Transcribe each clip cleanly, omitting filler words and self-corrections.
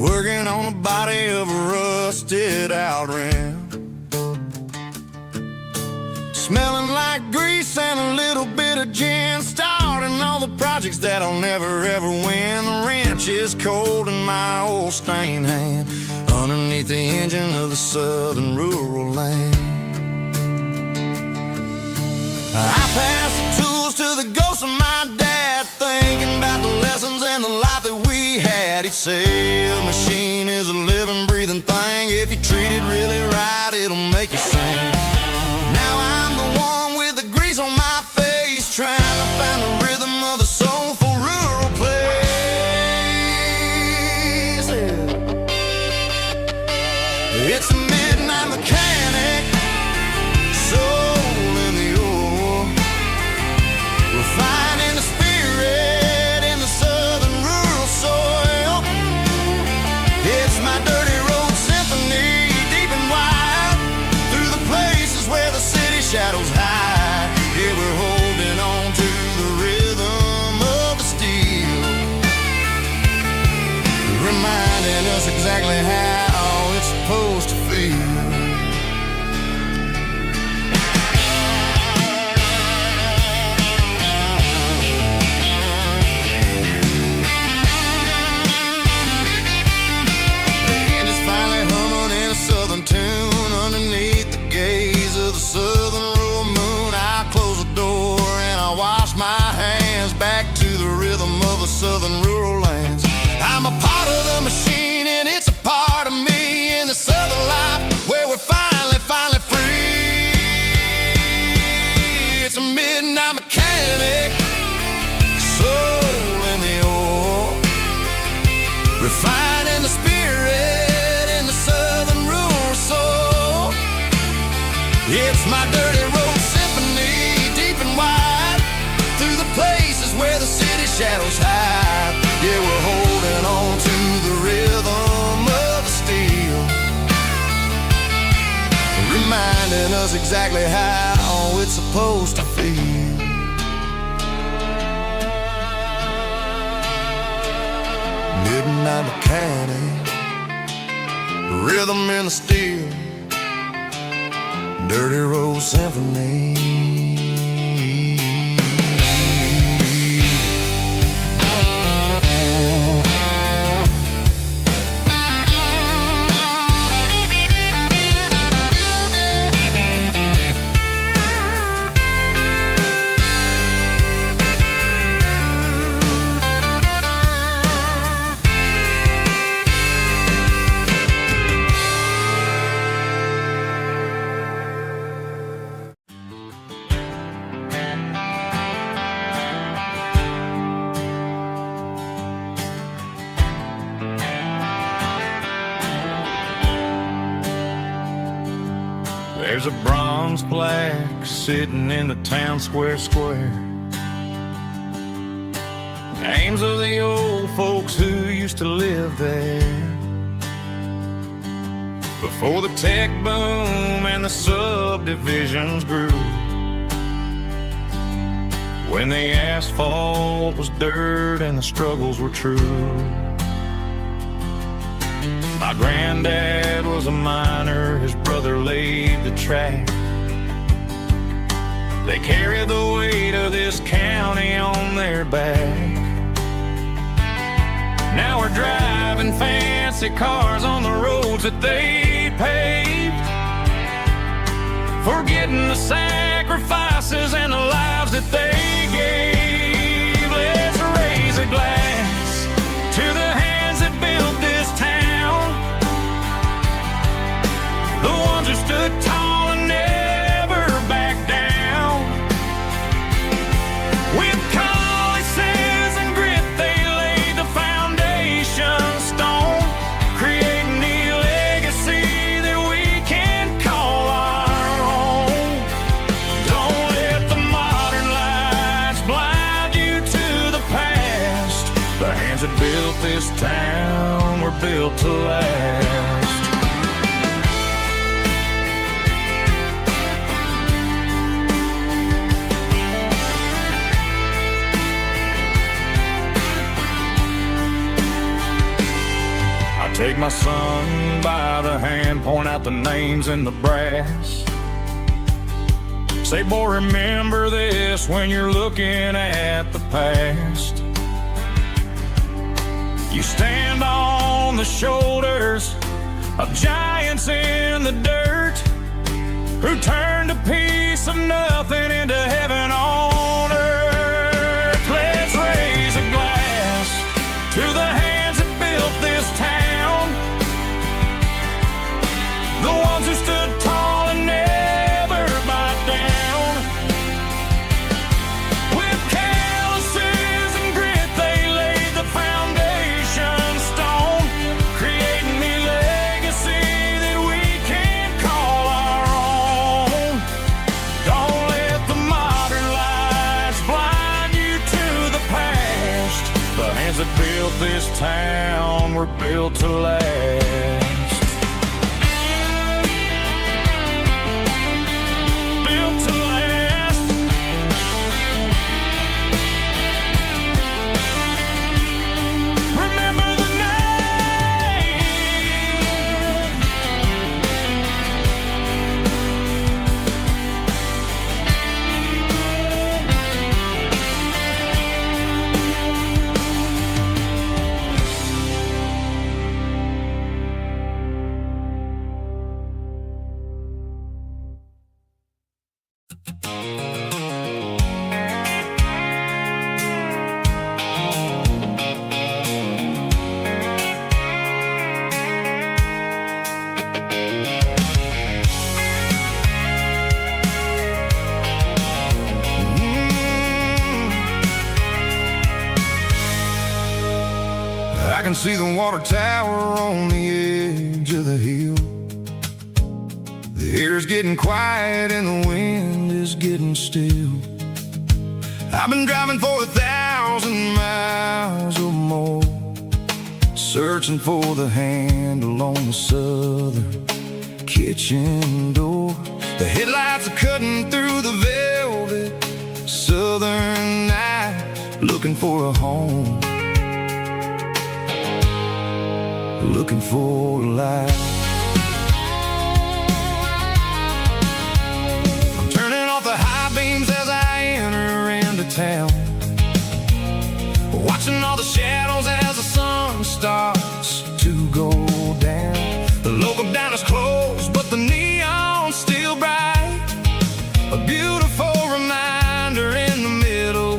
working on the body of a rusted out rim. Smelling like grease and a little bit of gin, starting all the projects that I'll never ever win. The wrench is cold in my old stained hand, underneath the engine of the southern rural land. I pass the tools to the ghost of my dad, thinking about the lessons and the life that we had. He'd say a machine is a living, breathing thing. If you treat it really right, it'll make you sing. Now I'm the one with the grease on my face, trying to find the rhythm of the soulful rural place. It's a midnight mechanic, soul in the ore, refining the spirit in the southern rural soil. It's my dirty road symphony, deep and wide, through the places where the city shadows hide. Yeah, we're holding on to the rhythm of the steel, reminding us exactly how it's supposed to feel. Tune underneath the gaze of the southern rural moon. I close the door and I wash my hands, back to the rhythm of the southern rural lands. I'm a part of the machine and it's a part of me in the southern life where we're finally free. It's a midnight mechanic, soul in the ore, refining the spirit in the southern rural soul. It's my dirty road symphony, deep and wide, through the places where the city shadows hide. Yeah, we're holding on to the rhythm of the steel, reminding us exactly how it's supposed to feel. Midnight mechanic, rhythm in the steel, dirty road symphony. There's a bronze plaque sitting in the town square. Names of the old folks who used to live there before the tech boom and the subdivisions grew, when the asphalt was dirt and the struggles were true. My granddad was a miner, his brother laid the track. They carried the weight of this county on their back. Now we're driving fancy cars on the roads that they paved, forgetting the sacrifices and the lives that they gave. Let's raise a glass to the hands that built this town, the ones who stood tall and never backed down. With calluses and grit, they laid the foundation stone, creating a legacy that we can call our own. Don't let the modern lights blind you to the past. The hands that built this town were built to last. Take my son by the hand, point out the names in the brass. Say, boy, remember this when you're looking at the past. You stand on the shoulders of giants in the dirt, who turned a piece of nothing into heaven on earth. Let's raise a glass to the hands that built this town, the ones who stood tall and never bowed down. With calluses and grit they laid the foundation stone, creating a legacy that we can call our own. Don't let the modern lights blind you to the past. The hands that built this town were built to last. I can see the water tower on the edge of the hill. The air's getting quiet and the wind is getting still. I've been driving for 1,000 miles or more, searching for the handle on the southern kitchen door. The headlights are cutting through the velvet southern night, looking for a home, looking for a life. I'm turning off the high beams as I enter into town, watching all the shadows as the sun starts to go down. The local diner's closed, but the neon's still bright, a beautiful reminder in the middle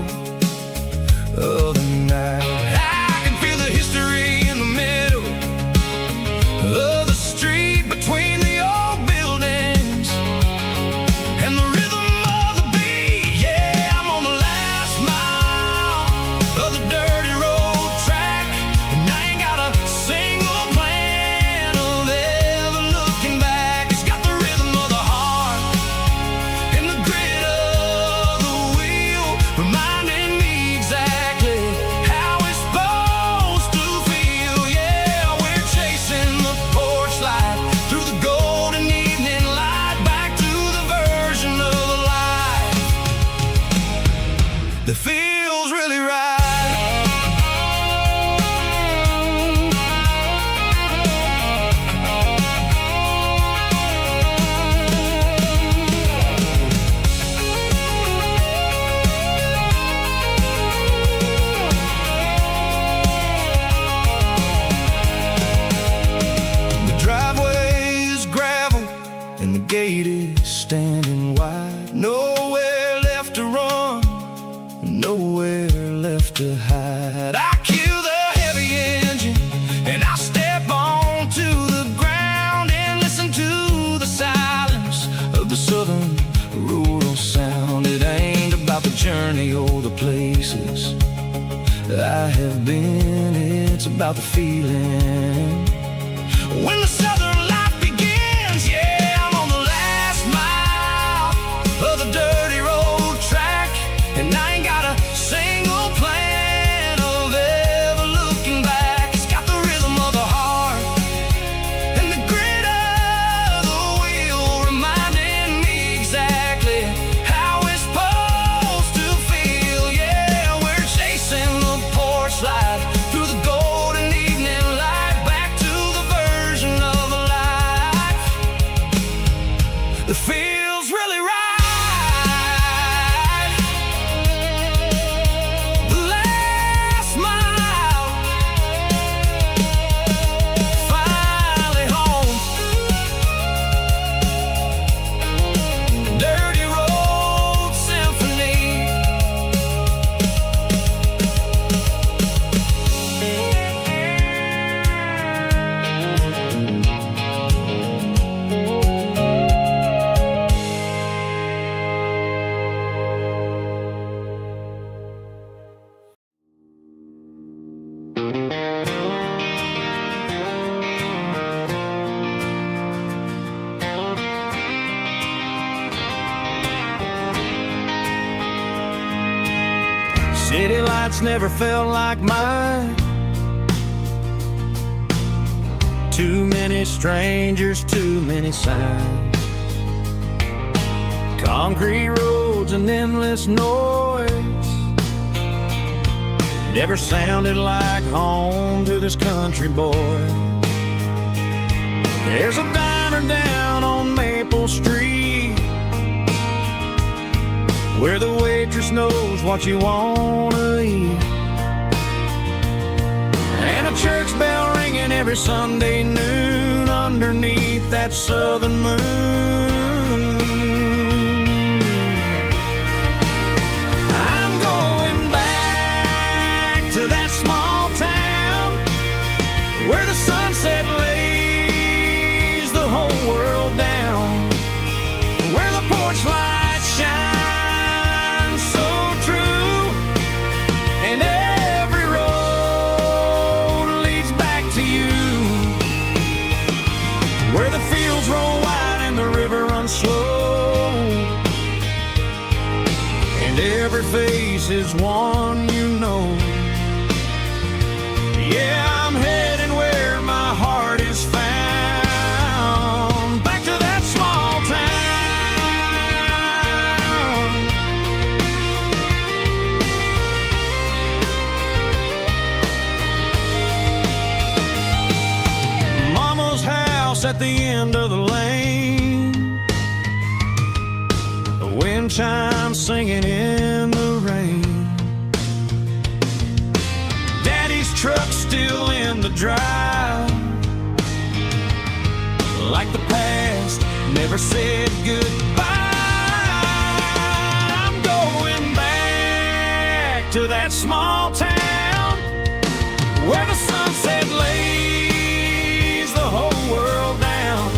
of the night. I can feel the history in the middle of the street between the old buildings and the rhythm of the beat. Yeah, I'm on the last mile of the dirty road track, and I ain't got a single plan of ever looking back. It's got the rhythm of the heart and the grit of the wheel, reminding me exactly how it's supposed to feel. Yeah, we're chasing the porch light through the golden evening light, back to the version of life that feels really right. The driveway is gravel and the gate is standing wide. Nowhere left to run, nowhere left to hide. I kill the heavy engine and I step onto the ground and listen to the silence of the southern rural sound. It ain't about the journey or the places I have been, it's about the feeling when the southern life begins. Yeah, I'm on the last mile of the dirty road track, and I ain't got a single plan of ever looking back. It's got the rhythm of the heart and the grit of the wheel, reminding me exactly how it's supposed to feel. Yeah, we're chasing the porch light through the golden evening light, back to nights never felt like mine. Too many strangers, too many signs. Concrete roads and endless noise never sounded like home to this country boy. There's a diner down on Maple Street where the waitress knows what you wanna eat, and a church bell ringing every Sunday noon underneath that southern moon. I'm going back to that small town where the sunset lays the whole world down, where the porch lights shine slow, and every face is one you know. Yeah, I'm heading where my heart is found, back to that small town. Mama's house at the end of the lane, wind chimes singing in the rain. Daddy's truck still in the drive, like the past never said goodbye. I'm going back to that small town where the sunset lays the whole world down,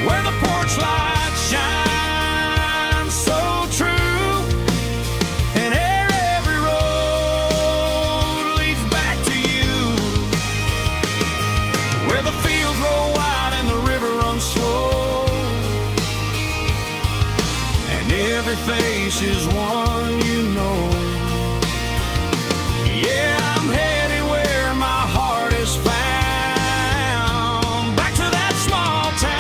where the porch lights shine face is one you know. Yeah, I'm heading where my heart is found, back to that small town.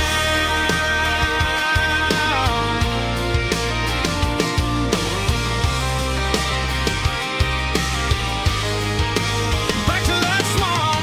Back to that small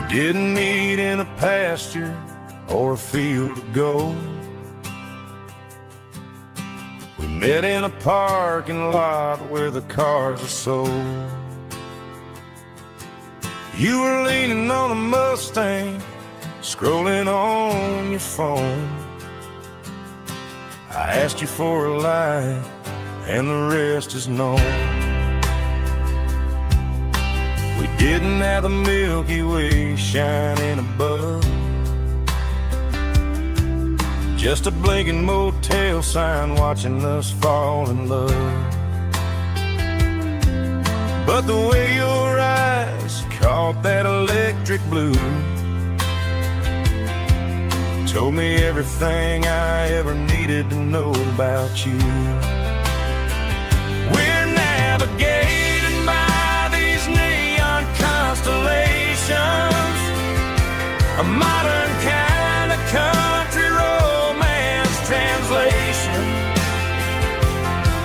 didn't meet in a pasture or a field of gold. We met in a parking lot where the cars are sold. You were leaning on a Mustang, scrolling on your phone. I asked you for a light, and the rest is known. We didn't have the Milky Way shining above, just a blinking motel sign watching us fall in love. But the way your eyes caught that electric blue told me everything I ever needed to know about you. We're navigating by these neon constellations, a modern kind of country romance translation.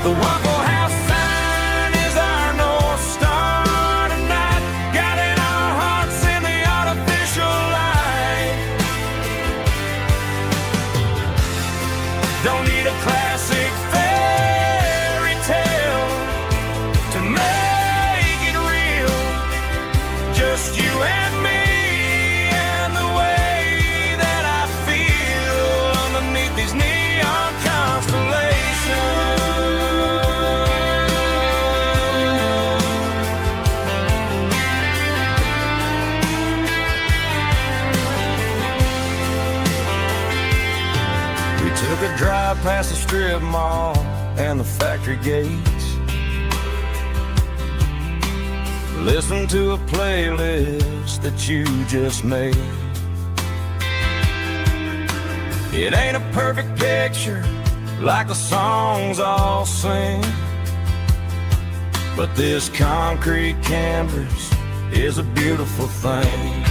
The Waffle House sign is our North Star tonight, guiding our hearts in the artificial light. Don't need a classic fare, past the strip mall and the factory gates. Listen to a playlist that you just made. It ain't a perfect picture like the songs all sing, but this concrete canvas is a beautiful thing.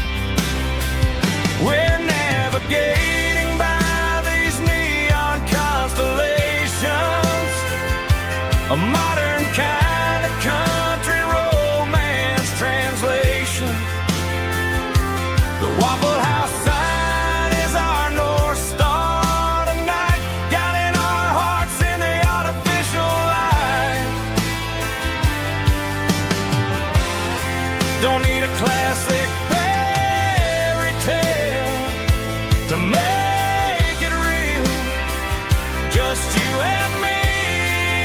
We're navigating by these neon constellations, a modern kind of country romance translation. The Waffle House sign is our North Star tonight, guiding our hearts in the artificial light. Don't need a classic fairy tale to make it real, just you and me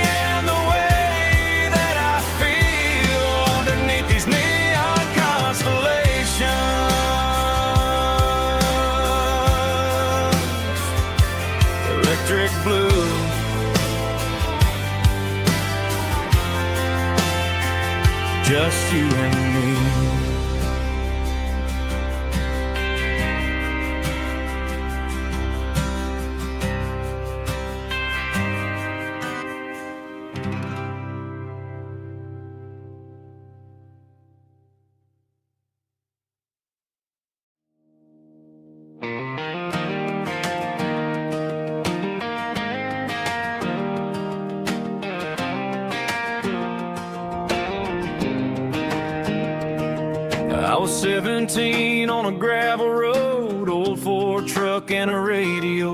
and the way that I feel underneath these neon constellations. Electric blue, just you and me. I was 17 on a gravel road, old Ford truck and a radio,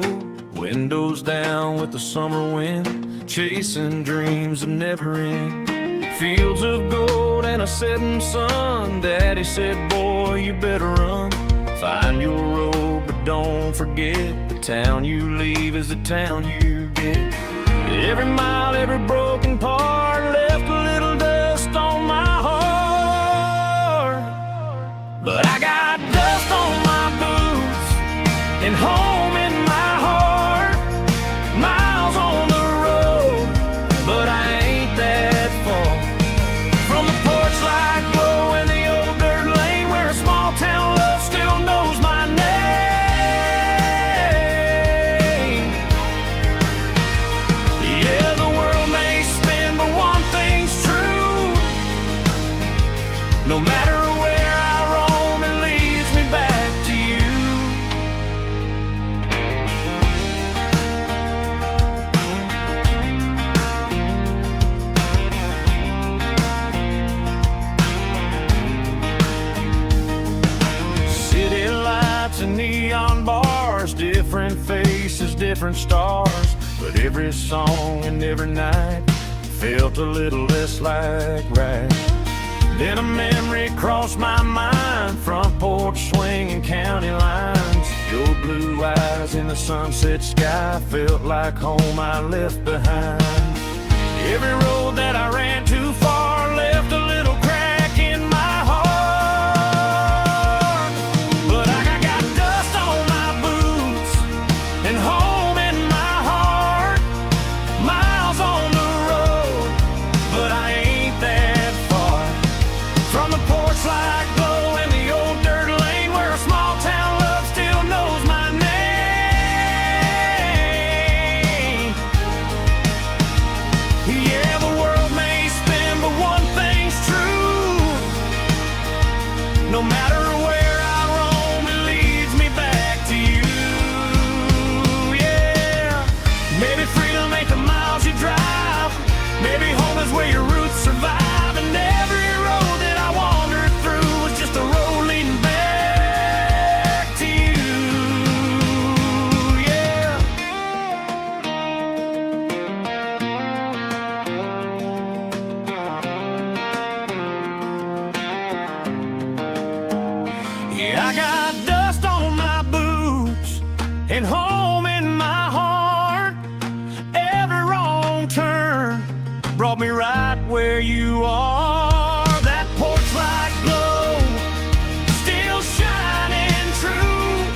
windows down with the summer wind, chasing dreams that never end. Fields of gold and a setting sun. Daddy said, boy, you better run. Find your road, but don't forget, the town you leave is the town you get. Every mile, every broken part left a little dust on my heart. But I got dust on my boots and home in my heart. Miles on the road, but I ain't that far from the porch light glow and the old dirt lane where a small town love still knows my name. Yeah, the world may spin, but one thing's true. No matter where I roam, it leads me back to you. City lights and neon bars, different faces, different stars, but every song and every night felt a little less like right. Then a memory crossed my mind, front porch swinging county lines. Your blue eyes in the sunset sky felt like home I left behind. Every road that I ran too far left a little crack in my heart. But I got dust on my boots and home in my heart. Miles on the road, but I ain't that far from the porch light glow and the old dirt lane where a small town love still knows my name. Yeah, the world may spin, but one thing's true. No matter where I roam, it leads me back to you. Yeah, maybe freedom ain't the miles you drive. Maybe home is where your roots survive. And every road that I wandered through was just a road leading back to you. Yeah. Yeah, I got dust on my boots and home in my heart. Every wrong turn brought me right where you are. That porch light glow still shining true,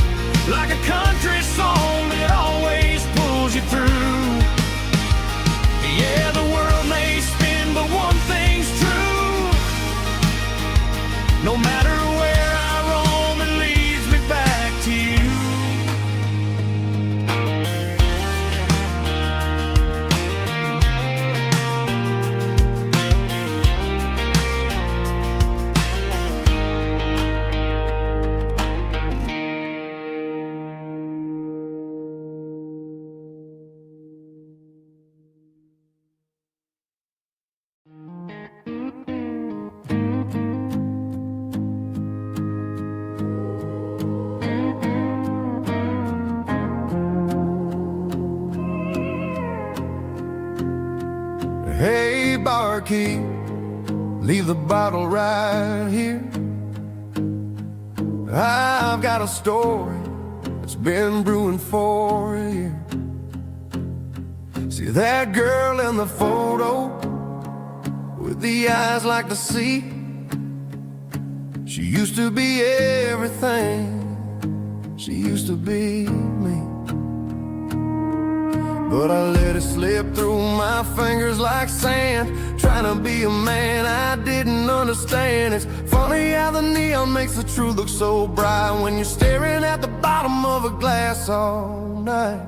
like a country song that always pulls you through. No matter where I roam, it leads me back to you. Hey, barkeep, leave the bottle right here. I've got a story that's been brewing for a year. See that girl in the photo with the eyes like the sea? She used to be everything, she used to be me. But I let it slip through my fingers like sand, trying to be a man I didn't understand. It's funny how the neon makes the truth look so bright when you're staring at the bottom of a glass all night.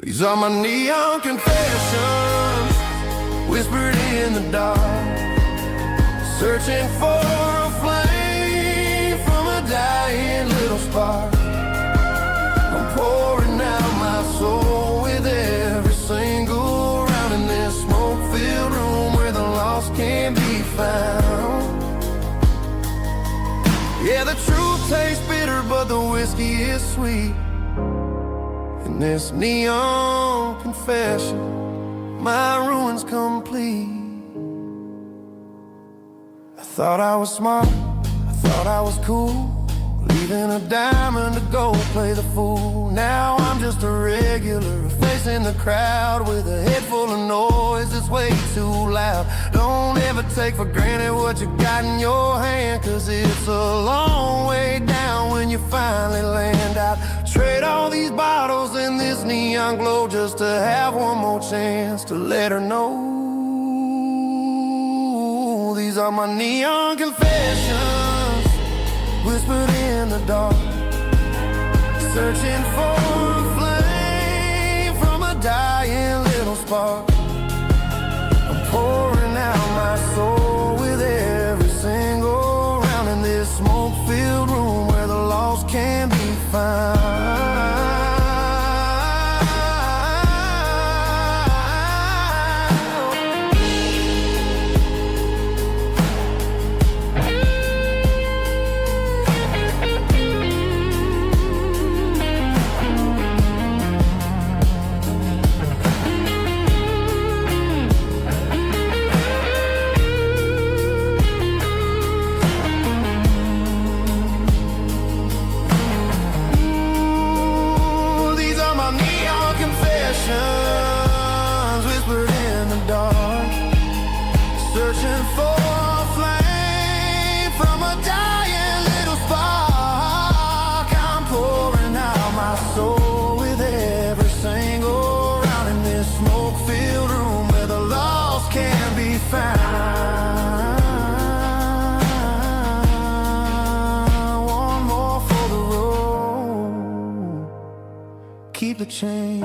These are my neon confessions, whispered in the dark, searching for a flame from a dying little spark. I'm pouring out my soul with every single round in this smoke-filled room where the lost can be found. Yeah, the truth tastes bitter, but the whiskey is sweet. In this neon confession, my ruin's complete. I thought I was smart, I thought I was cool, leaving a diamond to go play the fool. Now I'm just a regular, facing the crowd with a head full of noise that's way too loud. Don't ever take for granted what you got in your hand, cause it's a long way down when you finally land out. Trade all these bottles and this neon glow just to have one more chance to let her know. These are my neon confessions, whispered in the dark, searching for a flame from a dying little spark. I'm pouring out my soul with every single round in this smoke-filled room where the lost can be found. Whispered in the dark, searching for a flame from a dying little spark. I'm pouring out my soul with every single round in this smoke-filled room where the lost can be found. One more for the road, keep the change.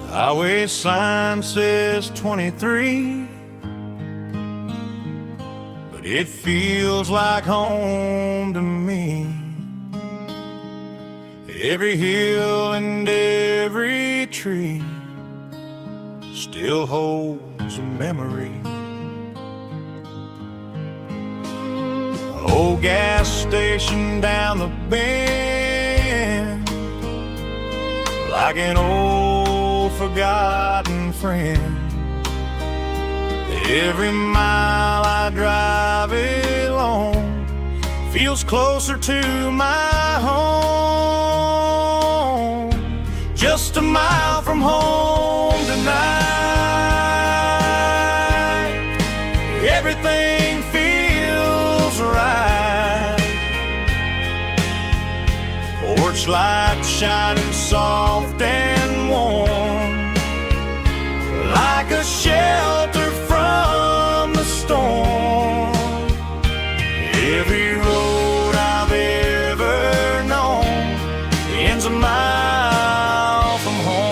Highway sign says 23, but it feels like home to me. Every hill and every tree still holds a memory old gas station down the bend, like an old forgotten friend. Every mile I drive it alone feels closer to my home. Just a mile from home tonight, everything feels right. Porch light shining soft and warm, like a shelter from the storm. Every road I've ever known ends a mile from home.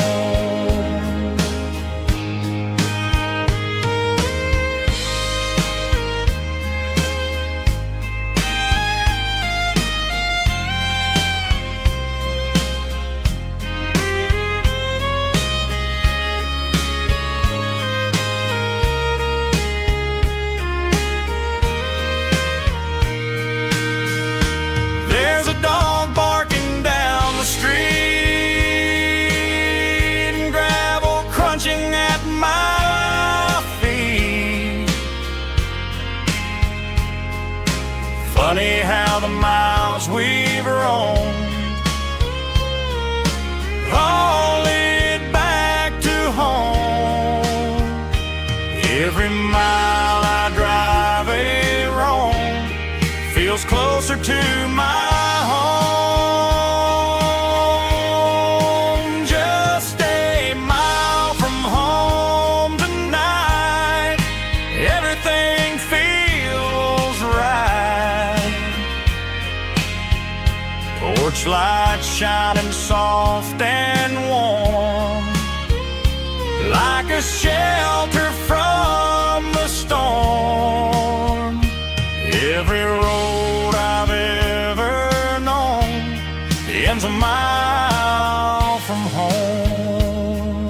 There's a dog barking down the street, and gravel crunching at my feet. Funny how the miles we've roamed all lead back to home. Every mile I drive a roam feels closer to my home. Just a mile from home tonight, everything feels right. Porch light shining soft and warm, like a shelter from the storm. Every road I've ever known ends a mile from home.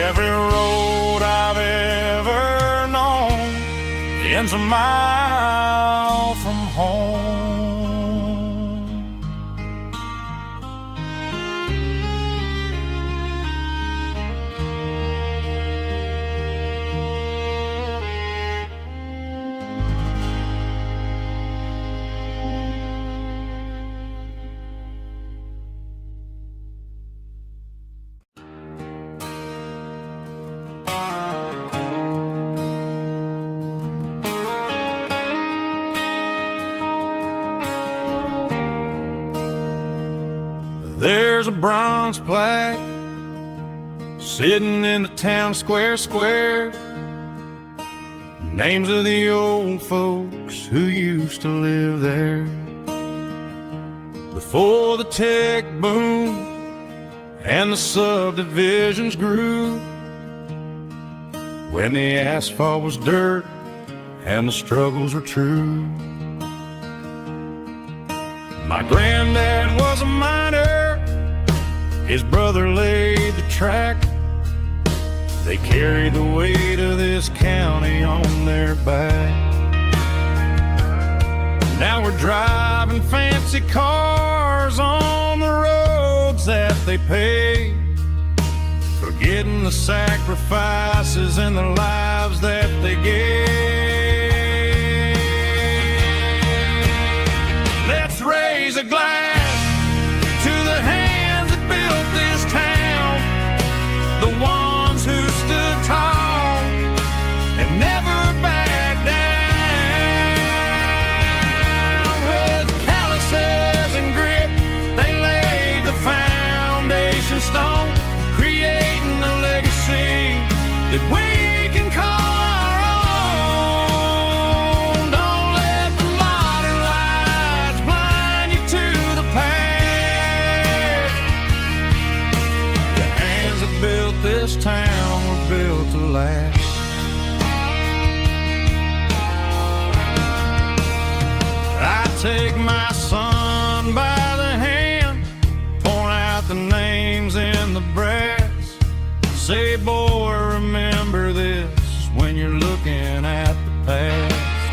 Every road I've ever known ends a mile from home. There's a bronze plaque sitting in the town square. Names of the old folks who used to live there before the tech boom and the subdivisions grew, when the asphalt was dirt and the struggles were true. My granddad was a miner, his brother laid the track. They carried the weight of this county on their back. Now we're driving fancy cars on the roads that they paved, forgetting the sacrifices and the lives that they gave. Let's raise a glass to the hands that built this town, the ones who stood tall and never backed down. With calluses and grit, they laid the foundation stone, creating a legacy that we can call our own. Don't let the modern lights blind you to the past. The hands that built this town were built to last. I take my son by the hand, point out the names in the brass. Say, boy, remember this when you're looking at the past.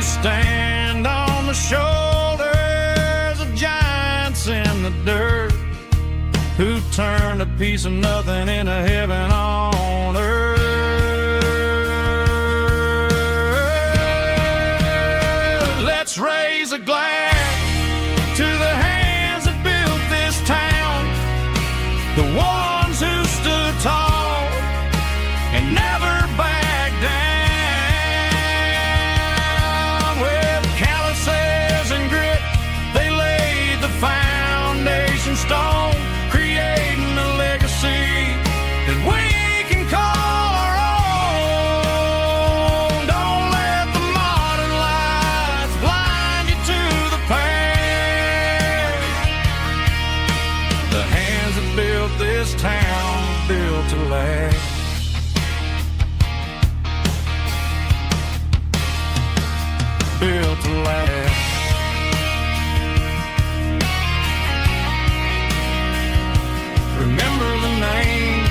stand on the shoulders of giants in the dirt, who turned a piece of nothing into heaven on earth. Let's raise a glass to the hands that built this town, the ones who stood tall and never backed down. With calluses and grit, they laid the foundation stone, creating a legacy that we can call our own. Don't let the modern lights blind you to the past. The hands that built this town built to last. Built to last. Remember the names.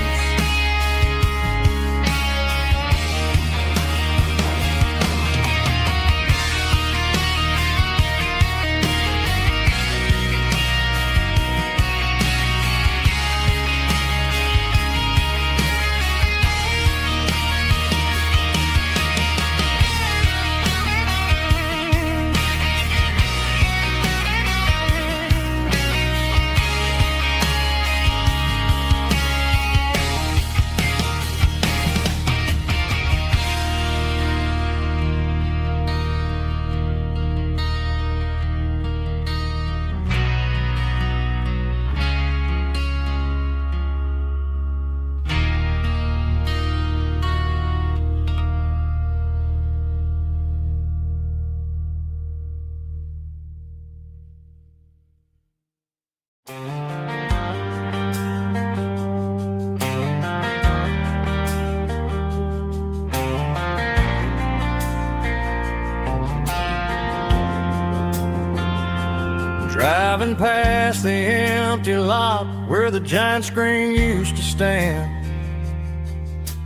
Driving past the empty lot where the giant screen used to stand.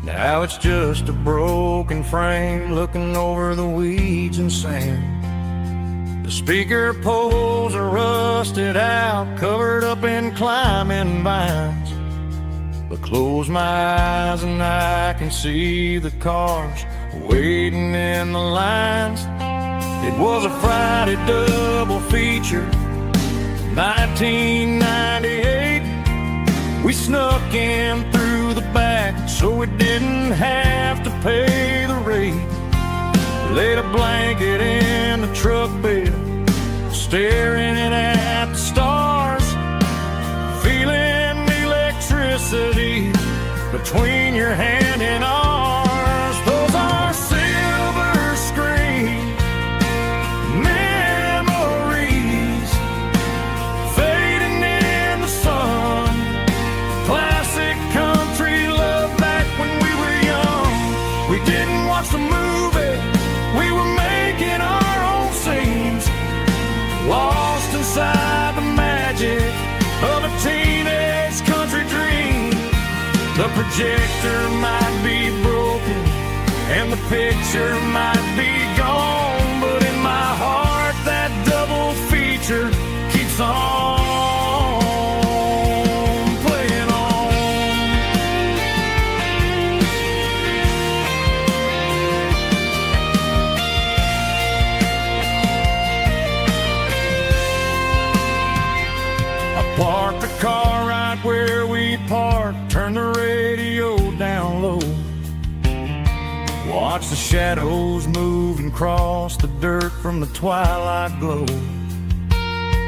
Now it's just a broken frame looking over the weeds and sand. The speaker poles are rusted out, covered up in climbing vines. But close my eyes and I can see the cars waiting in the lines. It was a Friday double feature, 1998. We snuck in through the back so we didn't have to pay the rate. Laid a blanket in the truck bed, staring at the stars, feeling the electricity between your hand and ours. Those are silver screen memories, fading in the sun. Classic country love back when we were young. We didn't watch the movie, we were making our own scenes, lost inside the magic of a teenage country dream. The projector might be broken and the picture might be gone, but in my heart that double feature keeps on playing on. I parked the car right where we parked, turned the radio down low, watch the shadows move and cross the dirt from the twilight glow.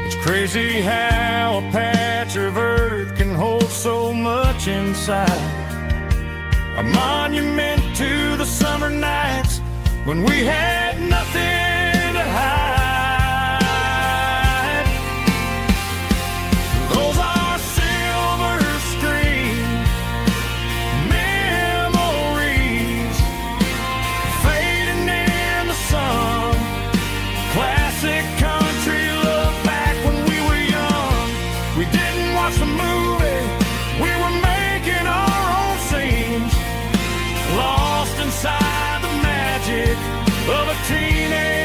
It's crazy how a patch of earth can hold so much inside. A monument to the summer nights when we had nothing to hide. Those are silver screen memories, fading in the sun. Classic country love back when we were young. We didn't watch the movie, we were making our own scenes, lost inside the magic of a teenage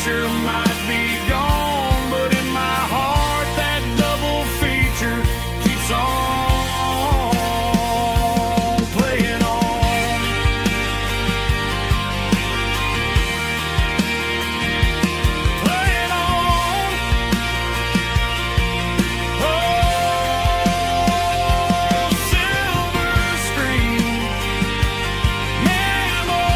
picture might be gone, but in my heart that double feature keeps on playing on. Playing on. Oh, silver screen memories.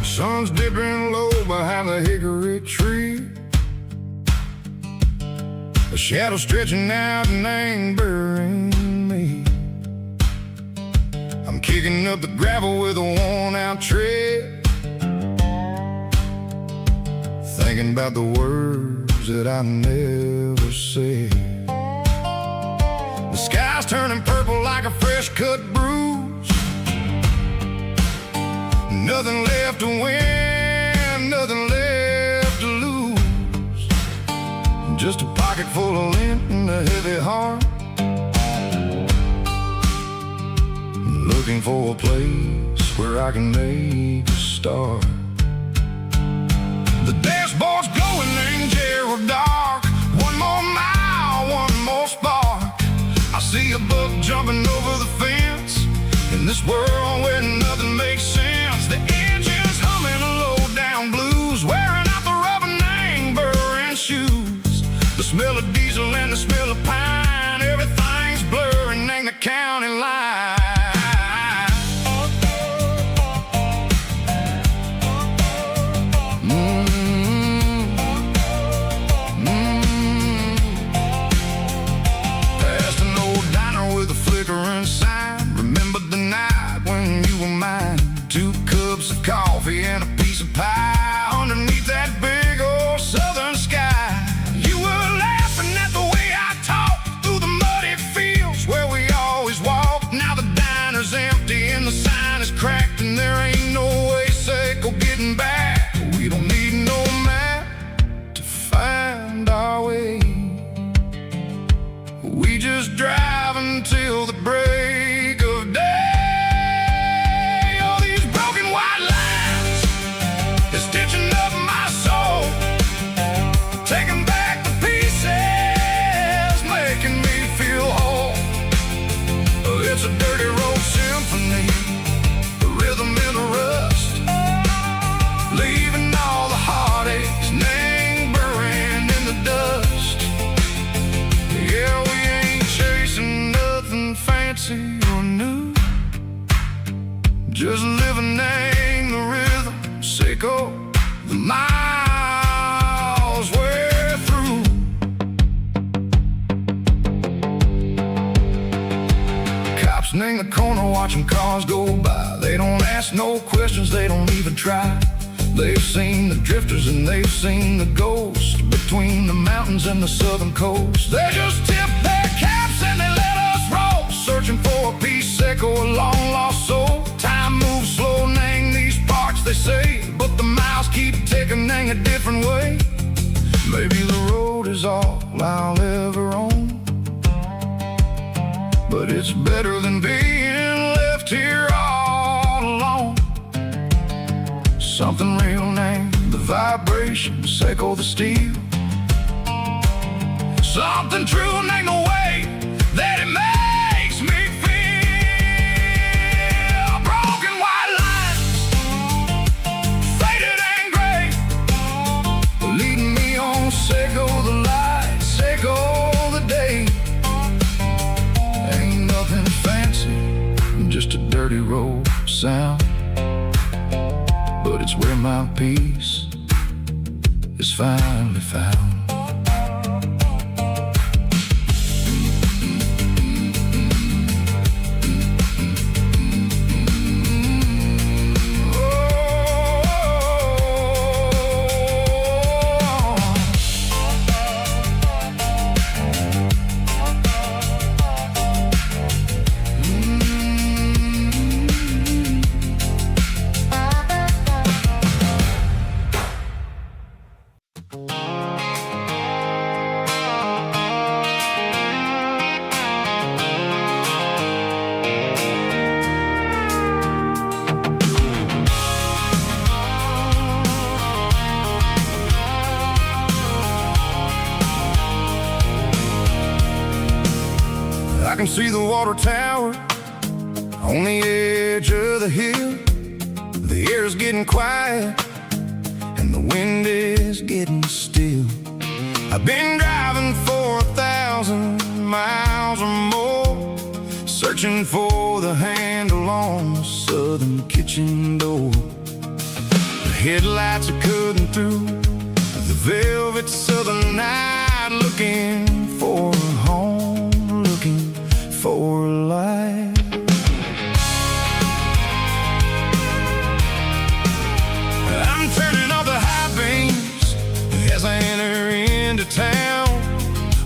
Sun's dipping low behind the hickory tree. A shadow stretching out and angering me. I'm kicking up the gravel with a worn-out tread, thinking about the words that I never said. The sky's turning purple like a fresh-cut bruise. Nothing left to win, nothing left to lose. Just a pocket full of lint and a heavy heart, looking for a place where I can make a start. The dashboard's glowing angel dark. One more mile, one more spark. I see a buck jumping over the fence in this world where nothing makes sense. The engine's humming a low-down blues, wearing out the rubber name burring shoes. The smell of diesel and the smell of pine, everything's blurring in the county line. Past an old diner with a flickering sign. Remember the night when you were mine. 2 cups of coffee and a piece of pie underneath that big old southern sky. You were laughing at the way I talked through the muddy fields where we always walked. Now the diner's empty and the sign is cracked, and there ain't no way Seiko getting back. We don't need no map to find our way. We just drive until the break of day. It's a dirty road symphony, a rhythm in the rust, leaving all the heartaches, name burning in the dust. Yeah, we ain't chasing nothing fancy or new, just living in the rhythm, Seiko, the miles we're through. In the corner watching cars go by. They don't ask no questions, they don't even try. They've seen the drifters and they've seen the ghosts between the mountains and the southern coast. They just tip their caps and they let us roll, searching for a piece, Seiko, a long lost soul. Time moves slow, nang these parts they say, but the miles keep ticking, nang a different way. Maybe the road is all I'll ever own, but it's better than being left here all alone. Something real named the vibration, Seiko the steel. Something true named the way that it makes me feel. Broken white lines, faded and gray, leading me on, Seiko the light, Seiko the day. Just a dirty road sound, but it's where my peace is finally found. I can see the water tower on the edge of the hill. The air is getting quiet and the wind is getting still. I've been driving for 1,000 miles or more, searching for the handle on the southern kitchen door. The headlights are cutting through the velvet southern night, looking for a home, looking for a life. I'm turning off the high beams as I enter into town,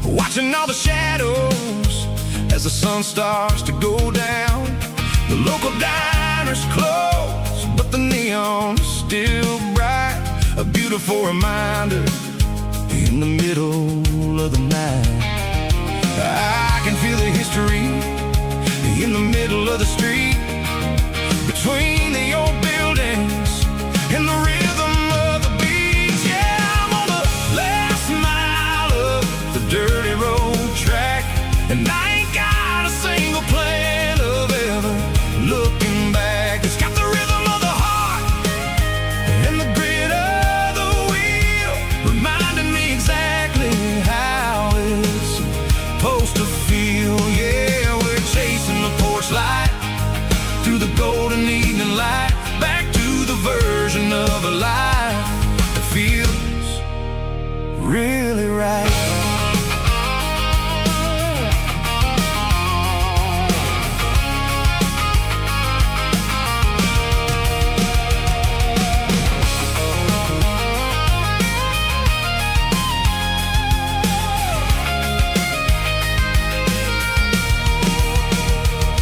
watching all the shadows as the sun starts to go down. The local diner's closed, but the neon is still bright, a beautiful reminder in the middle of the night. I can feel the history in the middle of the street, between the old buildings and the rhythm of the beats. Yeah, I'm on the last mile of the dirty road track, and I ain't got a single plan of ever looking back. It's got the rhythm of the heart and the grit of the wheel, reminding me exactly how it's supposed to feel. Yeah, we're chasing the porch light through the golden evening light, back to the version of a life that feels really right.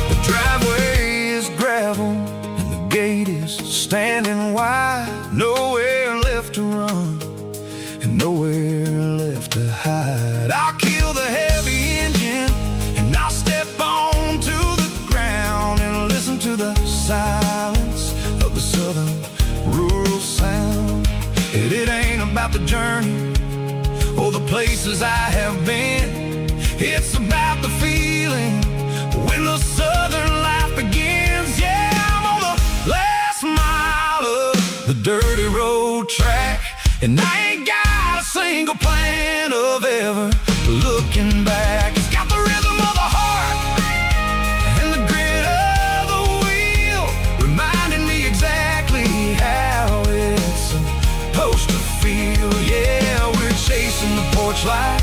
The driveway is gravel and the gate is standing wide. Nowhere left to run and nowhere left to hide. I'll kill the heavy engine and I'll step onto the ground and listen to the silence of the southern rural sound. It ain't about the journey or the places I have been, it's about the feeling when the southern life begins. Yeah, I'm on the last mile of the dirty road track, and I ain't got a single plan of ever looking back. It's got the rhythm of the heart and the grit of the wheel, reminding me exactly how it's supposed to feel. Yeah, we're chasing the porch light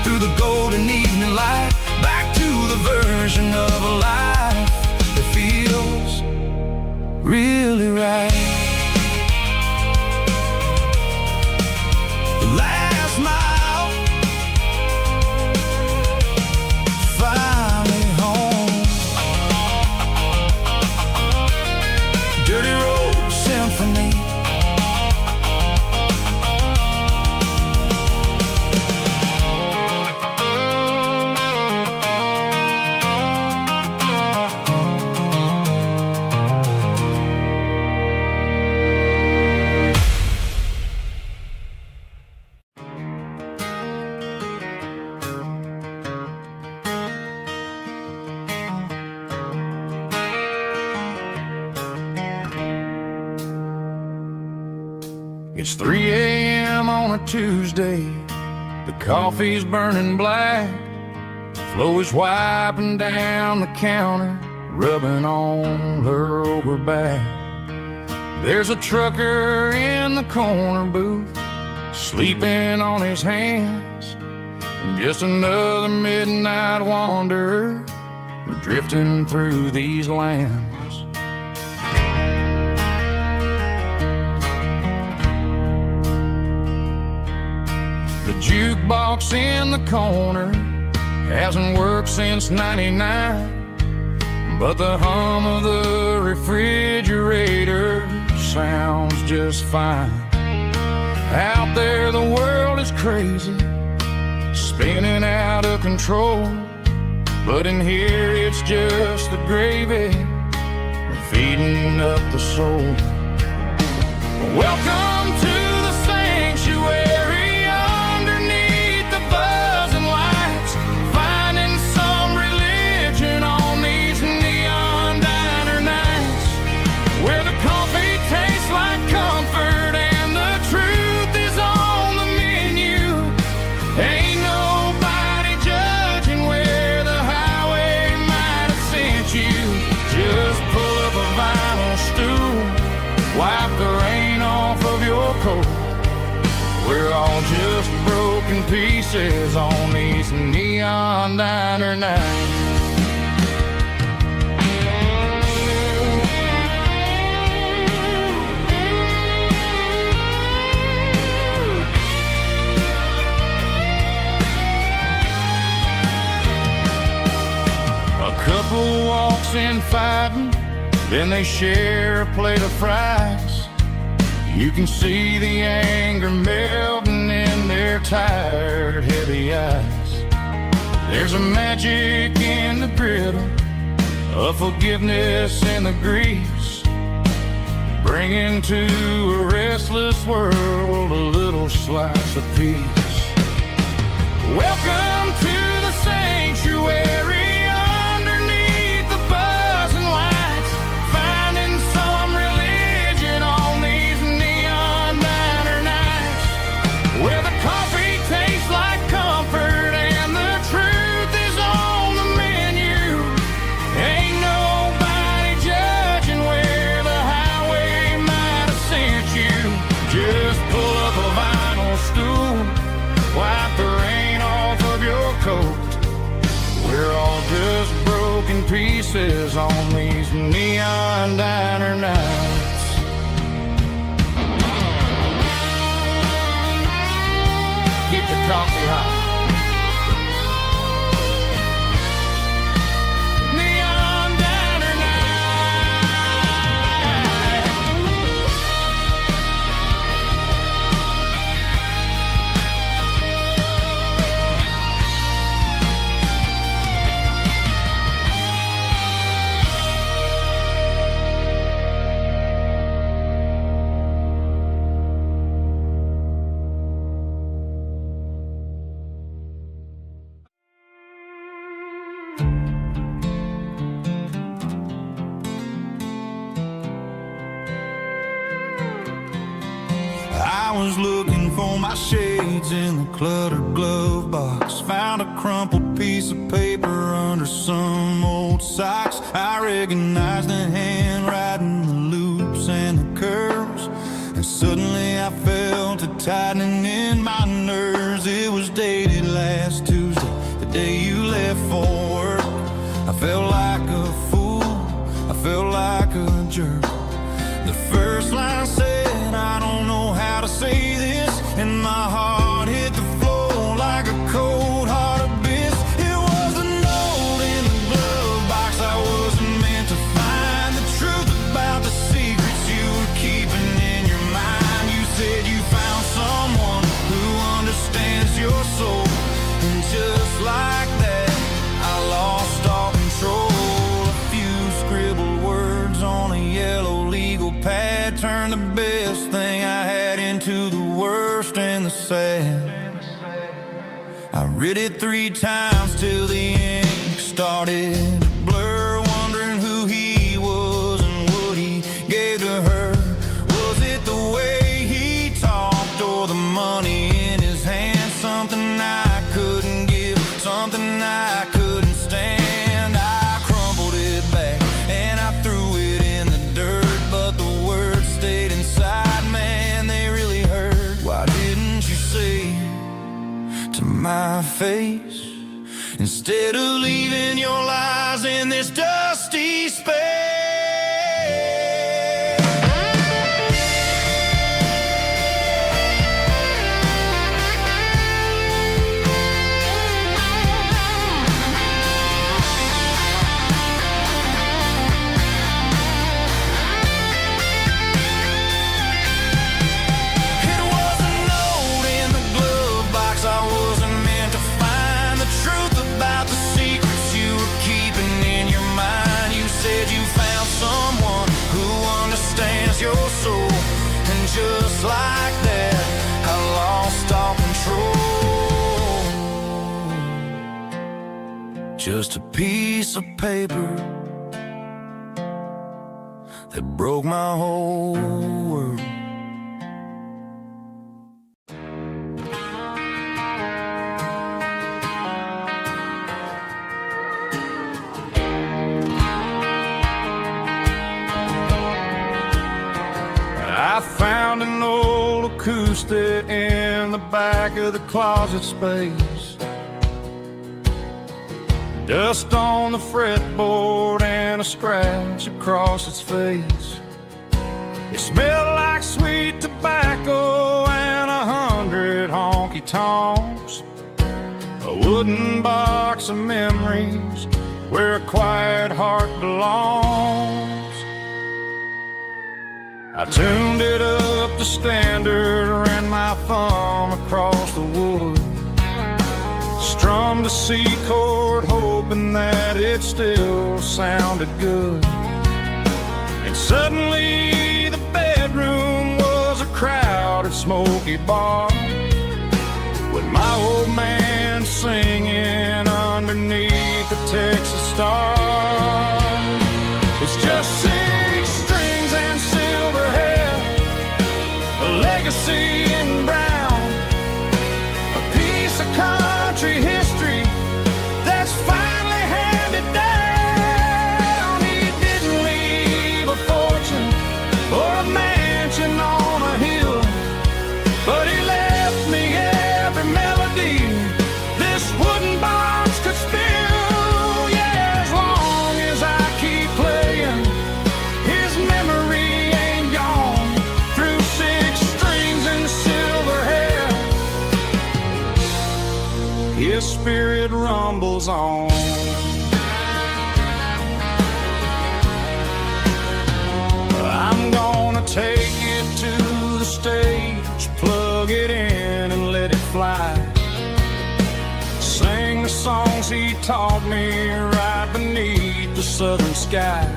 through the golden evening light, back to the version of a life that feels really right. The last mile, finally home. Dirty road symphony. It's 3 a.m. on a Tuesday. The coffee's burning black. Flo is wiping down the counter, rubbing on her over back. There's a trucker in the corner booth, sleeping on his hands. Just another midnight wanderer, drifting through these lands. The jukebox in the corner hasn't worked since '99, but the hum of the refrigerator sounds just fine. Out there the world is crazy, spinning out of control, but in here it's just the gravy feeding up the soul. Welcome to the sanctuary underneath the buzzing lights, finding some relief pieces on these neon diner nights. A couple walks in fighting, then they share a plate of fries. You can see the anger melting in their tired, heavy eyes. There's a magic in the griddle, a forgiveness in the grease, bringing to a restless world a little slice of peace. Welcome to the sanctuary. Pieces on these neon diner nights. Keep the coffee hot. Neon diner I was looking for my shades in the cluttered glove box. Found a crumpled piece of paper under some old socks. I recognized the handwriting, the loops and the curves, and suddenly I felt a tightening in my nerves. It was dated last Tuesday, the day you left for work. I felt like a fool, I felt like a jerk. The first line said, I don't know how to say this, and my heart hit the floor like a cold heart abyss. It was a note in the glove box I wasn't meant to find, the truth about the secrets you were keeping in your mind. You said you found someone who understands your soul, and just like that I lost all control. A few scribbled words on a yellow legal pad turned the best thing I had into the worst and the sad. I read it 3 times till the ink started to blur, wondering who he was and what he gave to her. Was it the way he talked or the money in his hand? Something I couldn't give, something I couldn't stand. I crumpled it back and I threw it in the dirt, but the words stayed inside, man, they really hurt. Why didn't you say to my face, instead of leaving your lies in this dusty space? Your soul, and just like that I lost all control. Just a piece of paper that broke my whole world. I found an old acoustic in the back of the closet space. Dust on the fretboard and a scratch across its face. It smelled like sweet tobacco and 100 honky-tonks. A wooden box of memories where a quiet heart belongs. I tuned it up to standard, ran my thumb across the wood, strummed a C chord hoping that it still sounded good. And suddenly the bedroom was a crowded smoky bar, with my old man singing underneath the Texas stars. It's just 6 strings and silver hair, a legacy in brown, a piece of country history that's finally handed down. He didn't leave a fortune or a mansion on a hill, but he left me every melody this wooden box could spill. Yeah, as long as I keep playing, his memory ain't gone. Through 6 strings and silver hair, his spirit rumbles on. I'm gonna take it to the stage, plug it in and let it fly. Sing the songs he taught me right beneath the southern sky.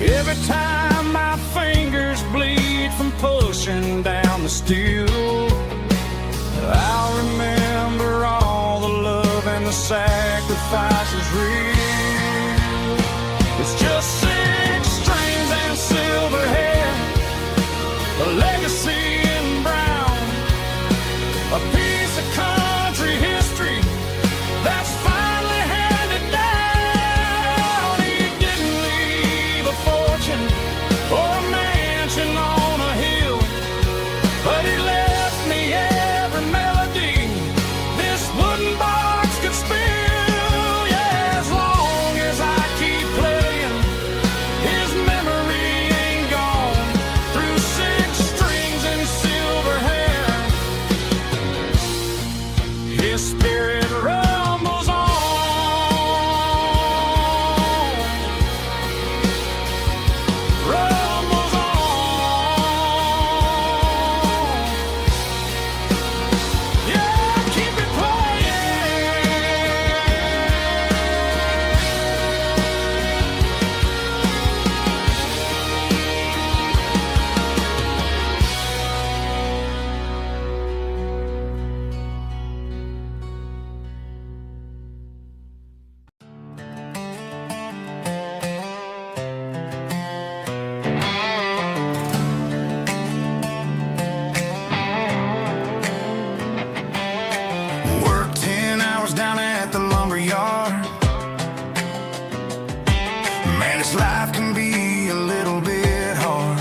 Every time my fingers bleed from pushing down the steel, I'll remember all the love and the sacrifices real. It's just 6 strings and silver hair, a legacy in brown, a piece of country history that's finally handed down. He didn't leave a fortune or a mansion on a hill, but he left me every melody this wooden box could spill. Yeah, as long as I keep playing, his memory ain't gone. Through 6 strings and silver hair, his spirit rumbles on. Rumbles on. Yeah, keep it playing. Worked 10 hours down at the lumber yard. Man, this life can be a little bit hard.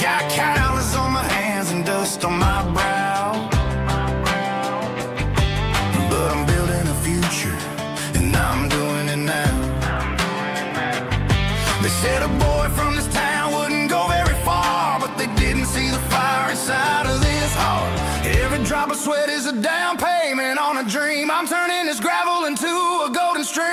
Got calluses on my hands and dust on my brow, but I'm building a future and I'm doing it now. They said a boy from this town wouldn't go very far, but they didn't see the fire inside of this heart. Every drop of sweat is a down payment on a dream. I'm turning this gravel into a golden stream.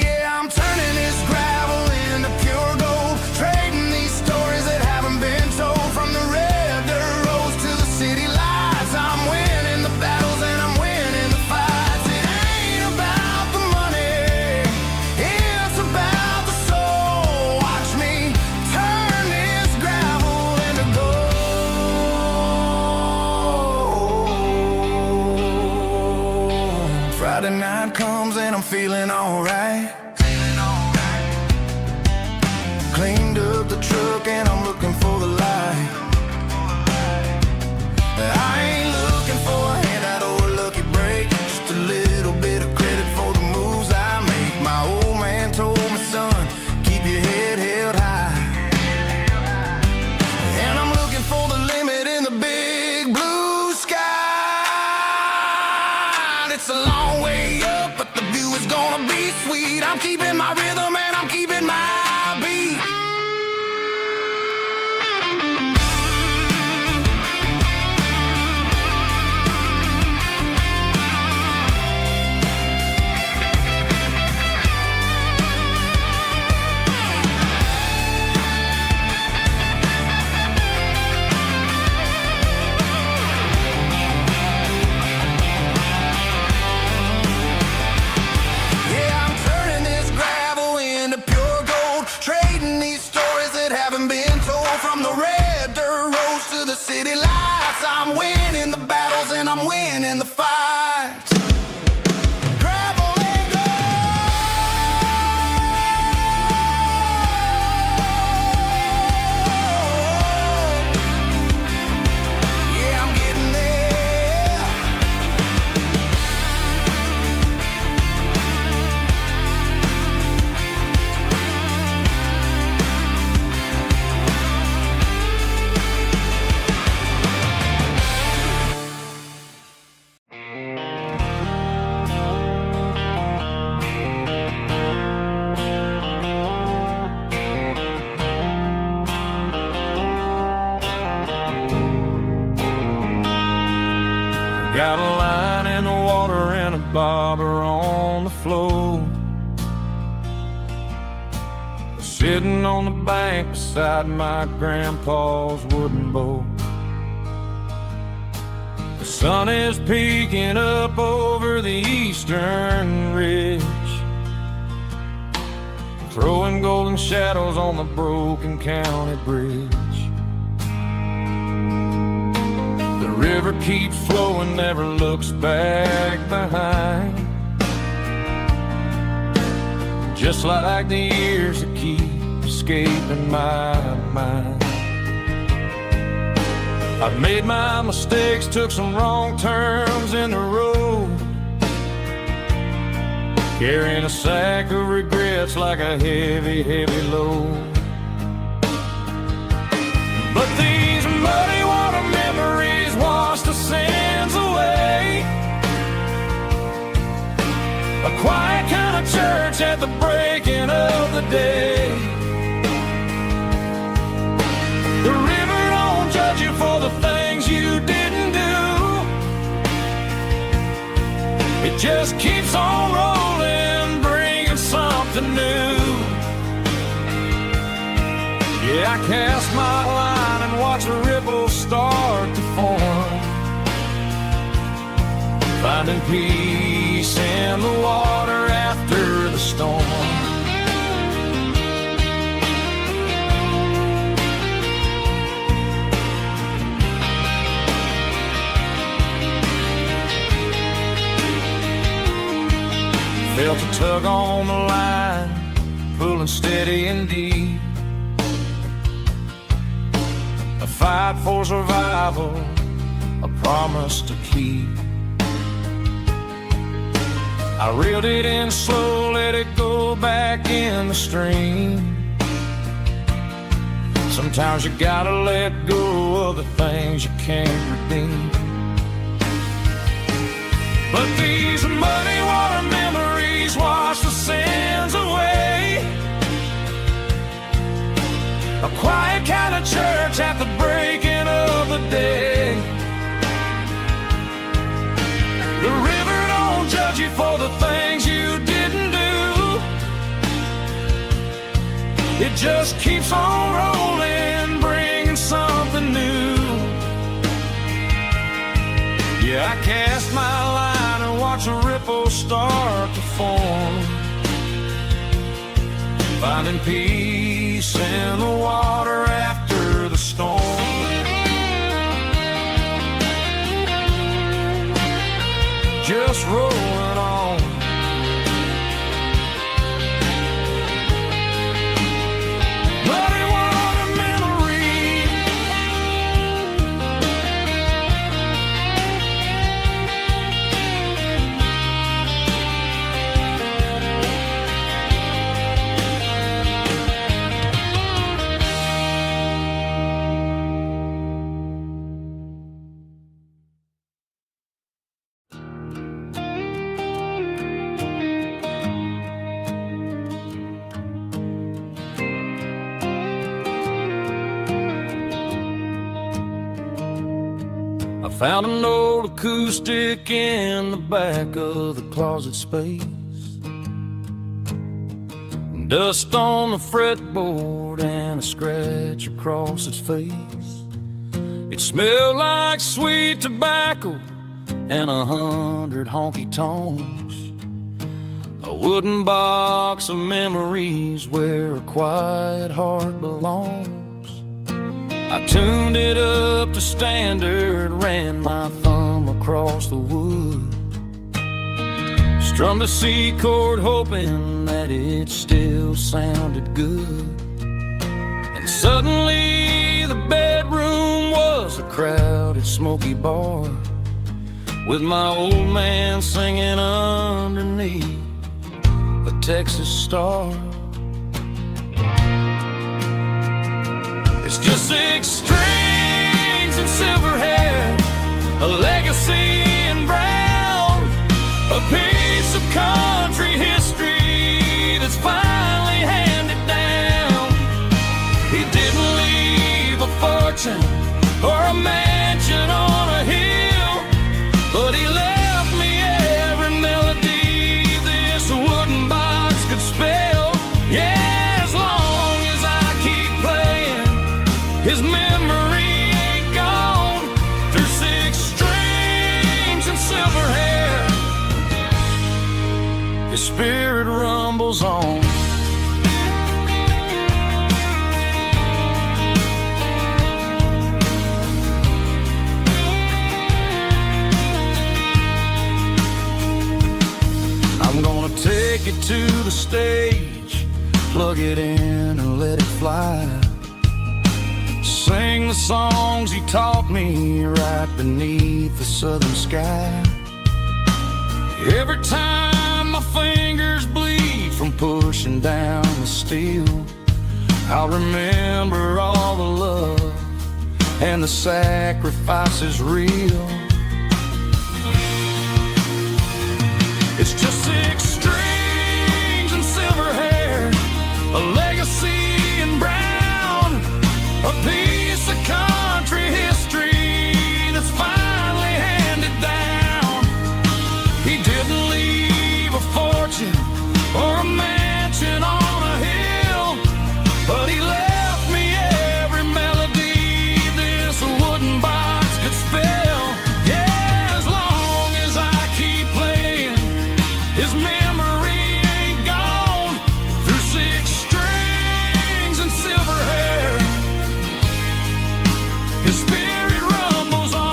Yeah, I'm turning this gravel into pure gold, trading these stories that haven't been told. From the red dirt roads to the city lights, I'm winning the battles and I'm winning the fights. It ain't about the money, it's about the soul. Watch me turn this gravel into gold. Friday night comes and I'm feeling alright. Cleaned up the truck and I'm looking for the light. I ain't looking for a handout or a lucky break, just a little bit of credit for the moves I make. My old man told me, son, keep your head held living in the fight. Gravel and gold. Yeah, I'm getting there. Got a line in the water and a bobber on the floor. Sitting on the bank beside my grandpa's wooden boat. The sun is peeking up over the eastern ridge, throwing golden shadows on the broken county bridge. The river keeps flowing, never looks back behind, just like the years that keep escaping my mind. I've made my mistakes, took some wrong turns in the road, carrying a sack of regrets like a heavy, heavy load. But these muddy water memories wash the sins away. A quiet kind of church at the breaking of the day. The river don't judge you for the things you didn't do. It just keeps on rolling, bringing something new. Yeah, I cast my line and watch the ripples start to form, finding peace in the water after the storm. Felt a tug on the line, pulling steady and deep. A fight for survival, a promise to keep. I reeled it in slow, let it go back in the stream. Sometimes you gotta let go of the things you can't redeem. But these muddy water memories wash the sins away. A quiet kind of church at the breaking of the day. The river don't judge you for the things you didn't do. It just keeps on rolling, bringing something new. Yeah, I cast my line and watch a ripple start to form, finding peace in the water after the storm. Just rolling on. Muddy water memory. Found an old acoustic in the back of the closet space. Dust on the fretboard and a scratch across its face. It smelled like sweet tobacco and 100 honky-tonks. A wooden box of memories where a quiet heart belongs. I tuned it up to standard, ran my thumb across the wood. Strummed a C chord hoping that it still sounded good. And suddenly the bedroom was a crowded, smoky bar, with my old man singing underneath the Texas star. It's just 6 strings and silver hair, a legacy in brown, a piece of country history that's finally handed down. He didn't leave a fortune or a mansion on a hill, but he left me every melody this wooden box could spell. Yeah, as long as I keep playing, his memory ain't gone. Through 6 strings and silver hair, his spirit rumbles on. I'm gonna take it to the stage, plug it in and let it fly. Sing the songs he taught me right beneath the southern sky. Every time my fingers bleed from pushing down the steel, I'll remember all the love and the sacrifices real. It's just 6 strings and silver hair, a legacy in brown, a piece of country history that's finally handed down. He didn't leave a fortune or a mansion on a hill, but he left me every melody this wooden box could spell. Yeah, as long as I keep playing, his memory ain't gone. Through 6 strings and silver hair, his spirit rumbles on.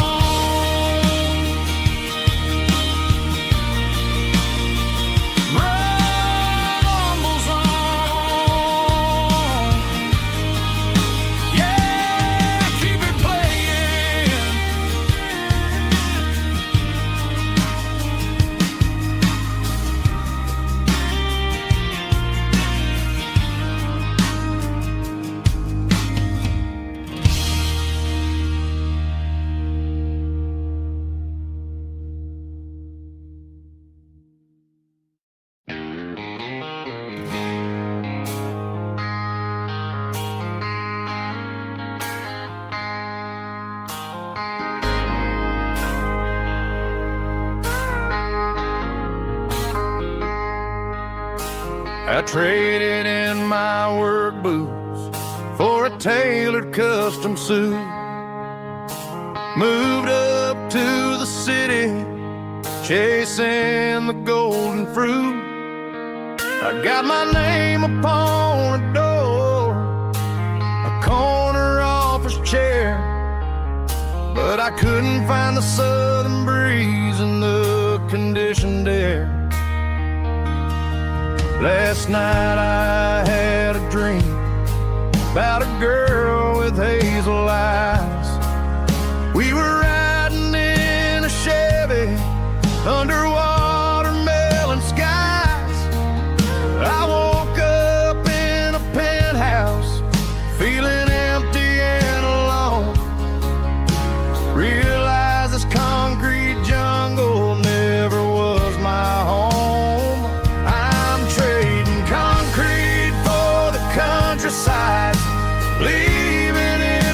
Rumbles on. Yeah, keep it playing. I traded in my work boots for a tailored custom suit. Moved up to the city, chasing the golden fruit. I got my name upon a door, a corner office chair, but I couldn't find the southern breeze in the conditioned air. Last night I had a dream about a girl with hazel eyes. We were riding in a Chevy under watermelon skies. I woke up in a penthouse, feeling empty and alone. Realized this concrete jungle never was my home. I'm trading concrete for the countryside, leaving it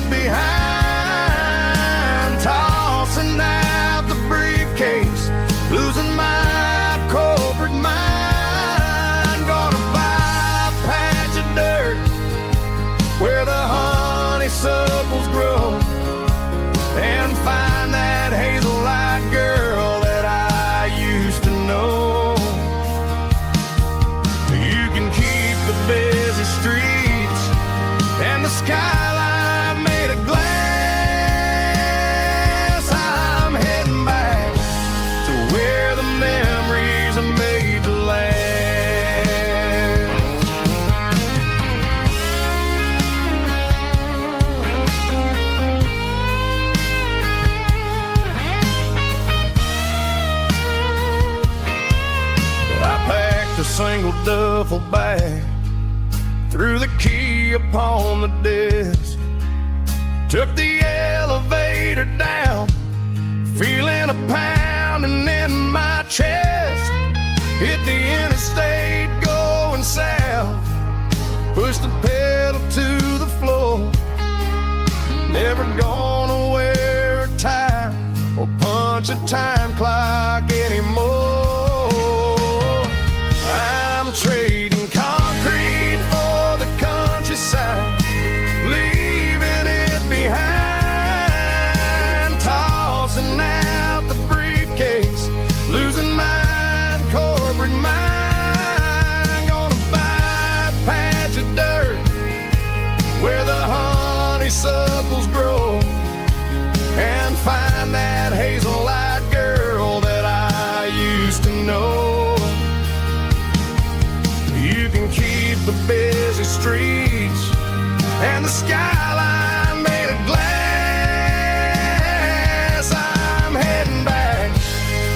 single duffel bag, threw the key upon the desk, took the elevator down, feeling a pounding in my chest. Hit the interstate going south, pushed the pedal to the floor. Never gonna wear a tie or punch a time clock anymore. I'm trading concrete for the countryside, leaving it behind, tossing out the briefcase, losing my corporate mind. Gonna buy a patch of dirt where the honeysuckles grow, and find that hazel-eyed girl that I used to know. You can keep the busy streets and the skyline made of glass. I'm heading back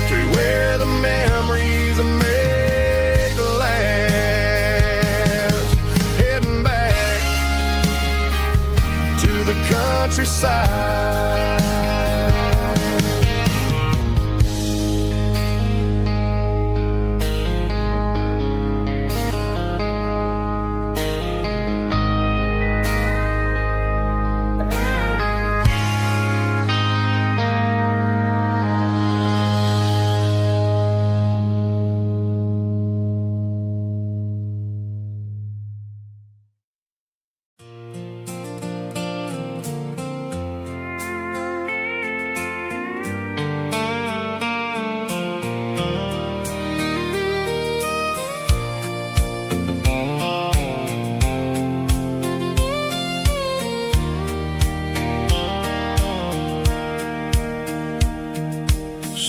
to where the memories are made to last. Heading back to the countryside.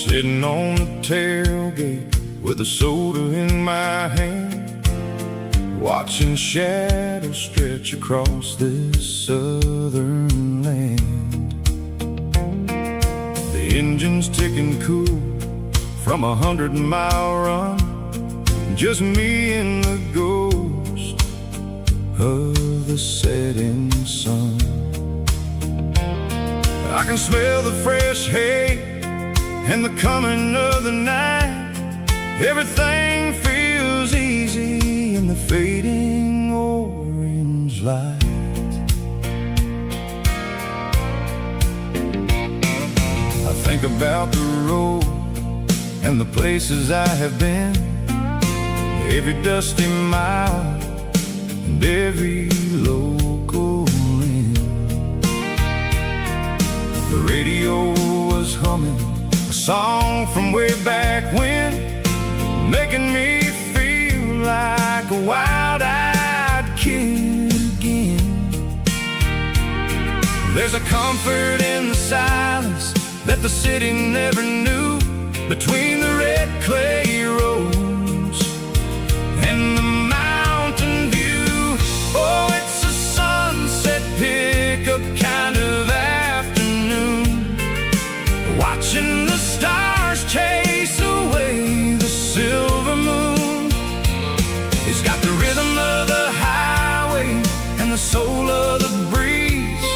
Sitting on the tailgate with a soda in my hand, watching shadows stretch across this southern land. The engine's ticking cool from 100-mile run, just me and the ghost of the setting sun. I can smell the fresh hay and the coming of the night. Everything feels easy in the fading orange light. I think about the road and the places I have been, every dusty mile and every local inn. The radio was humming a song from way back when, making me feel like a wild-eyed kid again. There's a comfort in the silence that the city never knew, between the red clay roads and the mountain view. Oh, it's a sunset pickup kind of afternoon, watching the stars chase away the silver moon. It's got the rhythm of the highway and the soul of the breeze,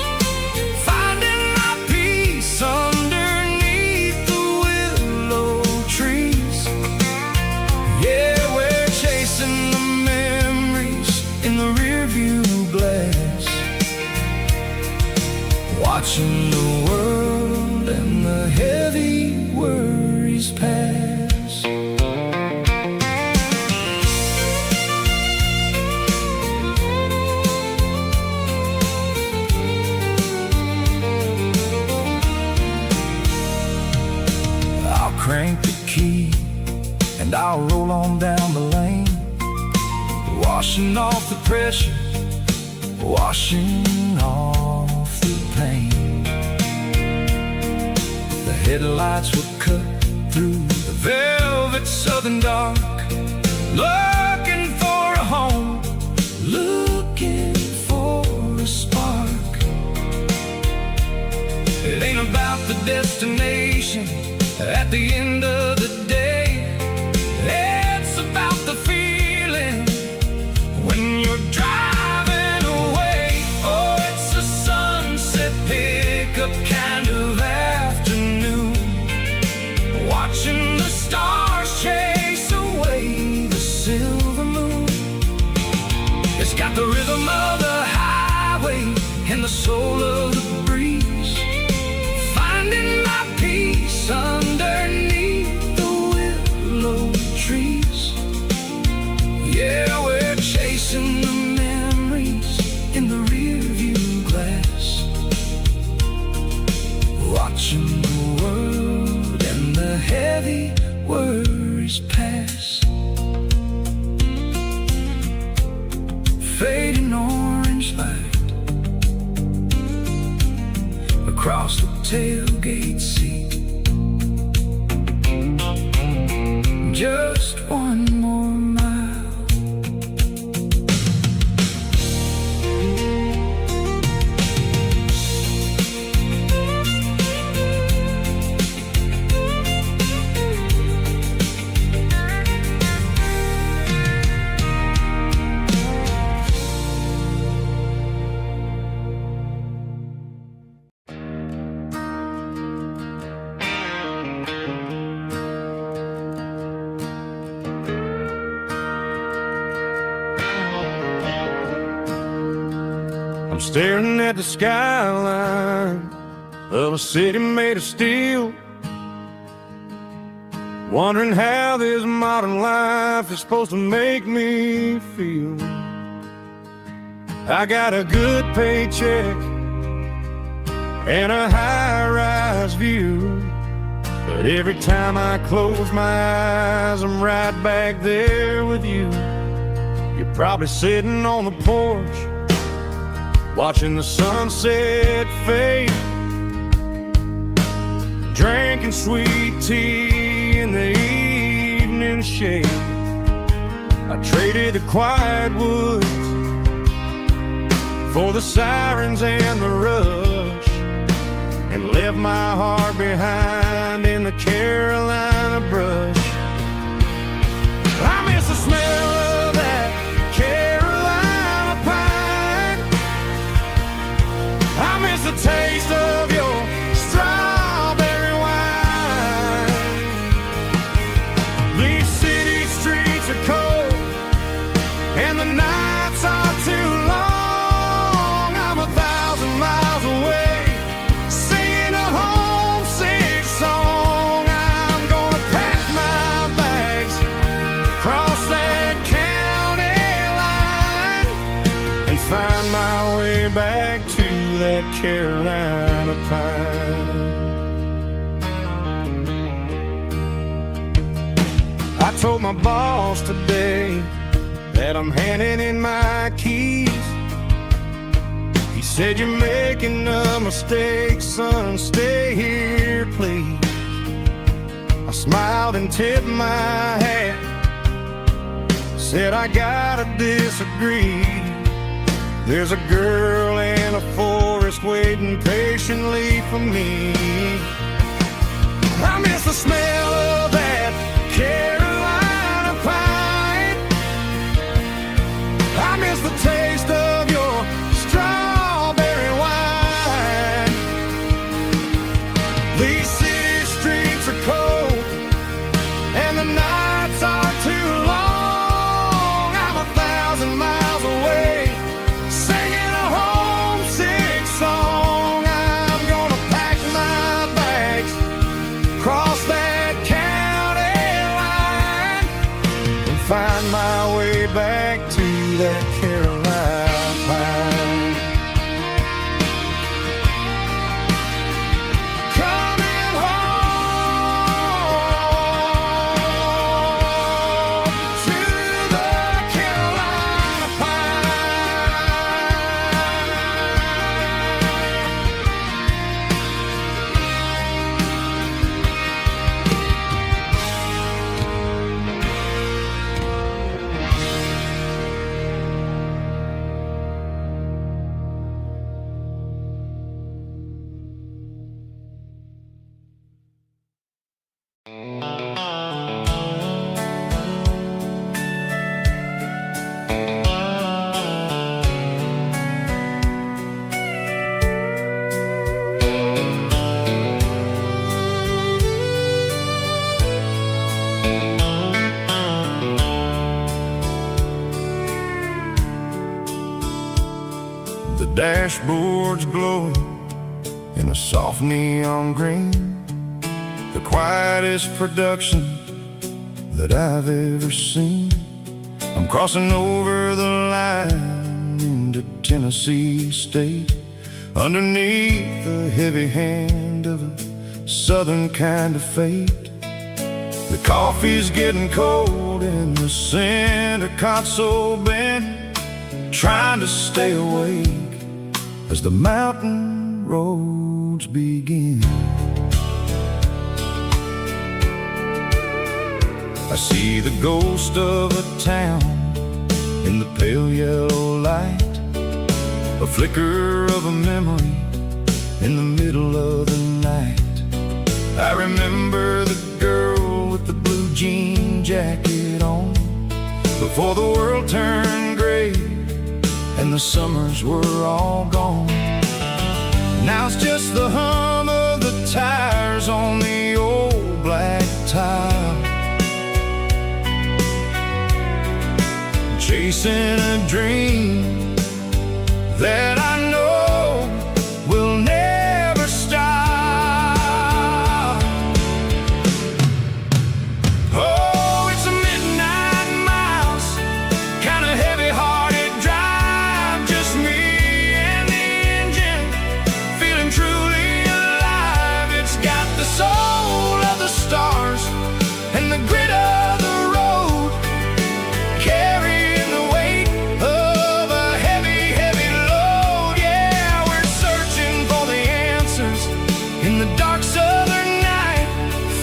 finding my peace underneath the willow trees. Yeah, we're chasing the memories in the rearview glass, watching the world and the heavy worries pass. I'll crank the key and I'll roll on down the lane, washing off the pressure, washing off the pain. The headlights will cut through the velvet southern dark, looking for a home, looking for a spark. It ain't about the destination at the end of the day, it's about the feeling say worries pass, fading orange light across the tailgate seat. Just one more mile. I'm staring at the skyline of a city made of steel, wondering how this modern life is supposed to make me feel. I got a good paycheck and a high-rise view, but every time I close my eyes, I'm right back there with you. You're probably sitting on the porch, watching the sunset fade, drinking sweet tea in the evening shade. I traded the quiet woods for the sirens and the rush, and left my heart behind in the Carolina brush. I miss the smell of that Carolina pine. I miss the taste of your strawberry wine. These city streets are cold and the nights are too long. I'm 1,000 miles away, singing a homesick song. I'm gonna pack my bags, cross that county line, and find my way back to that Carolina pine. I told my boss today that I'm handing in my keys. He said, "You're making a mistake, son, stay here, please." I smiled and tipped my hat, said, "I gotta disagree. There's a girl in a forest waiting patiently for me." I miss the smell of that Carolina pine. I miss the taste of your strawberry wine. These city streets are cold and the nights are too long. I'm 1,000 miles away, singing a homesick song. I'm gonna pack my bags, cross that county line, and find my way back to that Carolina pine. Coming home to the Carolina The dashboard's glowing in a soft neon green, the quietest production that I've ever seen. I'm crossing over the line into Tennessee State, underneath the heavy hand of a southern kind of fate. The coffee's getting cold in the center console bin, trying to stay awake as the mountain roads begin. I see the ghost of a town in the pale yellow light, a flicker of a memory in the middle of the night. I remember the girl with the blue jean jacket on, before the world turned gray and the summers were all gone. Now it's just the hum of the tires on the old black tile, chasing a dream that I know will never stop. Oh, it's a midnight miles, kind of heavy-hearted drive, just me and the engine, feeling truly alive. It's got the soul of the stars and the grit of the road, carrying the weight of a heavy, heavy load. Yeah, we're searching for the answers in the dark southern night,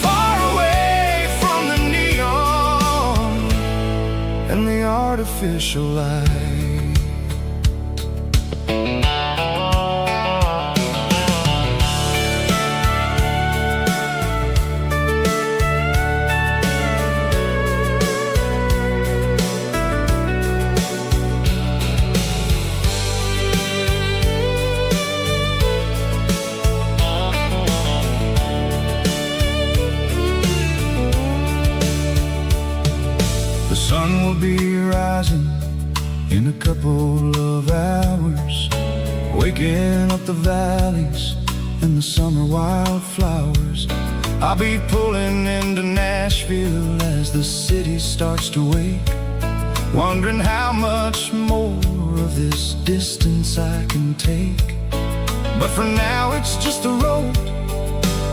far away from the neon and the artificial light. The sun will be rising in a couple of hours, waking up the valleys and the summer wildflowers. I'll be pulling into Nashville as the city starts to wake, wondering how much more of this distance I can take. But for now it's just the road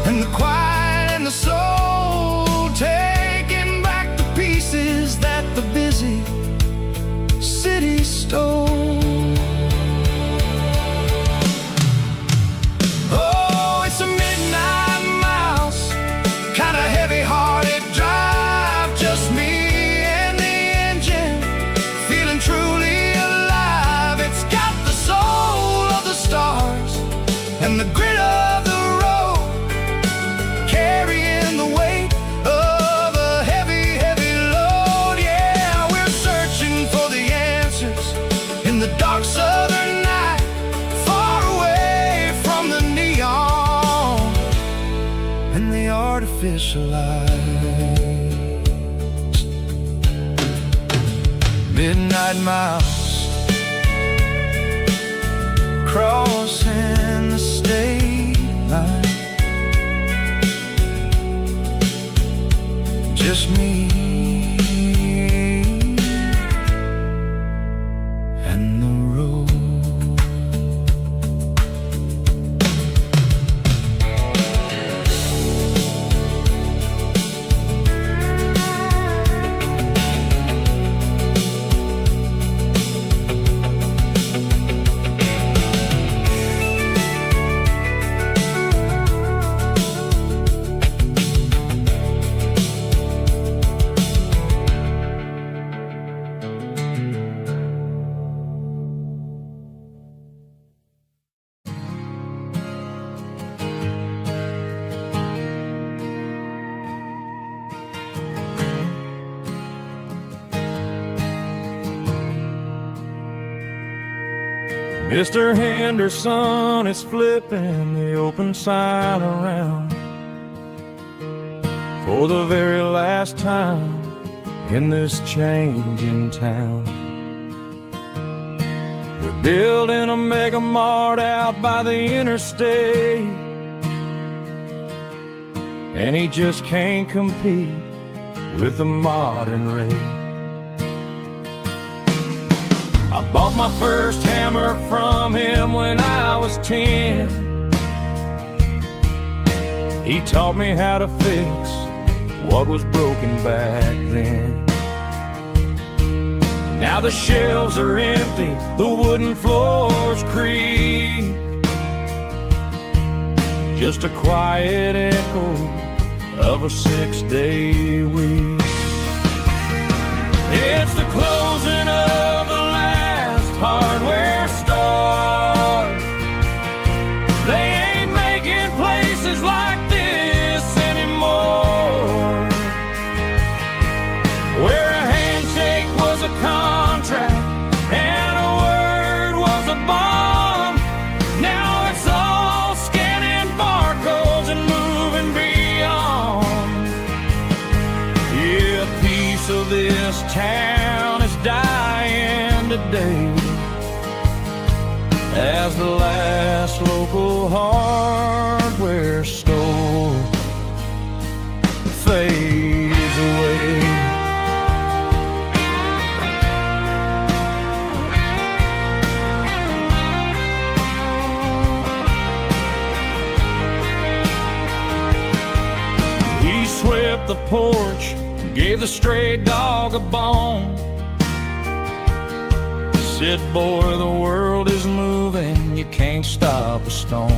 and the quiet and the soul, taking back the pieces that the busy city stole. Oh, it's a midnight miles, kind of heavy-hearted drive, just me and the engine, feeling truly alive. It's got the soul of the stars and the grit of the road, carrying the weight of a heavy, heavy load. Yeah, we're searching for the answers in the dark southern night, far away from the neon and the artificial lights. Midnight miles, crossing the state line, just me and the road. Mr. Henderson is flipping the open sign around for the very last time in this changing town. They're building a mega mart out by the interstate, and he just can't compete with the modern rate. I bought my first hammer from him when I was 10. He taught me how to fix what was broken back then. Now the shelves are empty, the wooden floors creak, just a quiet echo of a 6-day week. It's the closing of the last hardware store. They ain't making places like this anymore, where a handshake was a contract and a word was a bond. Now it's all scanning barcodes and moving beyond. Yeah, a piece of this town is dying today as the last local hardware store fades away. He swept the porch, gave the stray dog a bone, said, boy, the world is moving, you can't stop a stone.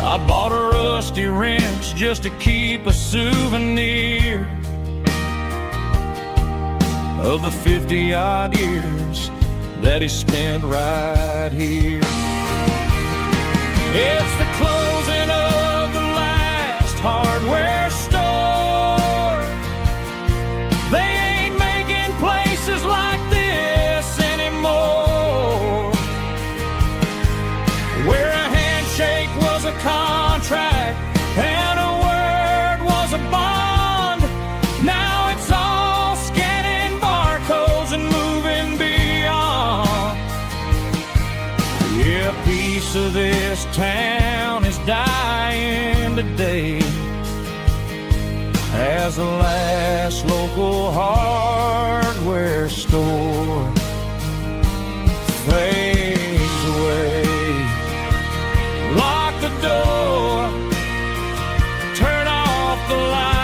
I bought a rusty wrench just to keep a souvenir of the 50-odd years that he spent right here. It's the closing of the last hardware store. They ain't making places like this anymore, where a handshake was a contract and a word was a bond. Now it's all scanning barcodes and moving beyond. Yeah, a piece of this town is dying today as the last local hardware store fades away. Lock the door, turn off the light.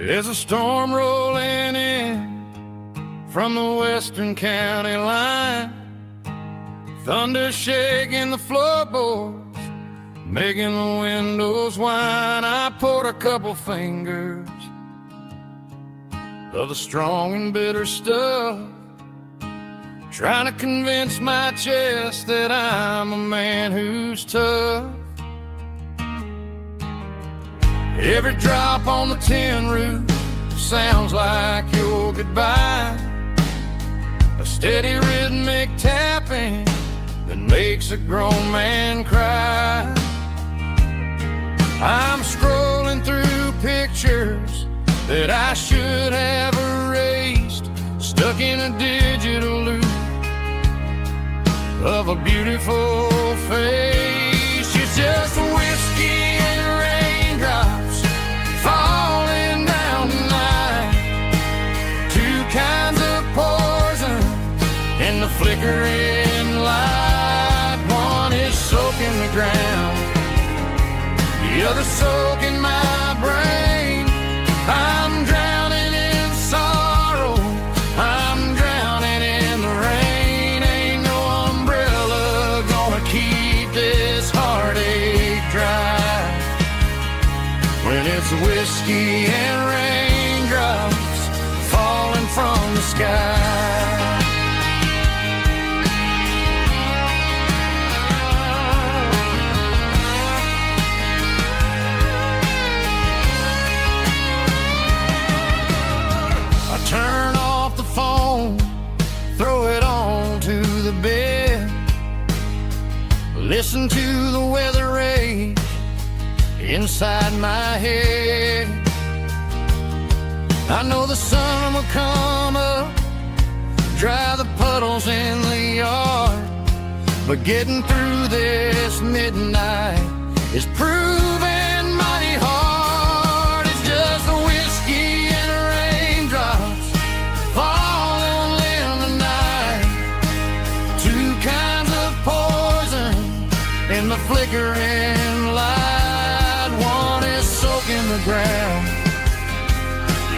There's a storm rolling in from the western county line, thunder shaking the floorboards, making the windows whine. I poured a couple fingers of the strong and bitter stuff, trying to convince my chest that I'm a man who's tough. Every drop on the tin roof sounds like your goodbye, a steady rhythmic tapping that makes a grown man cry. I'm scrolling through pictures that I should have erased, stuck in a digital loop of a beautiful face. It's just whiskey and raindrops falling down tonight, two kinds of poison in the flickering light. One is soaking the ground, the other soaking my brain. I'm drowning in sorrow, I'm drowning in the rain. Ain't no umbrella gonna keep this heartache dry when it's whiskey and raindrops falling from the sky. Turn off the phone, throw it on to the bed, Listen to the weather rage inside my head. I know the sun will come up, dry the puddles in the yard, but getting through this midnight is proving mighty hard. It's just a whiskey and raindrops falling in the night, two kinds of poison in the flickering light. One is soaking the ground,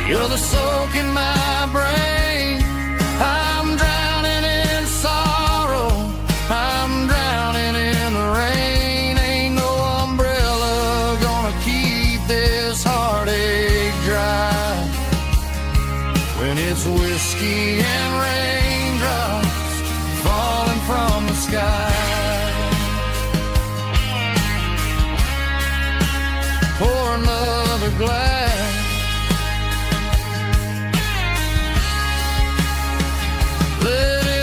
the other soaking my brain. I'm drowning in sorrow, I'm drowning in the rain. Ain't no umbrella gonna keep this heartache dry when it's whiskey and raindrops falling from the sky. Pour another glass, let it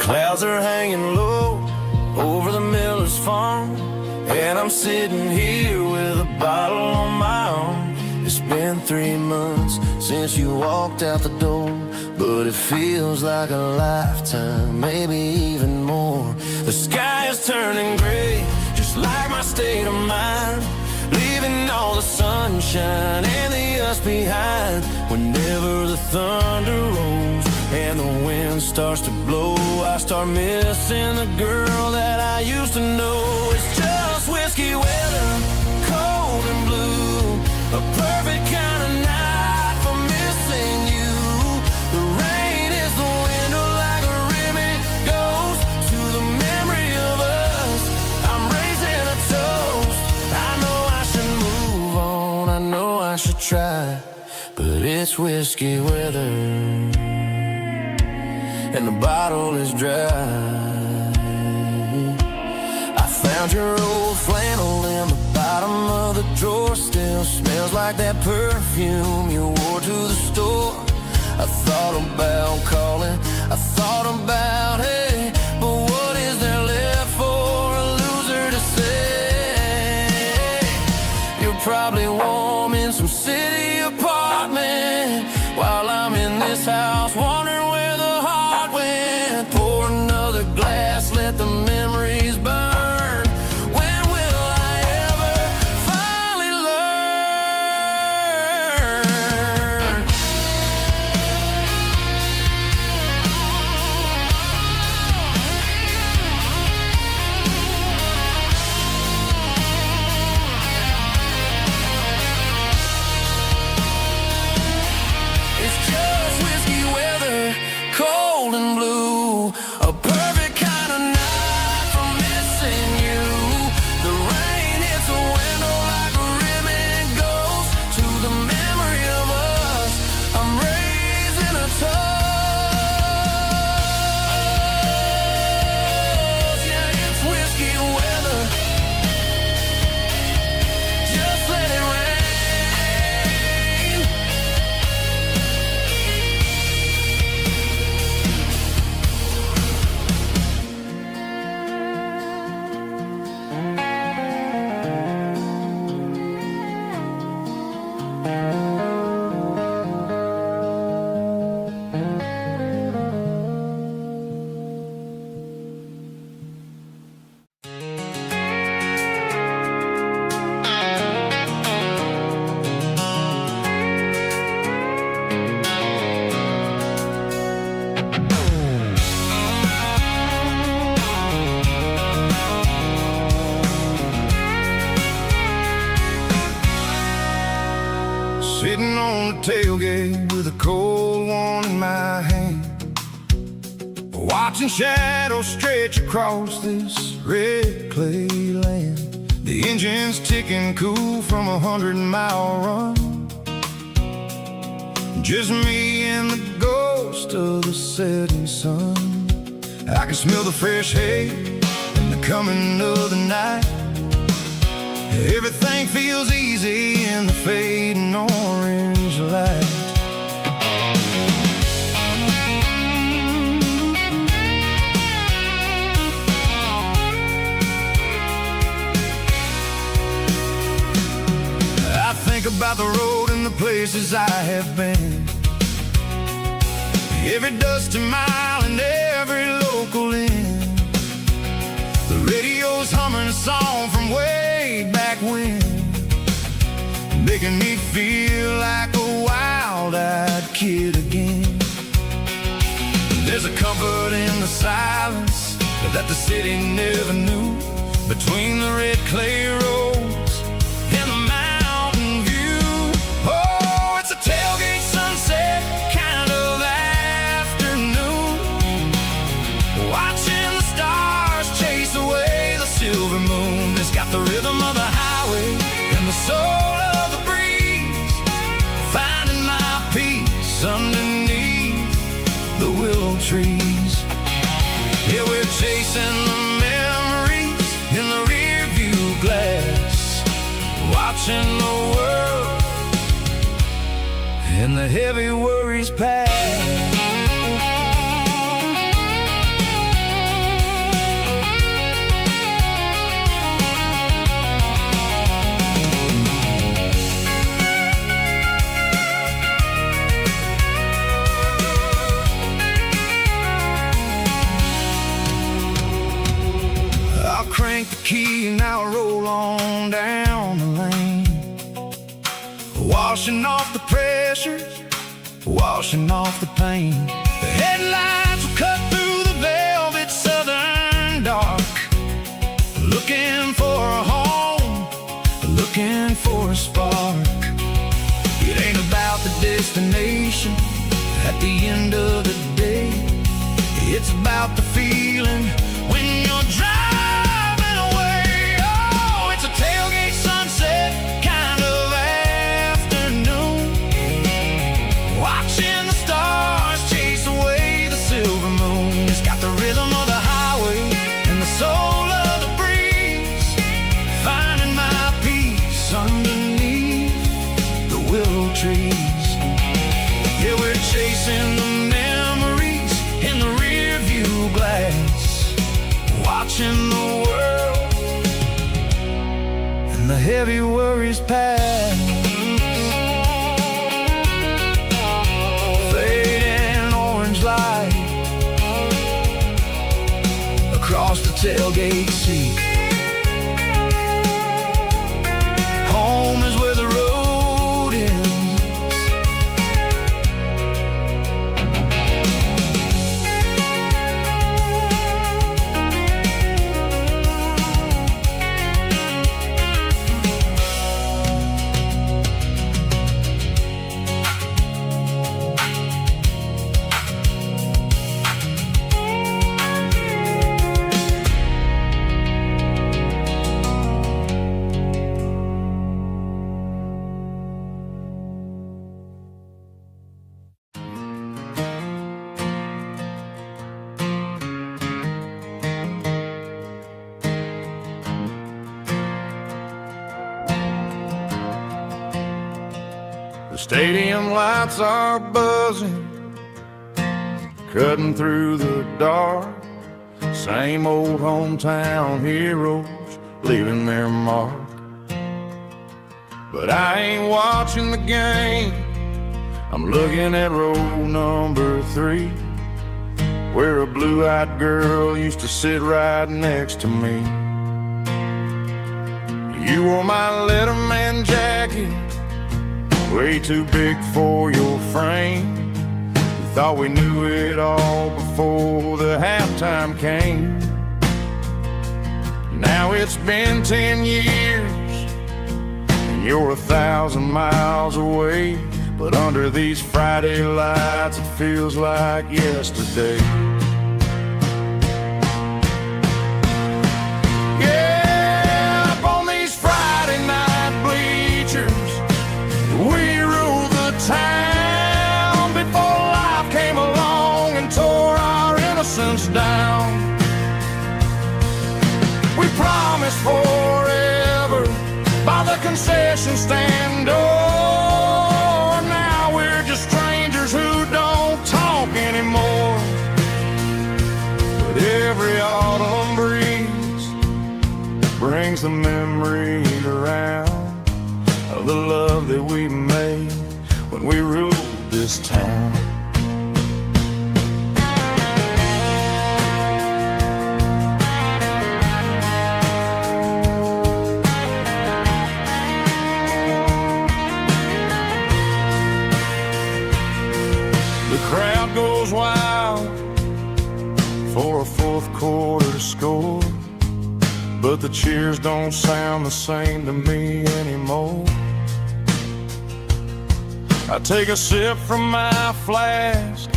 clouds are hanging low over the miller's farm, and I'm sitting here with a bottle on my arm. It's been 3 months since you walked out the door, but it feels like a lifetime, maybe even more. The sky is turning gray, just like my state of mind, leaving all the sunshine and the us behind. Whenever the thunder rolls and the wind starts to blow, I start missing the girl that I used to know. It's just whiskey weather, cold and blue, a perfect kind of night for missing you. The rain is the window like a ribbon goes to the memory of us. I'm raising a toast. I know I should move on, I know I should try, but it's whiskey weather and the bottle is dry. I found your old flannel in the bottom of the drawer, still smells like that perfume you wore to the store. I thought about calling, I thought about, hey, but what is there left for a loser to say? You're probably warm in some city apartment while I'm in this house wondering where the heart went. Pour another glass, let the memories burn. When will I ever finally learn? It's just whiskey weather, Sitting on the tailgate with a cold one in my hand, watching shadows stretch across this red clay land. The engine's ticking cool from 100-mile run. Just me and the ghost of the setting sun. I can smell the fresh hay and the coming of the night. Everything feels easy in the fading orange light. I think about the road and the places I have been, every dusty mile and every local inn. The radio's humming a song from way back when, making me feel like a wild-eyed kid again. There's a comfort in the silence that the city never knew, between the red clay roads and the mountain view. Oh, it's a tailgate sunset kind of afternoon, watching the stars chase away the silver moon. It's got the rhythm of the highway and the soul of the breeze, finding my peace underneath the willow trees. Yeah, we're chasing the memories in the rear view glass, watching the world and the heavy worries pass. Crank the key and I'll roll on down the lane, washing off the pressure, washing off the pain. The headlights will cut through the velvet southern dark, looking for a home, looking for a spark. It ain't about the destination at the end of the day, it's about the feeling when you're driving. Tailgate sunset kind of afternoon, watching the stars chase away the silver moon. It's got the rhythm of the highway and the soul of the breeze, finding my peace underneath the willow trees. Yeah, we're chasing the memories in the rear view glass, watching the world the heavy worries pass. Fading orange light across the tailgate seat. Home is where the road ends. The stadium lights are buzzing, cutting through the dark. Same old hometown heroes leaving their mark. But I ain't watching the game, I'm looking at row number 3, where a blue-eyed girl used to sit right next to me. You wore my Letterman jacket, way too big for your frame. We thought we knew it all before the halftime came. Now it's been 10 years, and You're 1,000 miles away, but under these Friday lights it feels like yesterday. Yeah, up on these Friday night bleachers, we rule the town before life came along and tore our innocence down. We promised forever by the concession stand door. Now we're just strangers who don't talk anymore. But every autumn breeze brings the memories around of the love that we made when we ruled this town. The crowd goes wild for a fourth quarter score, but the cheers don't sound the same to me anymore. I take a sip from my flask,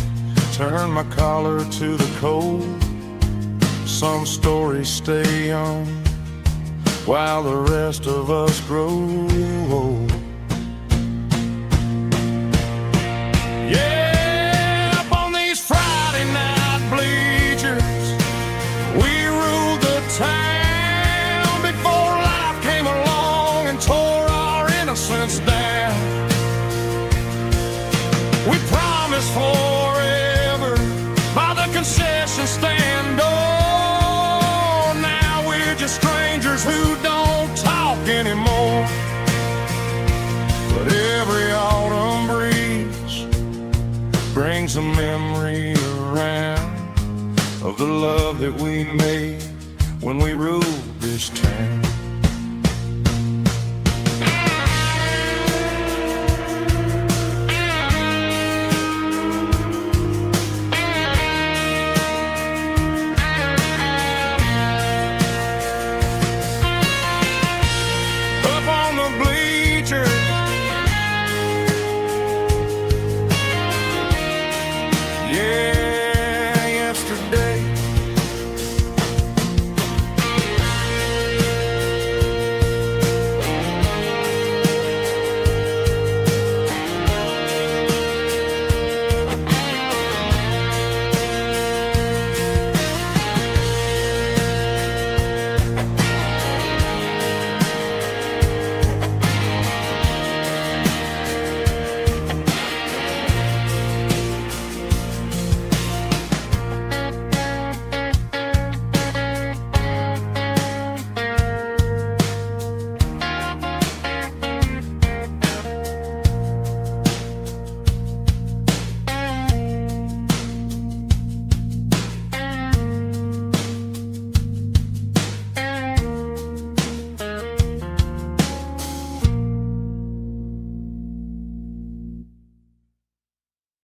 turn my collar to the cold. Some stories stay young while the rest of us grow old. Yeah, up on these Friday night bleachers, we ruled the town before life came along and tore our innocence down. We promised forever by the concession stand door. Now we're just strangers who don't talk anymore. But every autumn breeze brings a memory around of the love that we made when we ruled this town. Up on the bleachers, yeah, yesterday.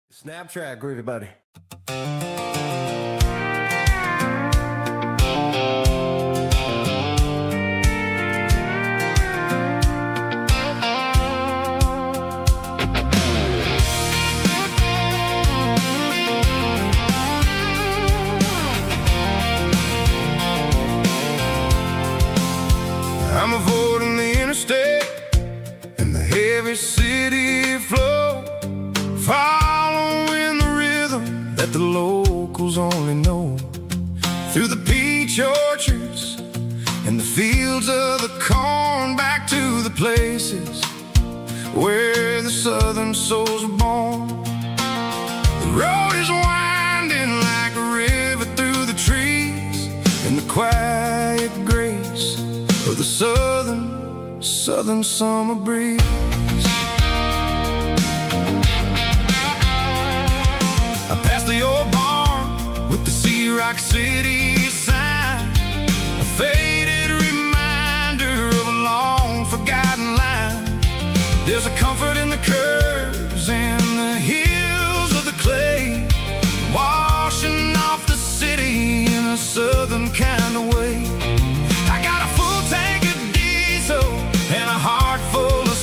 Snap track, groovy buddy. I'm avoiding the interstate and the heavy city flow, following the rhythm that the locals only know. Through the peach orchards and the fields of the corn, back to the places where the southern souls were born. The road is winding like a river through the trees, in the quiet grace of the southern summer breeze. I passed the old barn with the Sea Rock City sign, a faded reminder of a long forgotten line. There's a comfort in the curves and the hills of the clay, washing off the city in a southern kind of way. I got a full tank of diesel and a heart full of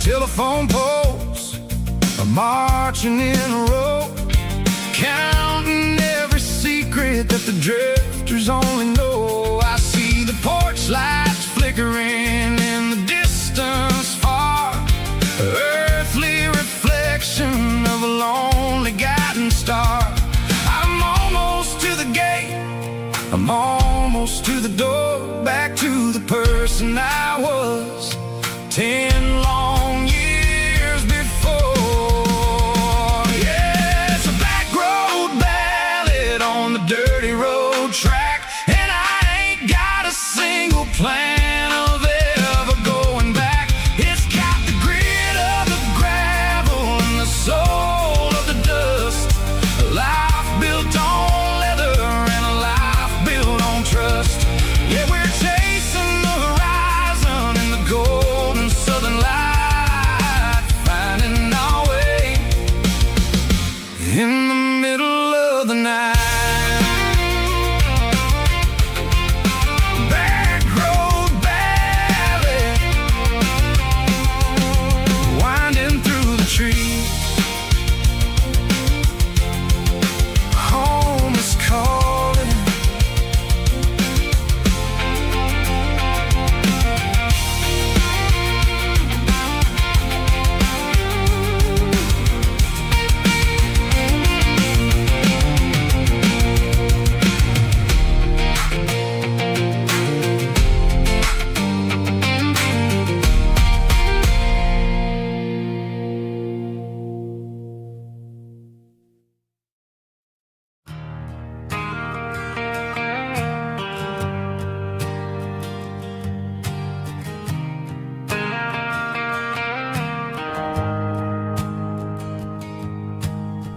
telephone poles are marching in a row, counting every secret that the drifters only know. I see the porch lights flickering in the distance far, earthly reflection of a lonely guiding star. I'm almost to the gate, I'm almost to the door, back to the person I was 10 long years before. Yeah, it's a back road ballad on the dirty road track, and I ain't got a single plan of ever going back. It's got the grit of the gravel and the soul of the dust, a life built on leather and a life built on trust. Yeah, we're chasing the horizon in the golden southern light, finding our way in the middle of the night. Back road ballad, winding through the trees. Home is calling.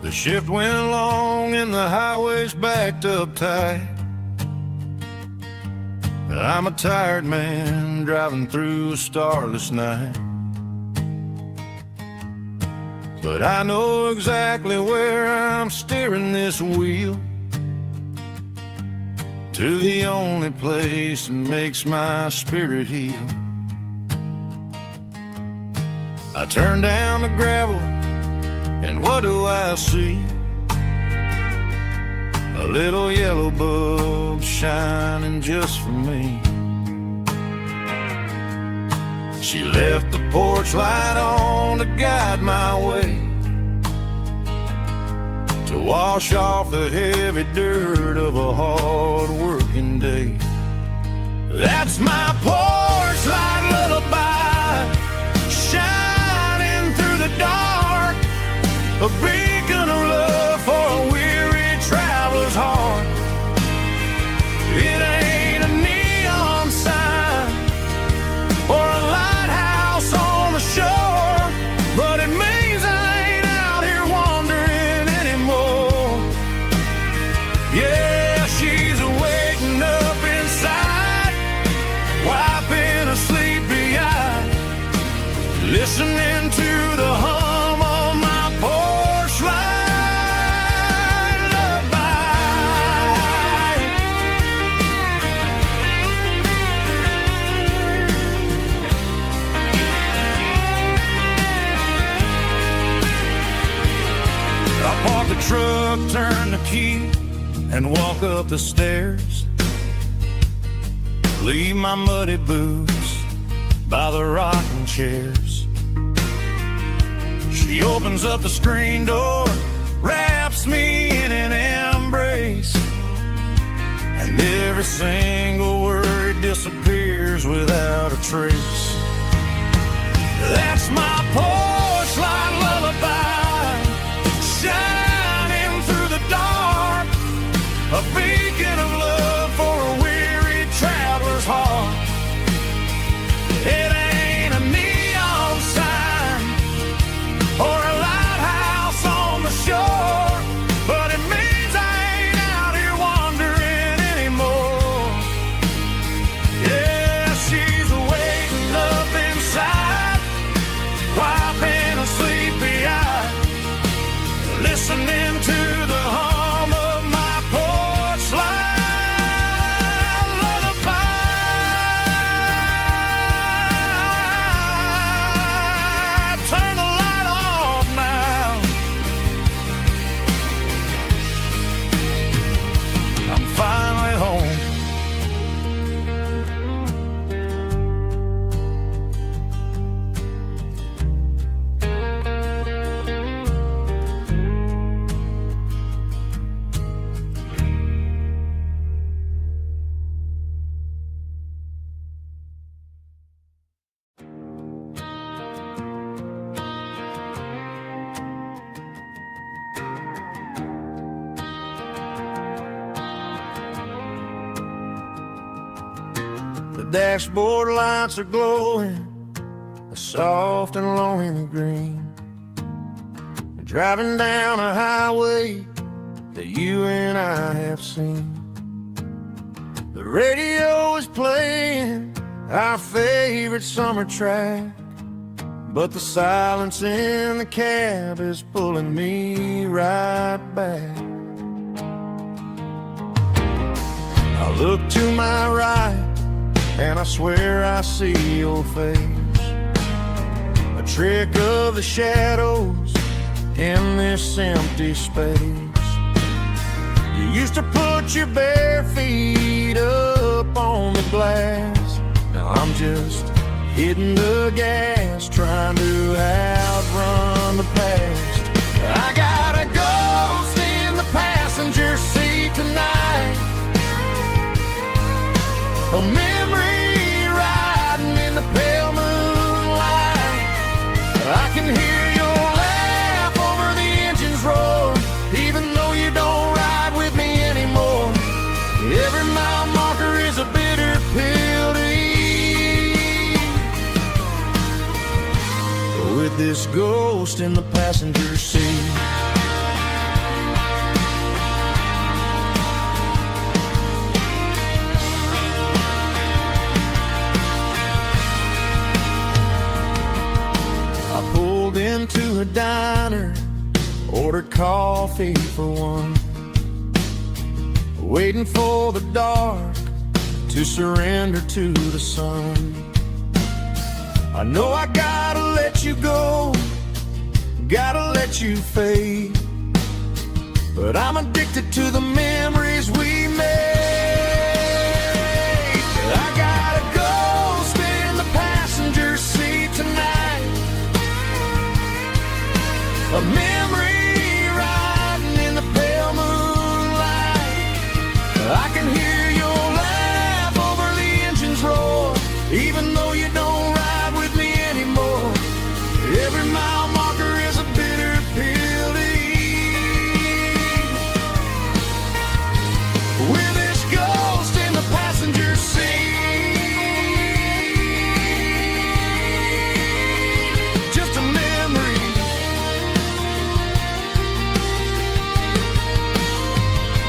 The shift went long and the highway's backed up tight. I'm a tired man driving through a starless night, but I know exactly where I'm steering this wheel, to the only place that makes my spirit heal. I turn down the gravel, and what do I see? A little yellow bulb shining just for me. She left the porch light on to guide my way, to wash off the heavy dirt of a hard-working day. That's my porch light lullaby, shining through the dark, a beacon of love for a weary traveler's heart. It ain't a neon sign or a lighthouse on the shore, but it means I ain't out here wandering anymore. Yeah, she's waking up inside, wiping a sleepy eye, listening to the hum of my porch light lullaby. I park the truck, turn the key, and walk up the stairs. Leave my muddy boots by the rocking chairs. She opens up the screen door, wraps me in an embrace, and every single word disappears without a trace. That's my porch light lullaby, shining through the dark, a beacon of love for a weary traveler's heart. It ain't a neon sign or a lighthouse on the shore, but it means I ain't out here wandering anymore. Yeah, she's waking up dashboard lights are glowing, a soft and lonely green. Driving down a highway that you and I have seen. The radio is playing our favorite summer track, but the silence in the cab is pulling me right back. I look to my right and I swear I see your face, a trick of the shadows in this empty space. You used to put your bare feet up on the glass. Now I'm just hitting the gas, trying to outrun the past. I got a ghost in the passenger seat tonight, a memory riding in the pale moonlight. I can hear your laugh over the engine's roar, even though you don't ride with me anymore. Every mile marker is a bitter pill to eat, with this ghost in the passenger seat. I pulled into a diner, ordered coffee for one, waiting for the dark to surrender to the sun. I know I gotta let you go, gotta let you fade, but I'm addicted to the memories we made. I got a ghost in the passenger seat tonight, a memory riding in the pale moonlight. I can hear your laugh over the engine's roar, even though you don't ride with me anymore. Every mile marker is a bitter pill to eat, with this ghost in the passenger seat. Just a memory,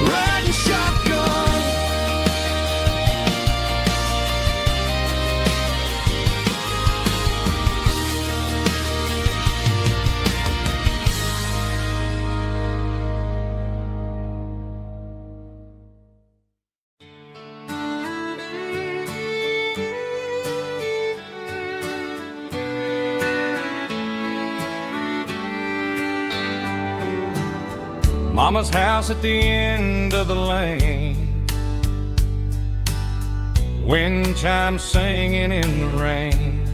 riding shotgun. Mama's house at the end of the lane, wind chimes singing in the rain,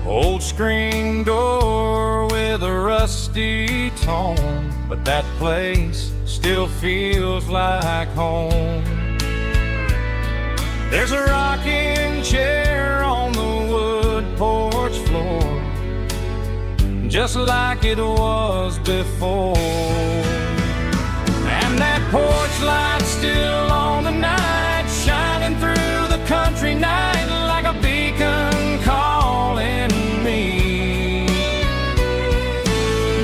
old screen door with a rusty tone, but that place still feels like home. There's a rocking chair on the wood porch floor, just like it was before, and that porch light's still on the night, shining through the country night like a beacon calling me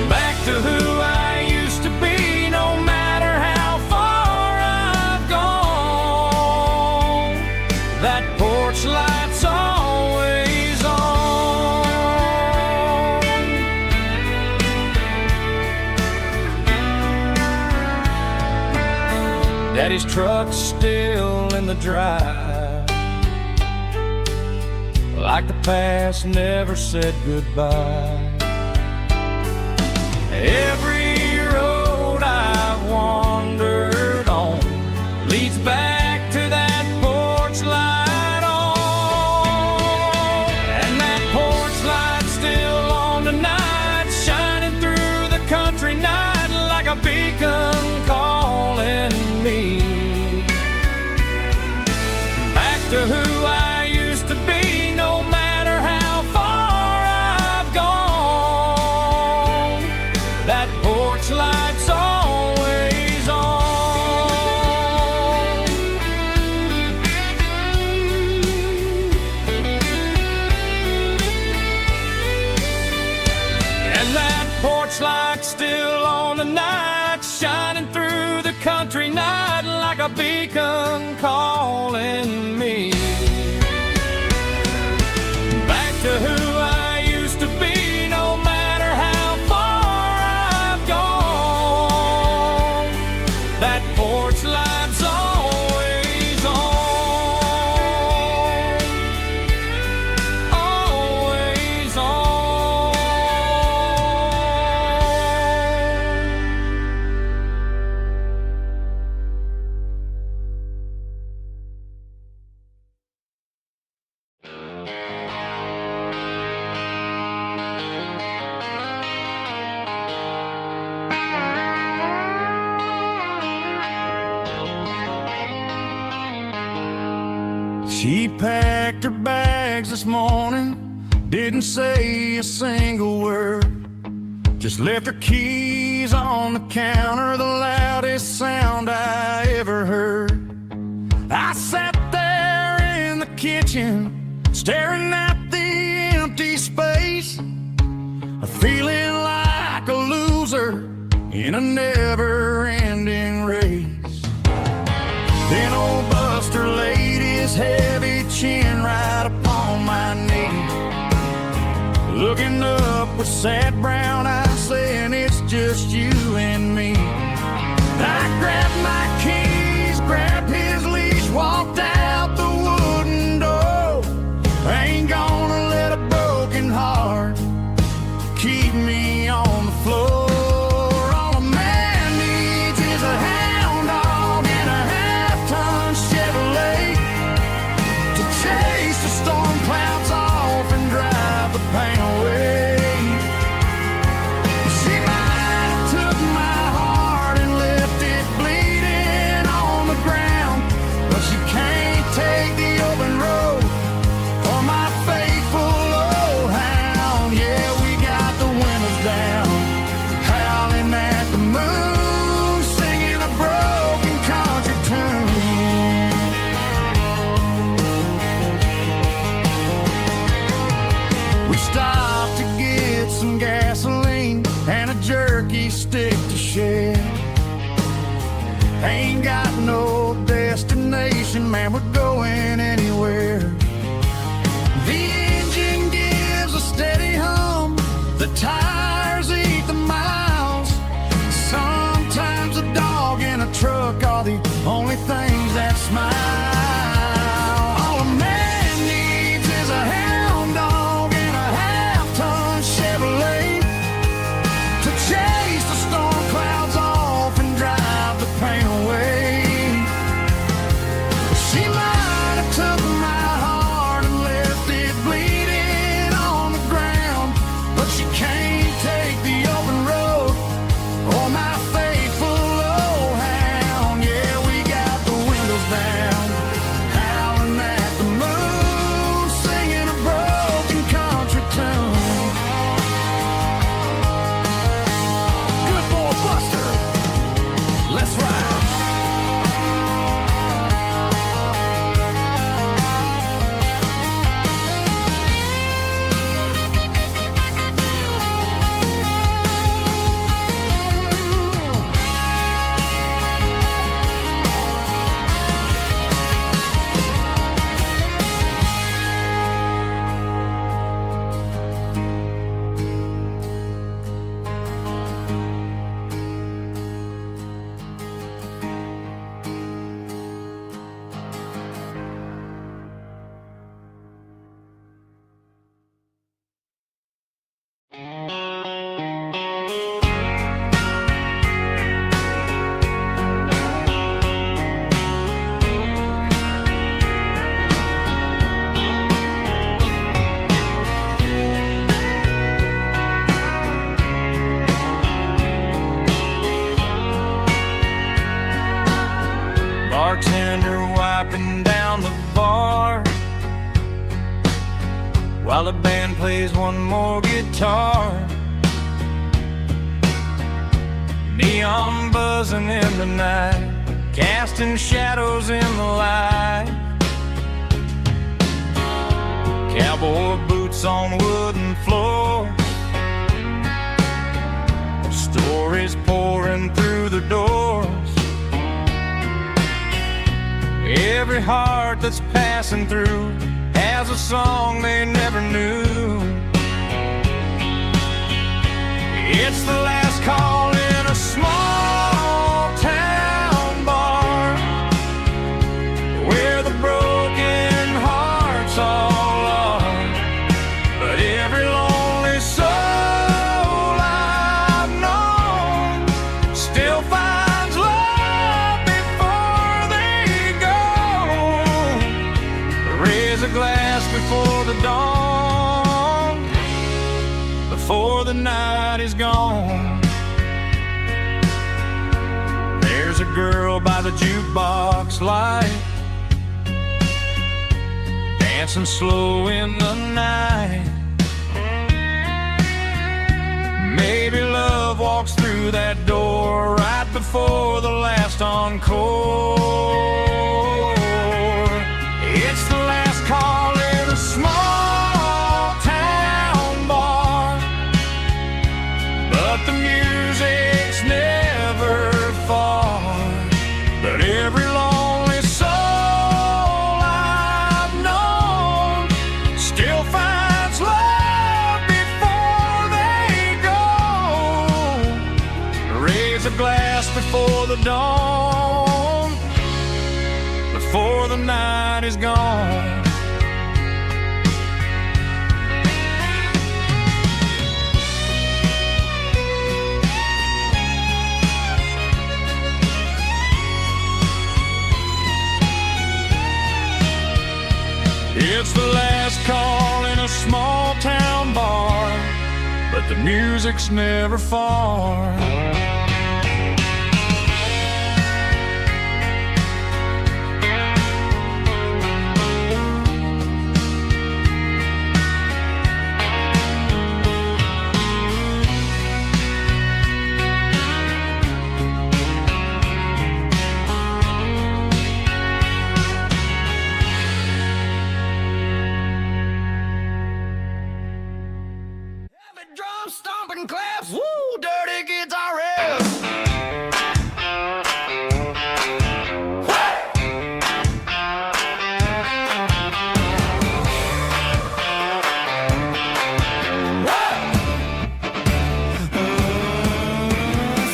back to who I used to be. No matter how far I've gone, that porch light's always on. Daddy's truck's still in the drive, like the past never said goodbye. Every road I've wandered on leads back to that porch light on, and that porch light's still on tonight, shining through the country night like a beacon calling me back to who I used to be. No matter how far I've gone, that Porch light still on the night, shining through the country night like a beacon calling me back to who I used to be, no matter how far I've gone. That porch light's always on, always on. She packed her bags this morning, didn't say a single word, just left her keys on the counter, the loudest sound I ever heard. I sat there in the kitchen, staring at the empty space, feeling like a loser in a never-ending race. Then old Buster laid his heavy chin right upon my knee, looking up with sad brown eyes, saying it's just you and me. I grabbed my keys, grabbed his leash, walked out the wooden door. I ain't gonna let a broken heart keep me on the floor. All a man needs is a hound dog and a half-ton Chevrolet to chase the storm clouds off and drive the pain away. She might have took my heart and left it bleeding on the ground, but she can't take the open road or my faithful old hound. Yeah, we got the windows down, howling at the moon, singing a broken country tune. We stopped to get some gasoline and a jerky stick to share. Ain't got no destination, man, we're going anywhere. The engine gives a steady hum, the tires eat the miles. Sometimes a dog and a truck are the only things that smile. All a man needs is a hound dog and a half-ton Chevrolet to chase the storm clouds off and drive the pain away. She might have took my heart and left it bleeding on the ground, but she can't take the open road or my faithful old hound. Yeah, we got the windows down, howling at the moon, singing a broken country tune. Good boy, Buster, let's ride. Bartender wiping down the bar while the band plays one more guitar. Neon buzzing in the night, casting shadows in the light. Cowboy boots on wooden floors, every heart that's passing through has a song they never knew. It's the last call in a small town bar, where the broken hearts all are. But every lonely soul I've known still finds love before they go. Raise a glass before the dawn, before the night is gone. There's a girl by the jukebox light, dancing slow in the night. Maybe love walks through that door right before the last encore. It's the last call in a small town bar, but the music's never far. But every lonely soul I've known still finds love before they go. Raise a glass before the dawn, before the night is gone. It's the last call in a small town bar, but the music's never far. Drum stomping claps, woo, dirty guitar riffs.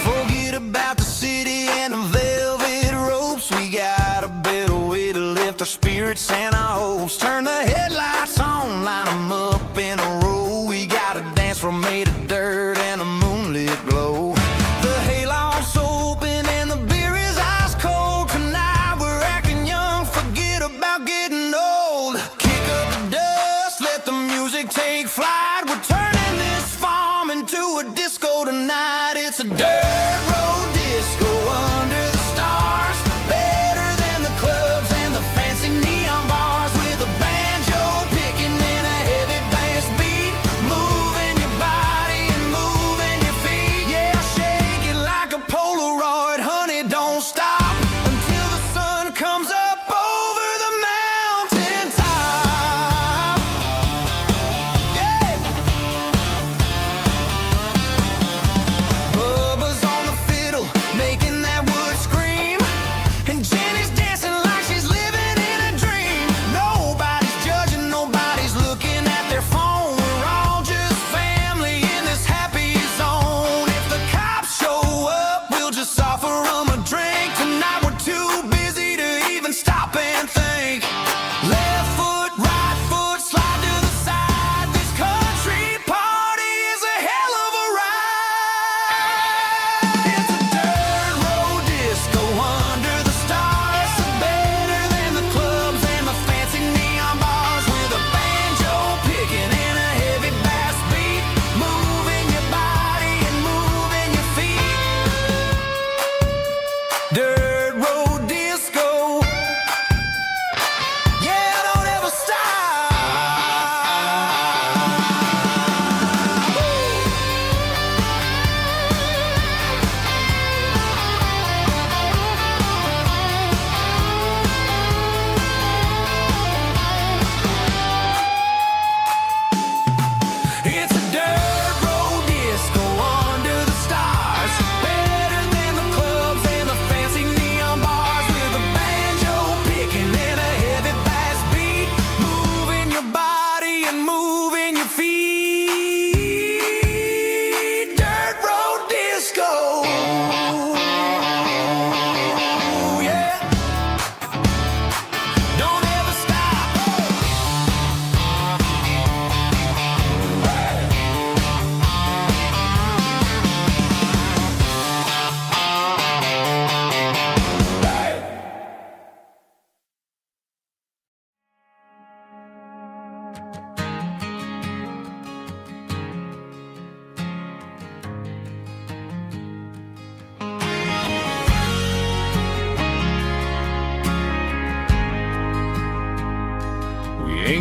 Forget about the city and the velvet ropes. We got a better way to lift our spirits and our hopes. Turn the headlights on, line them up in a row. We got a dance from made of dirt and a moonlit glow. The hayloft's open and the beer is ice cold. Tonight we're acting young, forget about getting old. Kick up the dust, let the music take flight. We're turning this farm into a disco tonight. It's a dirt road disco under the stars. Better than the clubs and the fancy neon bars. With a banjo picking in a heavy bass beat. Moving your body and moving your feet. Yeah, shake it like a Polaroid, honey, don't stop until the sun comes up over the mountain top. Yeah. Bubba's on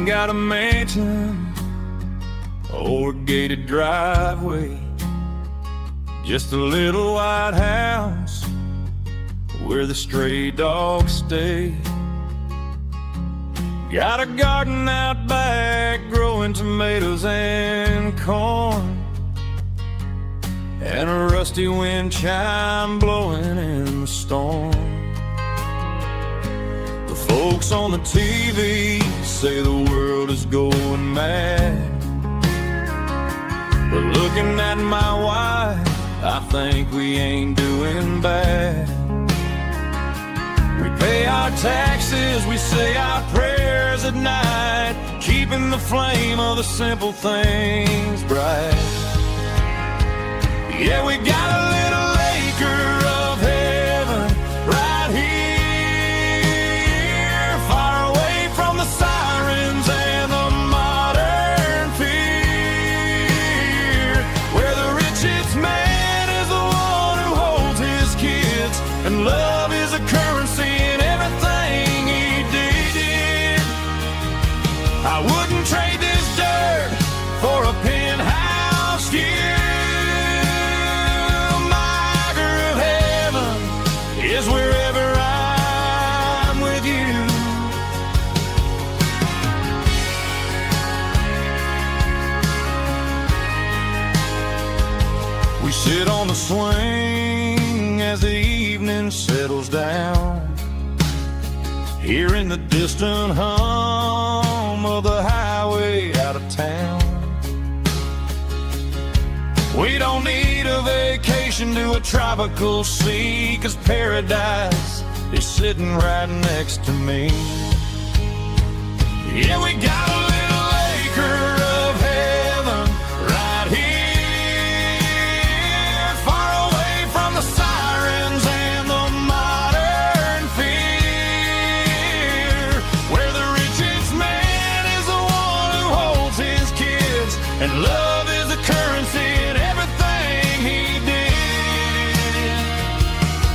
got a mansion or a gated driveway, just a little white house where the stray dogs stay. Got a garden out back growing tomatoes and corn, and a rusty wind chime blowing in the storm. The folks on the TV say the world is going mad, but looking at my wife, I think we ain't doing bad. We pay our taxes, we say our prayers at night, keeping the flame of the simple things bright. Yeah, we got a little acre of heaven right here, far away from the sirens and the modern fear, where the richest man is the one who holds his kids, and love is a currency in everything he did. I wouldn't trade this dirt for a penthouse view. Is wherever I'm with you. We sit on the swing as the evening settles down, hearing the distant hum of the highway out of town. We don't need a vacation to a tropical sea, 'cause paradise is sitting right next to me. Yeah, we got a little acre of heaven right here, far away from the sirens and the modern fear, where the richest man is the one who holds his kids, and love is the currency in everything he did.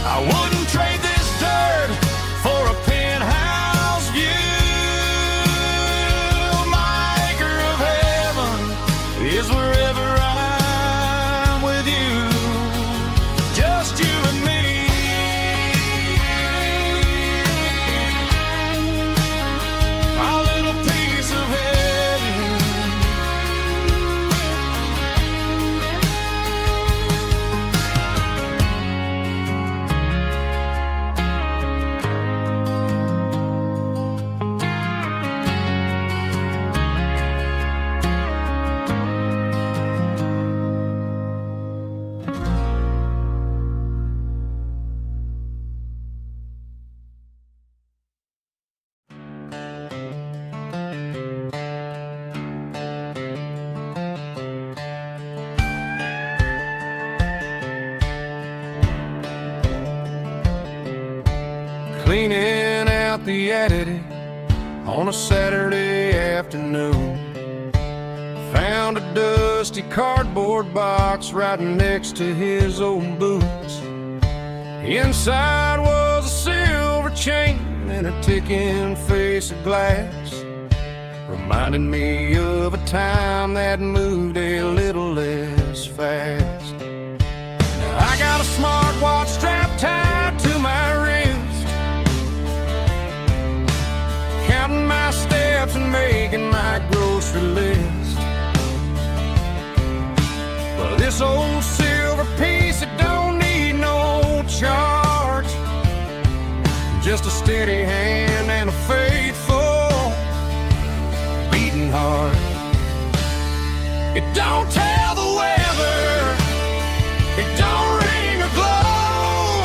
I wouldn't trade this dirt for a penthouse view. My acre of heaven is wherever I'm with you, just you and me. My little piece of heaven. Cleaning out the attic on a Saturday afternoon, found a dusty cardboard box right next to his old boots. Inside was a silver chain and a ticking face of glass, reminding me of a time that moved a little less fast. Now I got a smartwatch strapped tied to my wrist, counting my steps and making my grocery list. But this old silver piece, it don't need no charge, just a steady hand and a faithful beating heart. It don't tell the weather, it don't ring or glow,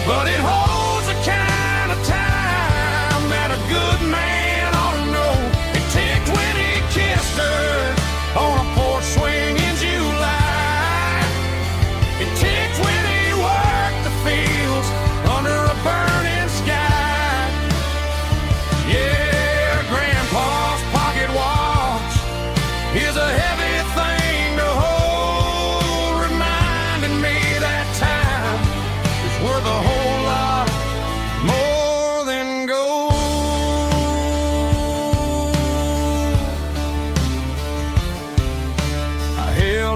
but it holds the kind of time that a good man ought to know. It ticked when he kissed her on a porch swing in July. It ticked when he worked the fields under a burning sky. Yeah, Grandpa's pocket watch is a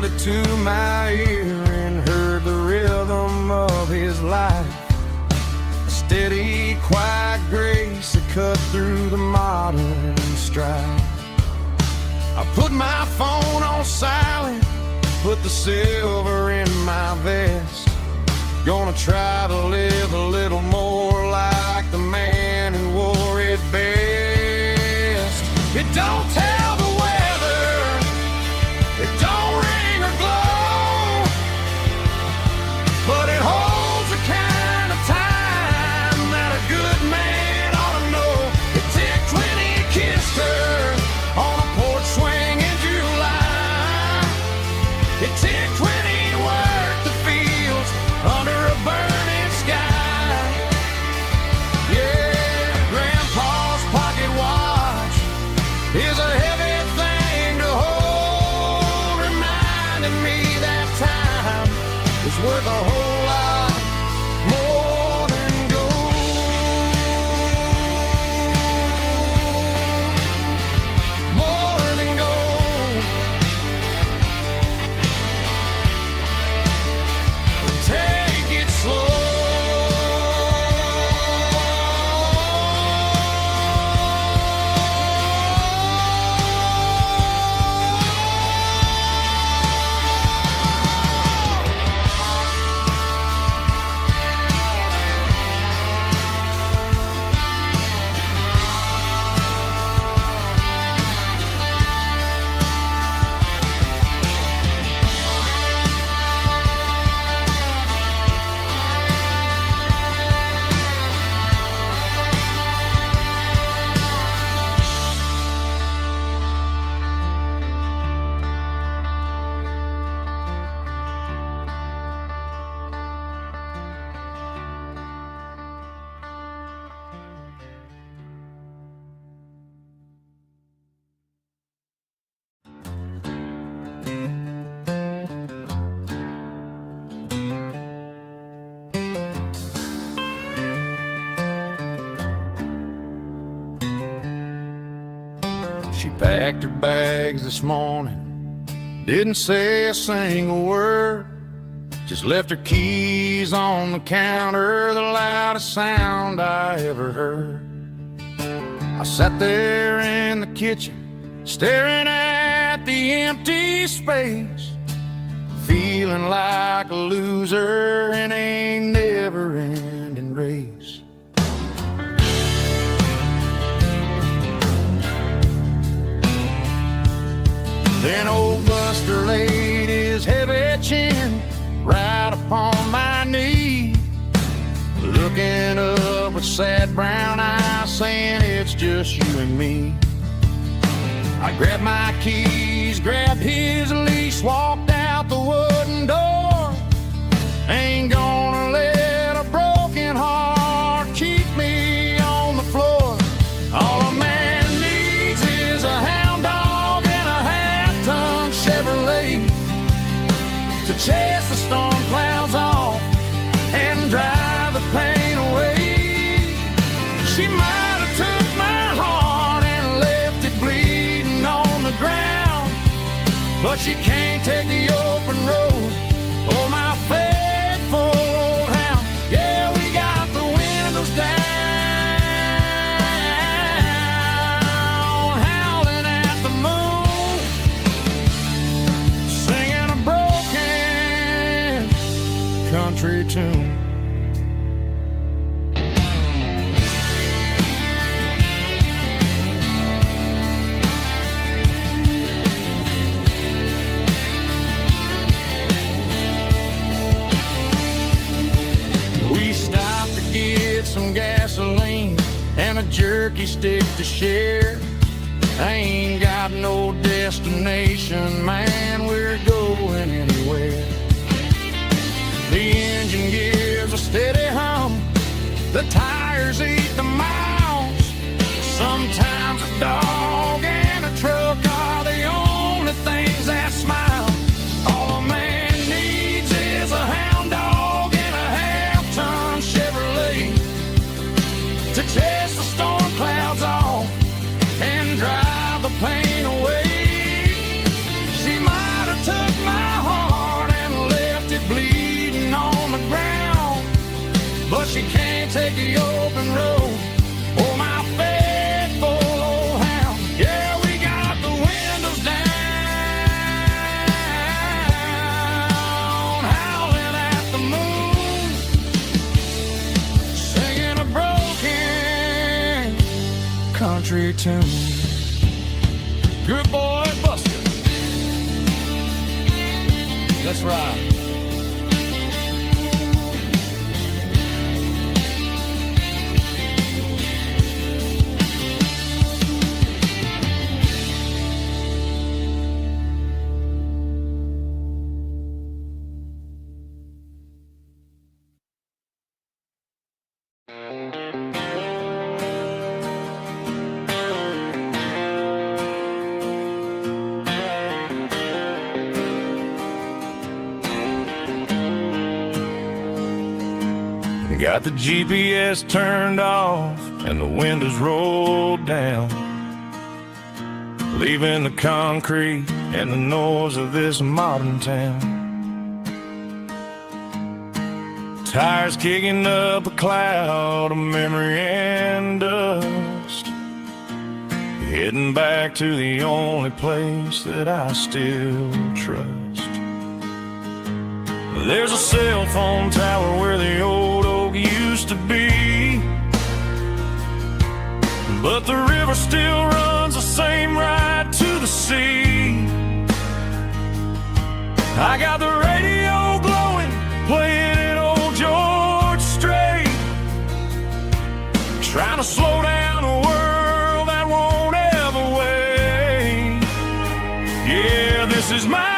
held it to my ear and heard the rhythm of his life. A steady, quiet grace that cut through the modern strife. I put my phone on silent, put the silver in my vest. Gonna try to live a little more like the man who wore it best. It don't tell the weather, it don't ring or glow, but it holds the kind of time that a good man ought to know. It ticked when he kissed her on a porch swing in July. It ticked when he worked the fields under a burning sky. Yeah, Grandpa's pocket watch is a heavy thing to hold, reminding me that time is worth a whole lot more than gold. More than gold. Take it slow. She packed her bags this morning, didn't say a single word, just left her keys on the counter, the loudest sound I ever heard. I sat there in the kitchen, staring at the empty space, feeling like a loser in a never-ending race. Then old Buster laid his heavy chin right upon my knee, looking up with sad brown eyes, saying it's just you and me. I grabbed my keys, grabbed his leash, walked out the wooden door. Ain't gonna let a broken heart keep me on the floor. All a man needs is a hound dog and a half-ton Chevrolet to chase the storm clouds off and drive the pain away. She might have took my heart and left it bleeding on the ground, but she can't take the open road. Oh, my faithful old hound. Yeah, we got the windows down, howling at the moon, singing a broken country tune. We stopped to get some gasoline and a jerky stick to share. I ain't got no destination, man, we're going anywhere. The engine gives a steady hum, the tires eat the miles. Sometimes a dog and a truck are the only things that smile. All a man needs is a hound dog and a half-ton Chevrolet to chase the storm clouds off and drive the pain away. She might have took my tune. Good boy, Buster. Let's ride. Got the GPS turned off and the windows rolled down, leaving the concrete and the noise of this modern town. Tires kicking up a cloud of memory and dust, heading back to the only place that I still trust. There's a cell phone tower where the old oak used to be, but the river still runs the same right to the sea. I got the radio glowing, playing an old George Strait, trying to slow down a world that won't ever wait. Yeah, this is my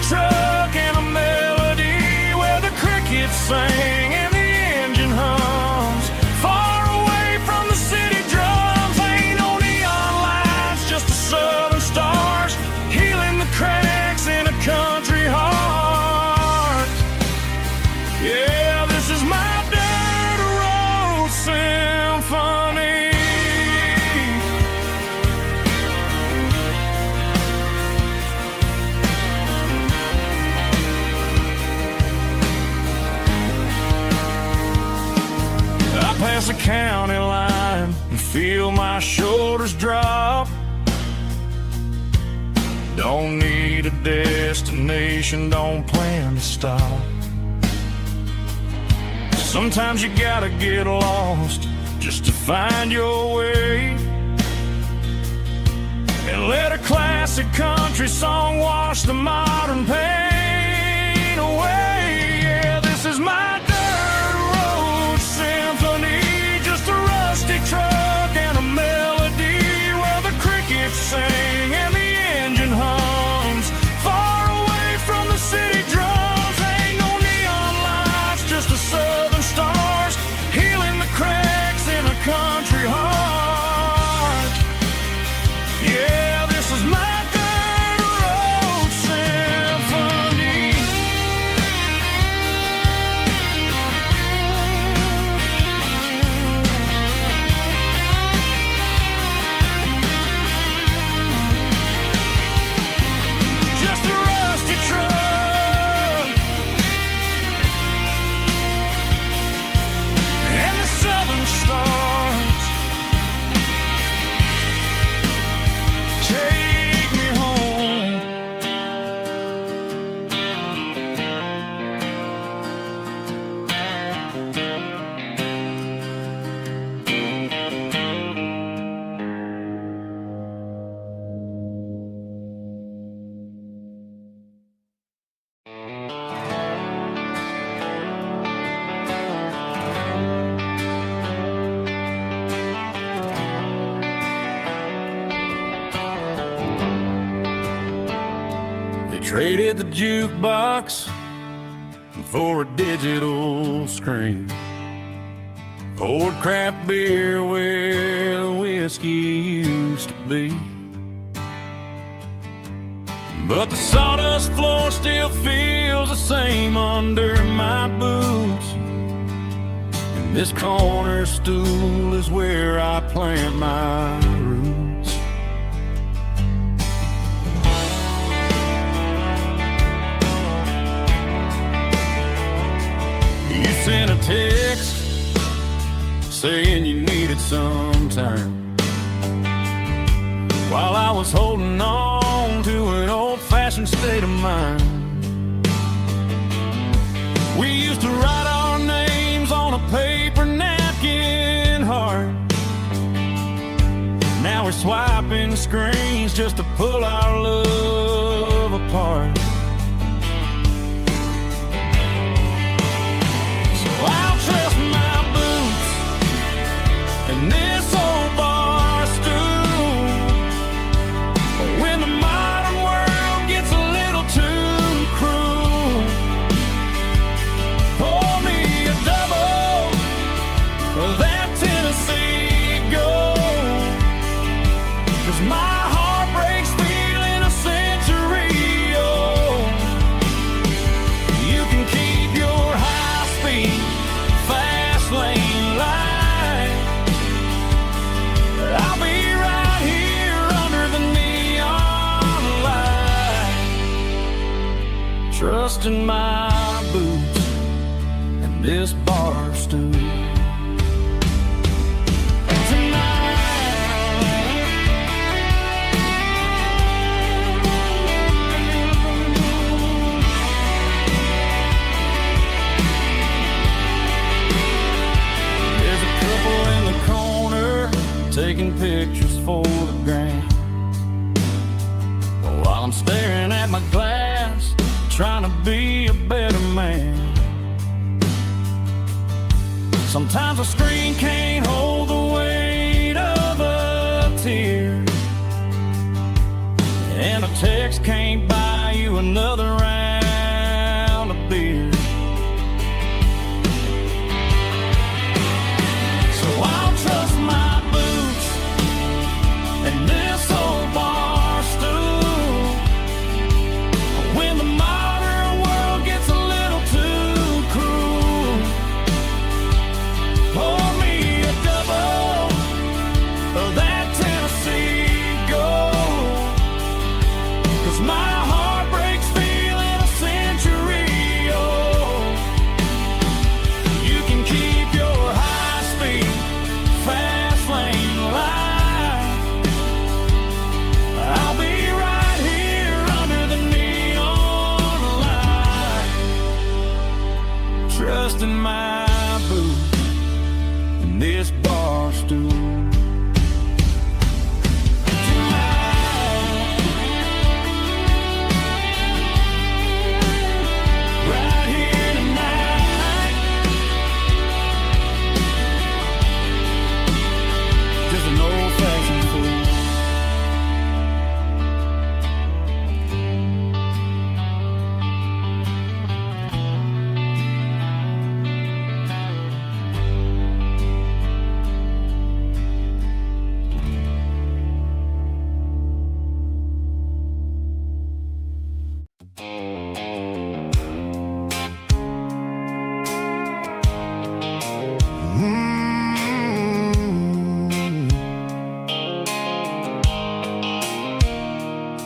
truck and a melody where the crickets sing and the engine hums, far away from the city drums. Ain't no neon lights, just the southern stars healing the cracks in a country heart. Yeah, this is my dirt road symphony. Past the county line and feel my shoulders drop. Don't need a destination, don't plan to stop. Sometimes you gotta get lost just to find your way, and let a classic country song wash the modern pain away. Yeah, this is my truck and a melody where the crickets sing and the engine hums, far away from the city drums. Ain't no neon lights, just the southern stars healing the cracks in a country heart. Yeah, this is my dirt road symphony. Traded the jukebox for a digital screen, poured craft beer where the whiskey used to be, but the sawdust floor still feels the same under my boots, and this corner stool is where I plant my roots. You sent a text saying you needed some time, while I was holding on to an old-fashioned state of mind. We used to write our names on a paper napkin swiping screens just to pull our love apart. So I'll trust my boots and this old bar stool. But when the modern world gets a little too cruel, pour me a double of that Tennessee Gold. 'Cause my heart breaks feeling a century old. You can keep your high-speed, fast lane light. I'll be right here under the neon light, trusting my boots and this bar stool. Taking pictures for the gram, while I'm staring at my glass, trying to be a better man. Sometimes a screen can't hold the weight of a tear, and a text can't buy you another round of beer. So I'll trust my and this old bar stool. When the modern world gets a little too cruel, pour me a double of that Tennessee Gold. 'Cause my heart breaks feeling a century old. You can keep your high-speed, fast lane light. I'll be right here under the neon light, trusting my boots and this bar stool. Right here tonight, just an old-fashioned fool.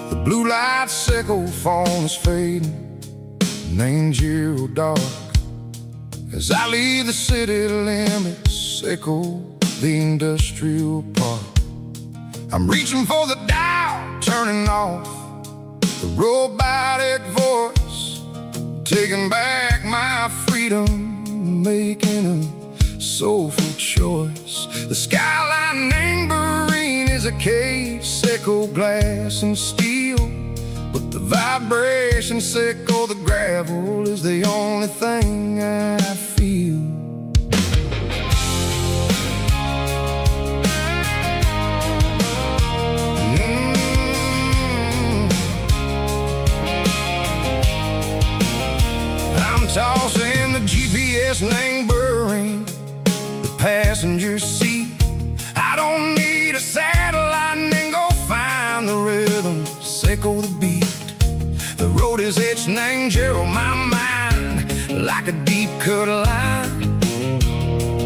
The blue light sickle phone is fading, named you dark. As I leave the city limits, sickle the industrial park. I'm reaching for the dial, turning off the robotic voice, taking back my freedom, making a soulful choice. The skyline named Marine is a cave, sickle glass and steel, but the vibration sickle, the gravel, is the only thing I feel. I'm tossing the GPS named Burring, the passenger seat. I don't need a satellite and go find the rhythm, sickle the beat. The road is etched named Gerald, my mind, like a deep cut line.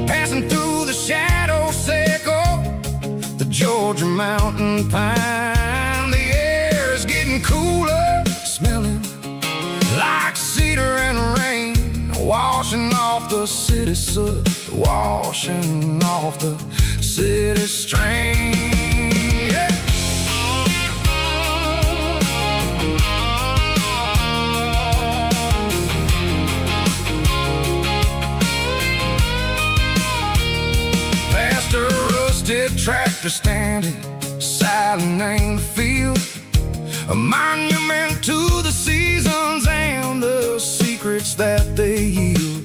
Passing through the shadow sickle, the Georgia mountain pine. The air is getting cooler, smelling like cedar and rain, washing off the city soot, washing off the city strain. Yeah. Past a rusted tractor standing valley named the field, a monument to the seasons and the secrets that they yield.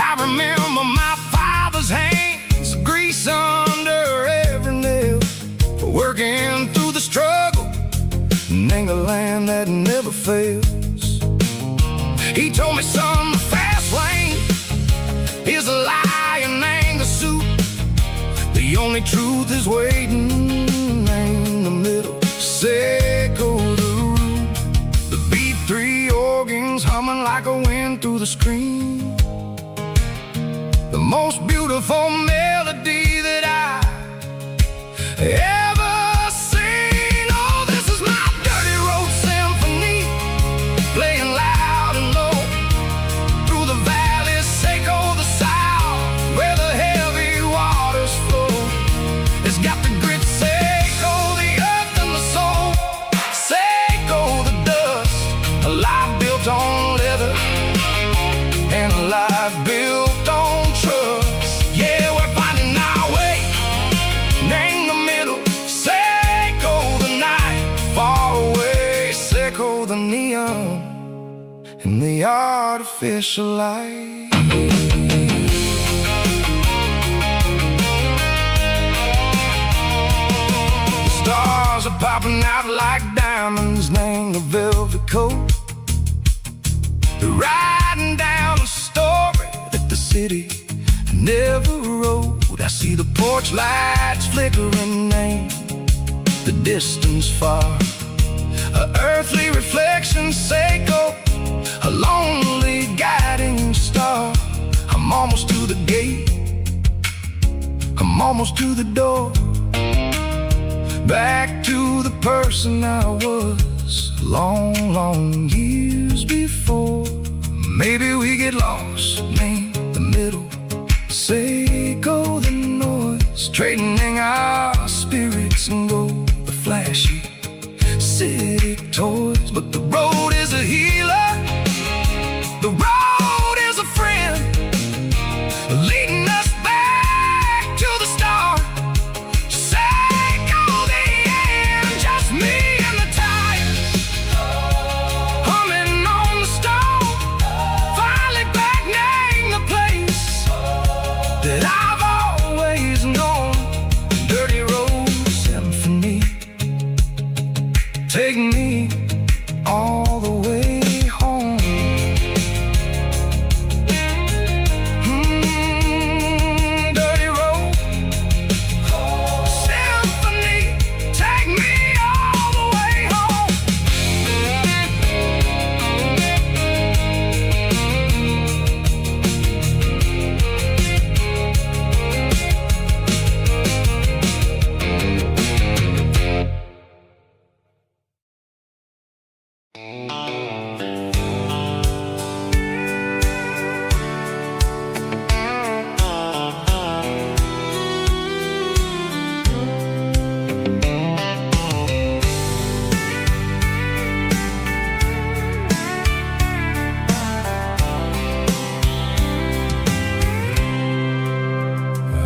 I remember my father's hands, grease under every nail, working through the struggle, name a land that never fails. He told me, son, the fast lane is a lie and ain't the suit. The only truth is waiting in the middle. Echo the root, the B3 organs humming like a wind through the screen. The most beautiful melody that I ever seen. Oh, this is my dirty road symphony, playing loud and low through the valleys, Echo the south, where the heavy waters flow. It's got the grit, Echo the earth and the soul, Echo the dust, a life built on leather and a life built on trust. Yeah, we're finding our way, name the middle, Echo the night, far away, Echo the neon and the artificial light. The stars are popping out like diamonds, name the velvet coat. They're riding down a story that the city never wrote. I see the porch lights flickering, name the distance far, a earthly reflection, Echo, a lonely guiding star. I'm almost to the gate, I'm almost to the door, back to the person I was long, long years before. Maybe we get lost, name the middle, Echo the noise, trading our spirits and go the flashy city toys. But the road is a healer, the road is a friend, leading us back to the start. Echo the end, just me and the tires, humming on the stone. Finally back, name the place that I've always known. Dirty road symphony, take me all the way home. Dirty road symphony, take me all the way home.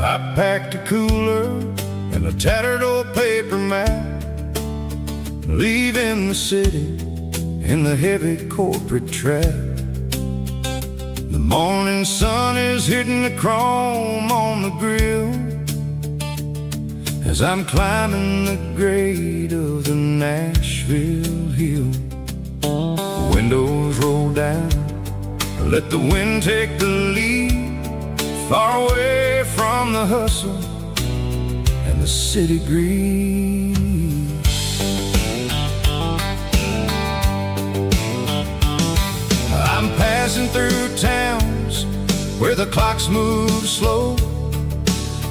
I packed a cooler and a tattered old paper map, leaving the city in the heavy corporate trap. The morning sun is hitting the chrome on the grill as I'm climbing the grade of the Nashville hill. Windows roll down, let the wind take the lead, far away from the hustle and the city greed. I'm passing through towns where the clocks move slow,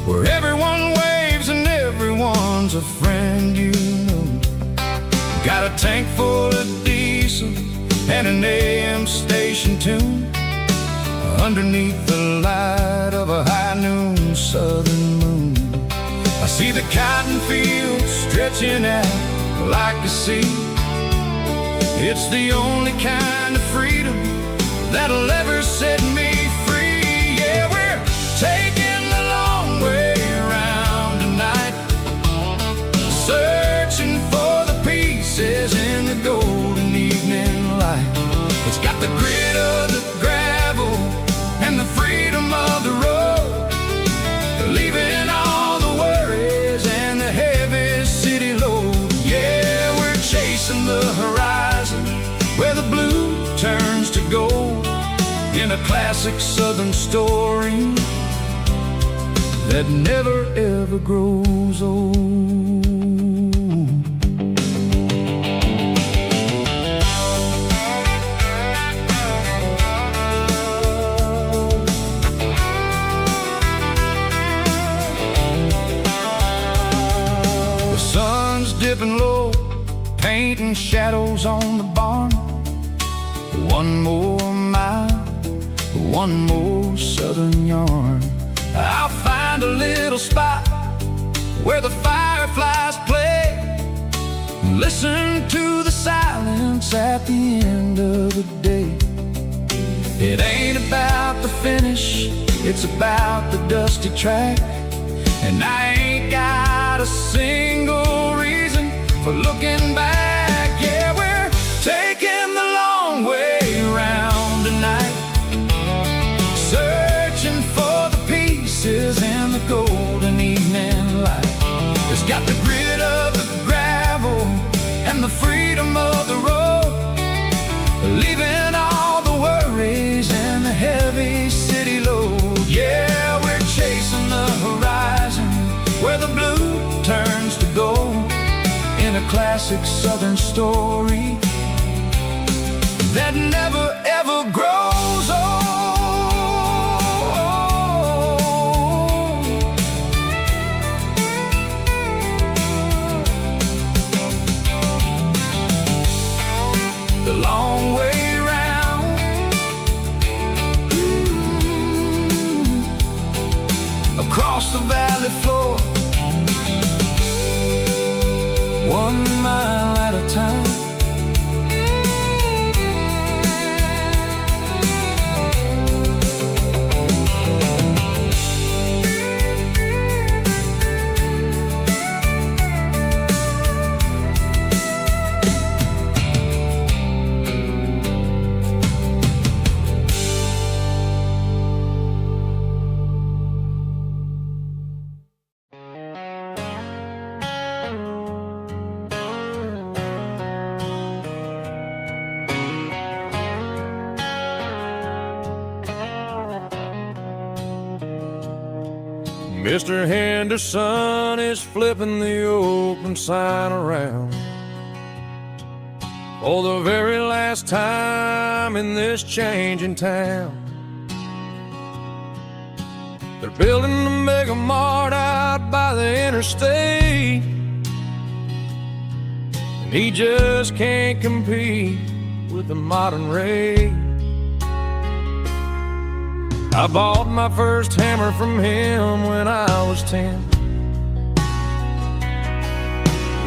where everyone waves and everyone's a friend you know. Got a tank full of diesel and an AM station tune, underneath the light of a high noon southern moon. I see the cotton fields stretching out like a sea. It's the only kind of freedom that'll ever set me free. Yeah, we're taking the long way around tonight. Sir, classic southern story that never ever grows old. The sun's dipping low, painting shadows on the barn. One more mile, one more southern yarn. I'll find a little spot where the fireflies play. Listen to the silence at the end of the day. It ain't about the finish, it's about the dusty track. And I ain't got a single reason for looking back. Yeah, we're taking the long way around tonight, searching for the pieces in the golden evening light. It's got the grit of the gravel and the freedom of the road, leaving all the worries and the heavy city load. Yeah, we're chasing the horizon where the blue turns to gold, in a classic southern story that never ever grows old. The long way round, across the valley floor, 1 mile at a time. Mr. Henderson is flipping the open sign around for the very last time in this changing town. They're building a mega mart out by the interstate, and he just can't compete with the modern rate. I bought my first hammer from him when I was 10.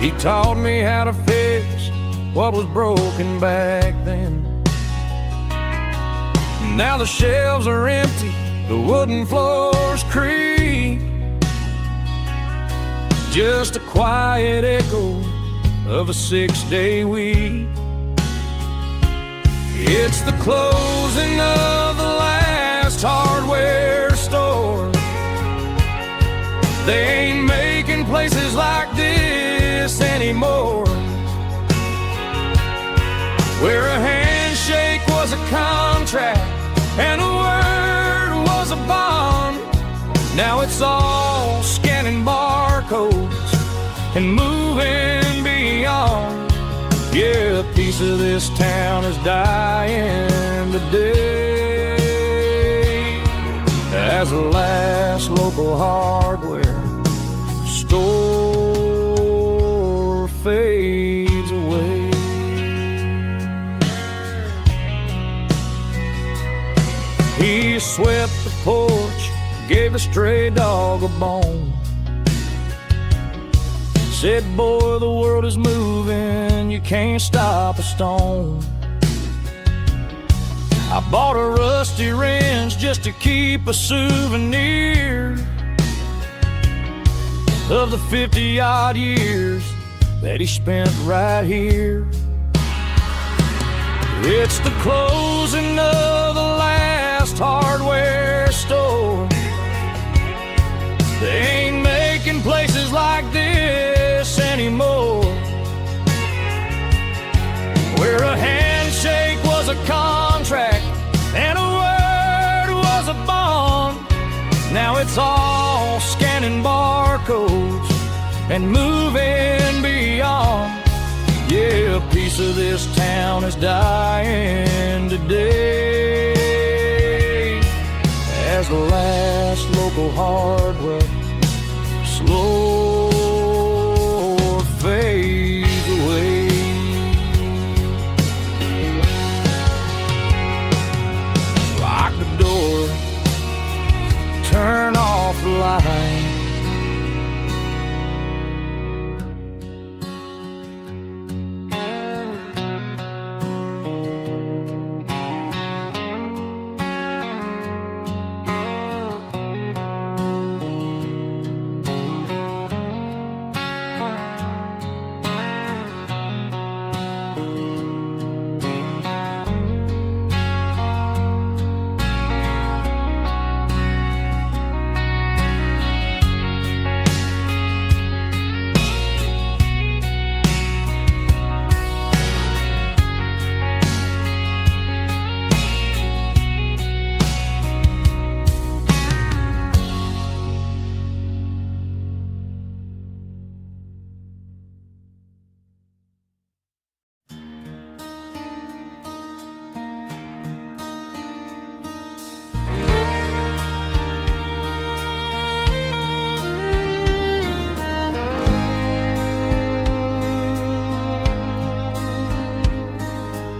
He taught me how to fix what was broken back then. Now the shelves are empty, the wooden floors creak, just a quiet echo of a 6-day week. It's the closing of the last hardware store. They ain't making places like this anymore, where a handshake was a contract and a word was a bond. Now it's all scanning barcodes and moving beyond. Yeah, a piece of this town is dying today as the last local hardware store fades away. He swept the porch, gave a stray dog a bone, said, boy, the world is moving, you can't stop a stone. I bought a rusty wrench just to keep a souvenir of the 50-odd years that he spent right here. It's the closing of the last hardware store. They ain't making places like this anymore, where a handshake was a contract and a piece of this town is dying today, as the last local hardware slow fades away. Lock the door, turn off the light.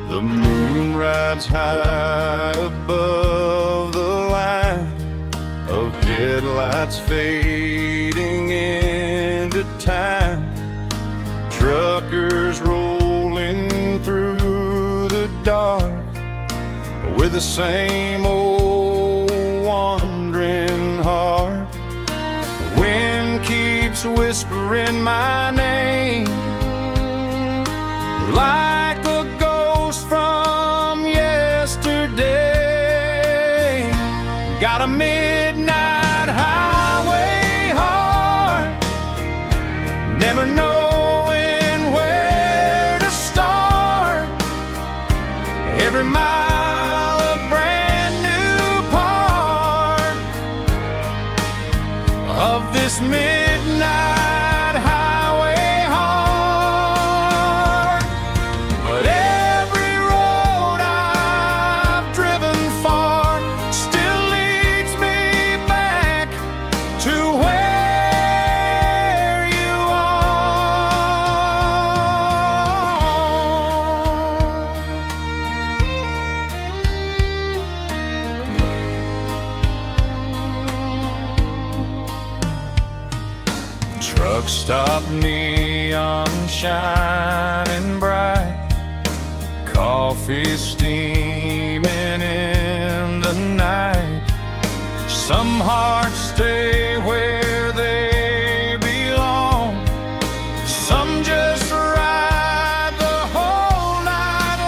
The moon rides high above the line of headlights fading into time. Truckers rolling through the dark with the same old wandering heart. The wind keeps whispering my name like a ghost from yesterday. Got a midnight highway heart, never knowing where to start. Every mile a brand new part of this midnight highway heart. But every road I've driven far still leads me back to where you are. Truck stop, neon shining bright, coffee steaming in the night. Some hearts stay where they belong, some just ride the whole night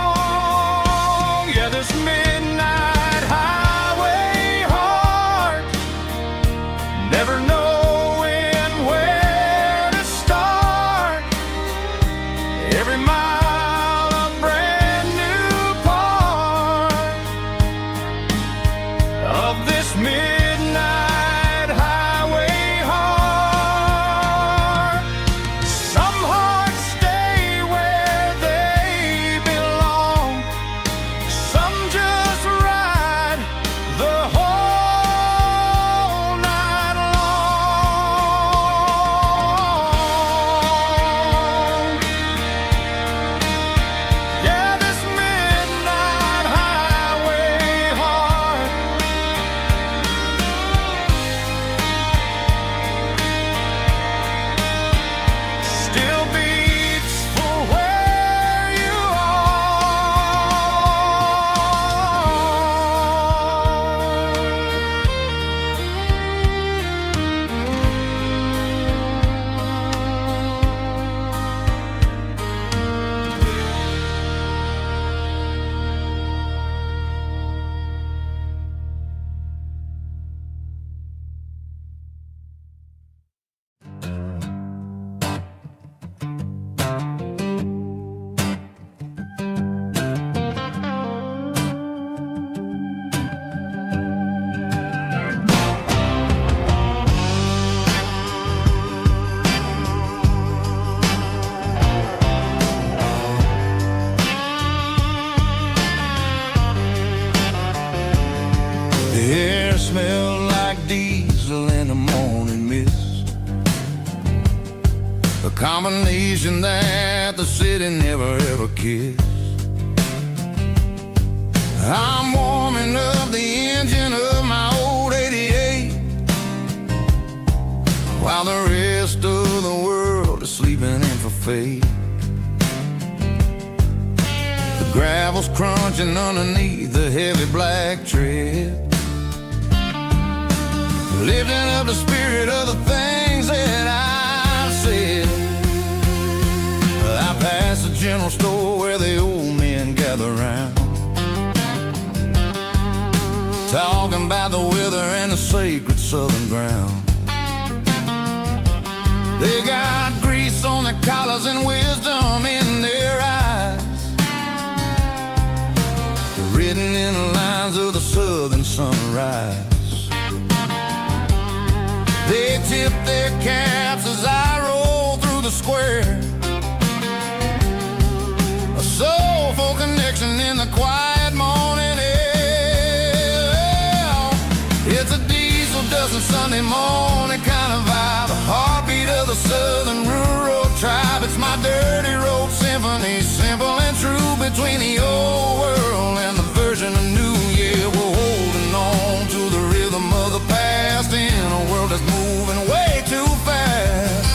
long. Yeah, this midnight highway heart, never knowing where to start. Every mile a brand new part of this midnight combination that the city never ever kissed. I'm warming up the engine of my old 88, while the rest of the world is sleeping in for fate. The gravel's crunching underneath the heavy black tread, lifting up the spirit of the things that I said. I passed the general store where the old men gather round, talking about the weather and the sacred southern ground. They got grease on their collars and wisdom in their eyes, written in the lines of the southern sunrise. They tip their caps as I roll through the square, a soulful connection in the quiet morning air. It's a diesel dozen Sunday morning kind of vibe, the heartbeat of the southern rural tribe. It's my dirty road symphony, simple and true, between the old world and the version of new. Yeah, we're holding on to the rhythm of the past in a world that's moving way too fast.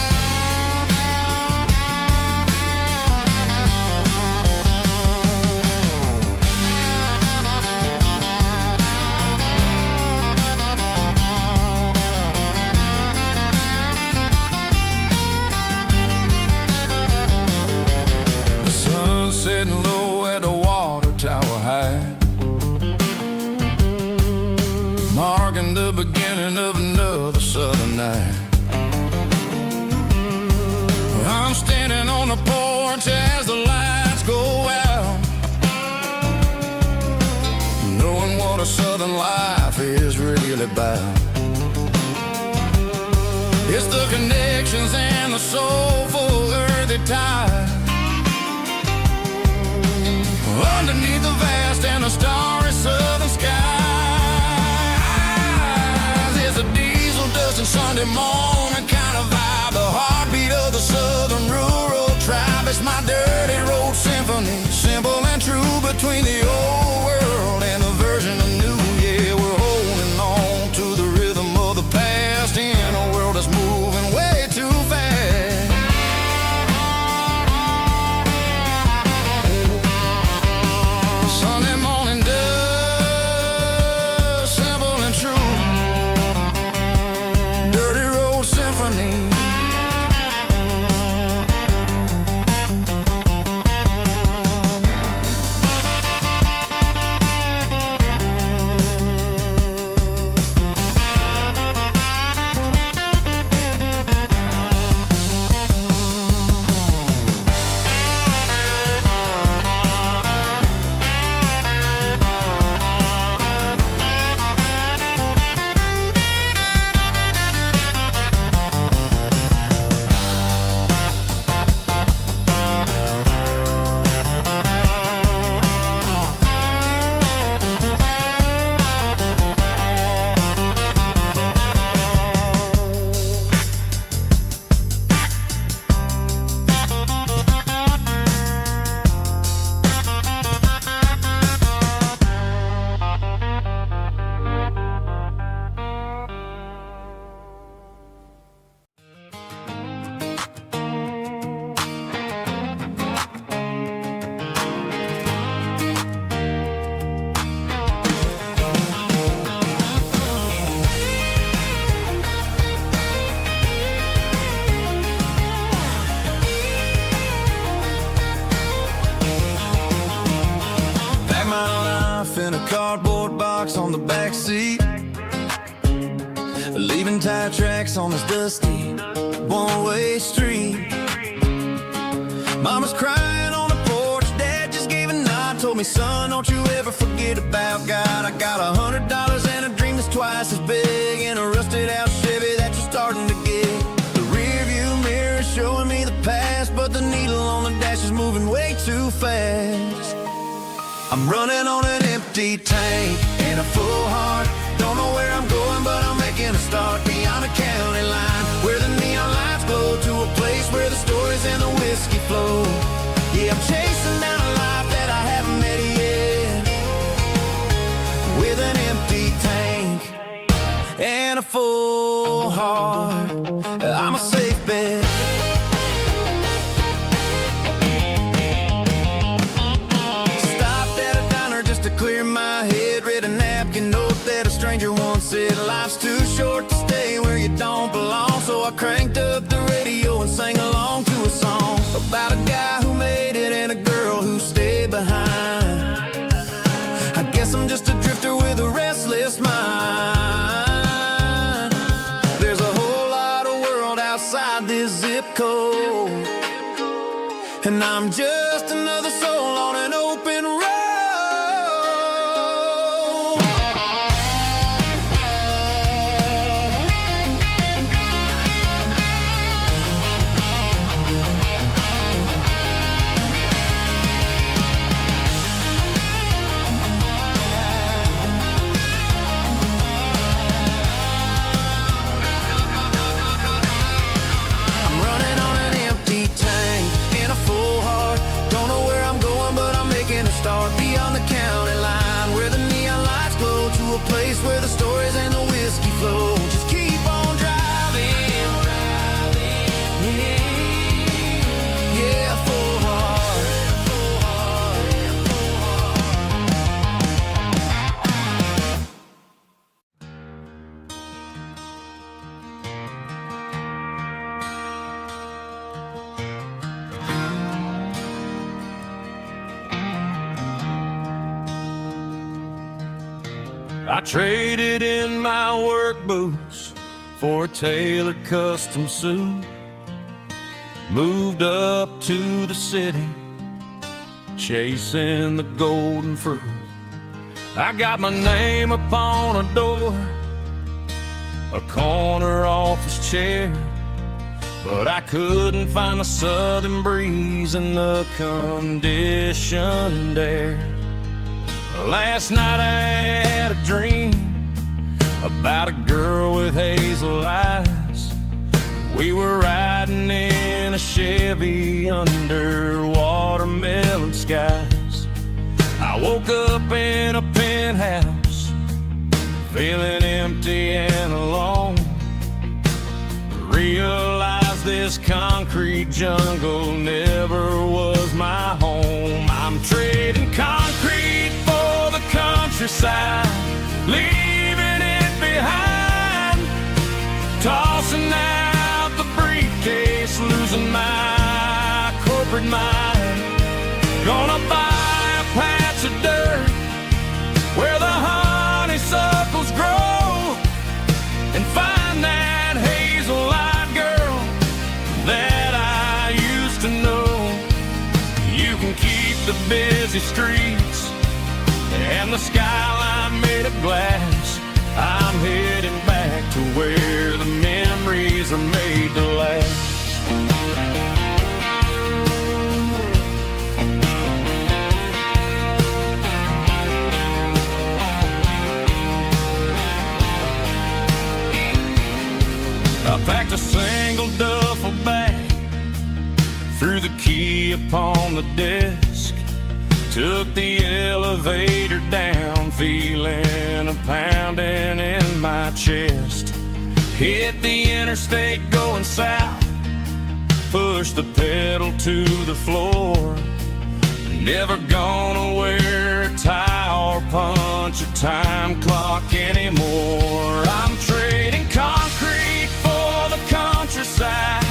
The sun's setting low at the water tower high, marking the beginning of another southern night. I'm standing on the porch as the lights go out, knowing what a southern life is really about. It's the connections and the soulful earthy ties, underneath the vast and the starry southern skies. It's a diesel dusting Sunday morning kind of vibe, the heartbeat of the southern rural tribe. It's my dirty road symphony, simple and true, between the old world and the version of new. Yeah, we're holding on to the rhythm of the past in a world that's moving way too fast. Sunday morning dust, simple and true, dirty road symphony. In a cardboard box on the back seat, leaving tire tracks on this dusty one-way street. Mama's crying on the porch, Dad just gave a nod, told me, son, don't you ever forget about God. I got $100 and a dream that's twice as big, and a rusted out Chevy that you're starting to get. The rear view mirror is showing me the past, but the needle on the dash is moving way too fast. I'm running on an empty tank and a full heart. Don't know where I'm going, but I'm making a start beyond the county line, where the neon lights glow, to a place where the story and the whiskey flow. Yeah, I'm chasing down a life that I haven't met yet, with an empty tank and a full heart. I'm a safe bet. Stopped at a diner just to clear my head. Read a napkin note that a stranger once said, life's too short to stay where you don't belong. So I cranked up the radio and sang along to a song about a guy who made it and a girl who stayed behind. I guess I'm just a drifter with a restless mind. There's a whole lot of world outside this zip code, and I'm just another soul on an open road. I'm running on an empty tank and a full heart. Don't know where I'm going, but I'm making a start beyond the county line, where the neon lights glow, to a place where the stories and the whiskey flow. Just keep on driving, yeah, full heart. I traded in my work boots for a tailored custom suit. Moved up to the city, chasing the golden fruit. I got my name upon a door, a corner office chair, but I couldn't find the southern breeze in the conditioned air. Last night I had a dream about a girl with hazel eyes. We were riding in a Chevy under watermelon skies. I woke up in a penthouse, feeling empty and alone. Realized this concrete jungle never was my home. I'm trading concrete for the countryside, leaving it behind. Tossing out the briefcase, losing my corporate mind. Gonna buy a patch of dirt where the honeysuckles grow, and find that hazel-eyed girl that I used to know. You can keep the busy streets and the skyline made of glass. I'm heading back to where the memories are made to last. I packed a single duffel bag, threw the key upon the desk, took the elevator down, feeling a pounding in my chest. Hit the interstate going south, pushed the pedal to the floor. Never gonna wear a tie or punch a time clock anymore. I'm trading concrete for the countryside,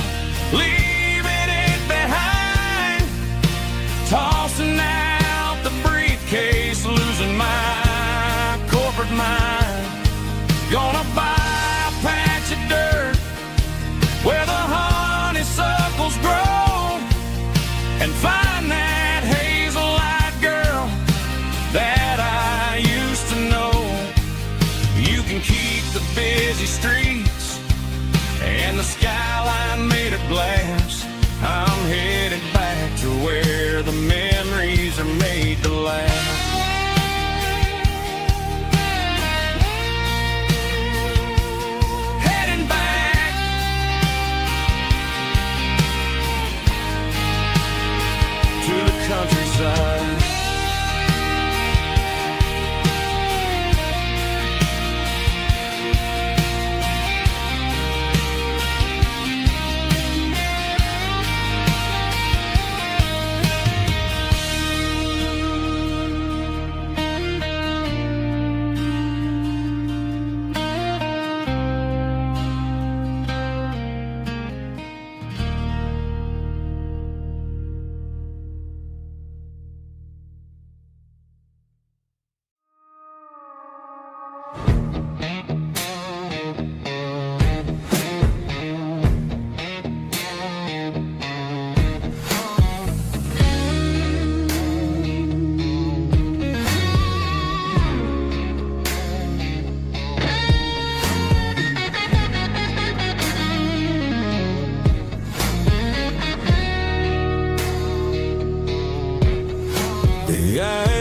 leaving it behind. Tossing out the briefcase, losing my corporate mind. Gonna buy a patch of dirt where the honeysuckles grow, and find that hazel-eyed girl that I used to know. You can keep the busy streets and the skyline made of glass. I'm headed back to where the memories are made to last. Heading back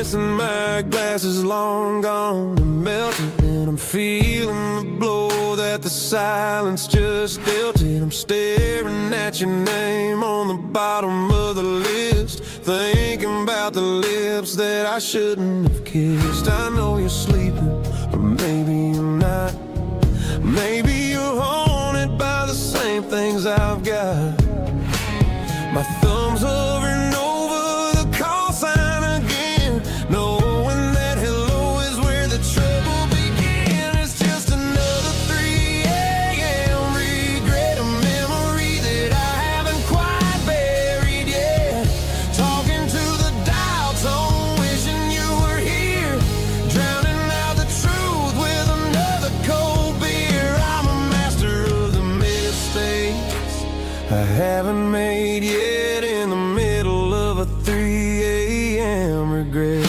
guessing my glass is long gone and melted, and I'm feeling the blow that the silence just dealt it. I'm staring at your name on the bottom of the list, thinking about the lips that I shouldn't have kissed. I know you're sleeping, or maybe you're not. Maybe you're haunted by the same things I've got. My thumb's hovering over the call sign again, knowing that hello is where the trouble began. It's just another 3 a.m. regret, a memory that I haven't quite buried yet. Talking to the dial tone, wishing you were here, drowning out the truth with another cold beer. I'm a master of the mistakes I haven't made yet, in the middle of a 3 a.m. regret.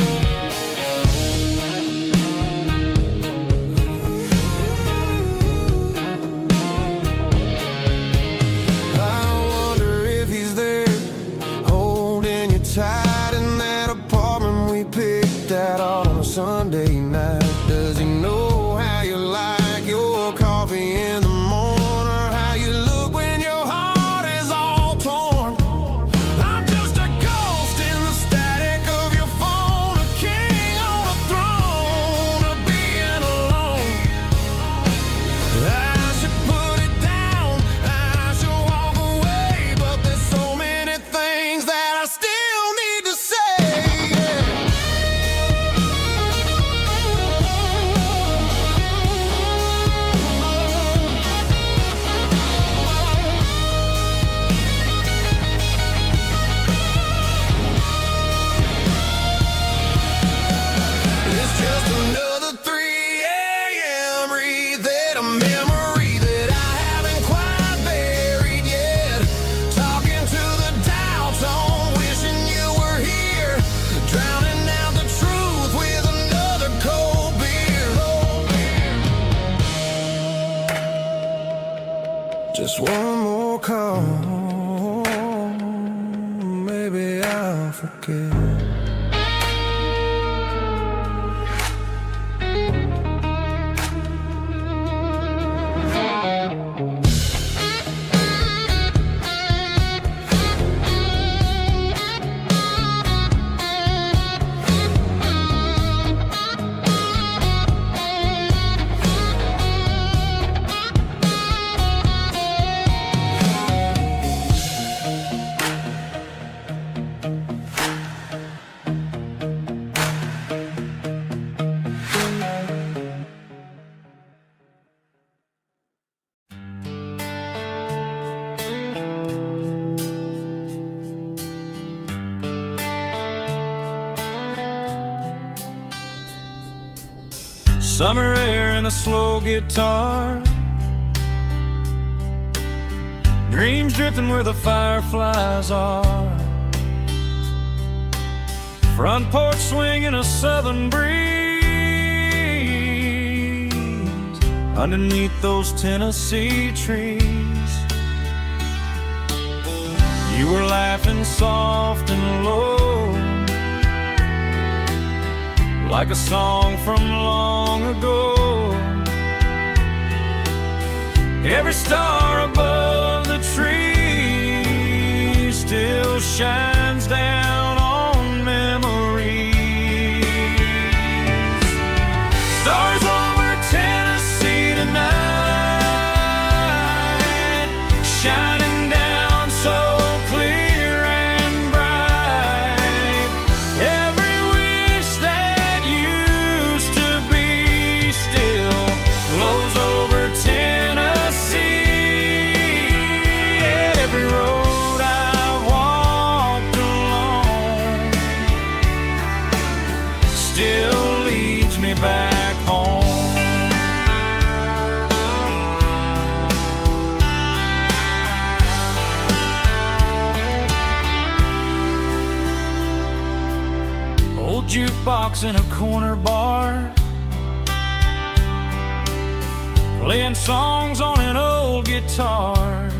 I wonder if he's there, holding you tight in that apartment we picked out on a Sunday night. Does he know how you like your coffee in the morning, or how you look when your heart is all torn? I'm just a ghost in the static of your phone, a king on a throne of being alone. I should put it down, I should walk away, but there's so many things that I still need to say. It's just another 3 a.m. reset, a memory that I haven't quite buried yet. Talking to the dial tone, wishing you were here, drowning out the truth with another cold beer. Just one more call, maybe I'll forget. Summer air and a slow guitar, dreams drifting where the fireflies are. Front porch swinging a southern breeze, underneath those Tennessee trees. You were laughing soft and low, like a song from long ago. Every star above the tree still shines down on memories. Stars over Tennessee tonight, shining down so clear and bright. Every wish that used to be still flows over Tennessee. Every road I've walked along still leads me back home. Old jukebox in a corner bar, playing songs on an old guitar.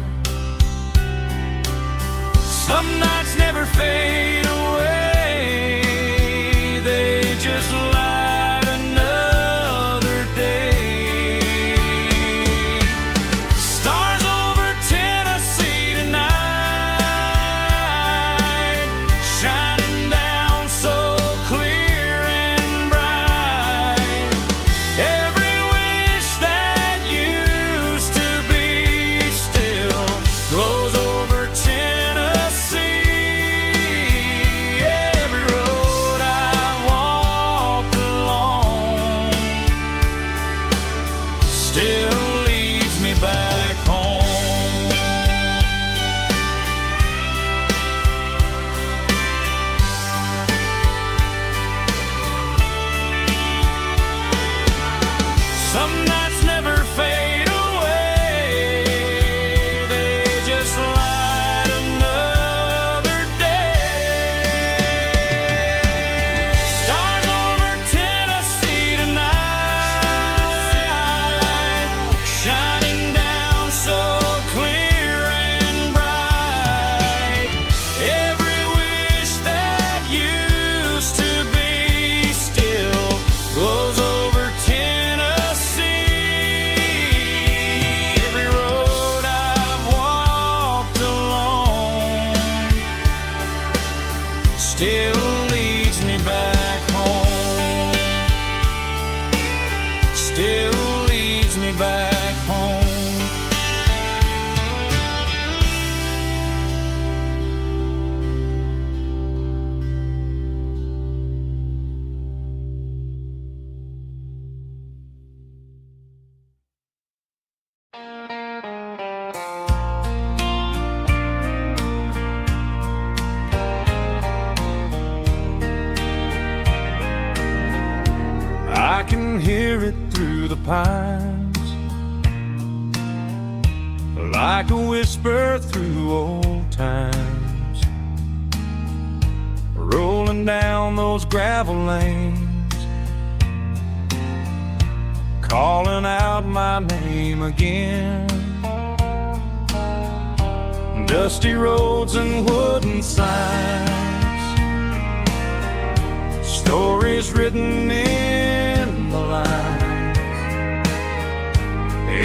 Some nights never fade away, they still leads me back home. Still leads me back home. I can hear it through the pines, like a whisper through old times, rolling down those gravel lanes, calling out my name again. Dusty roads and wooden signs, stories written in the lines.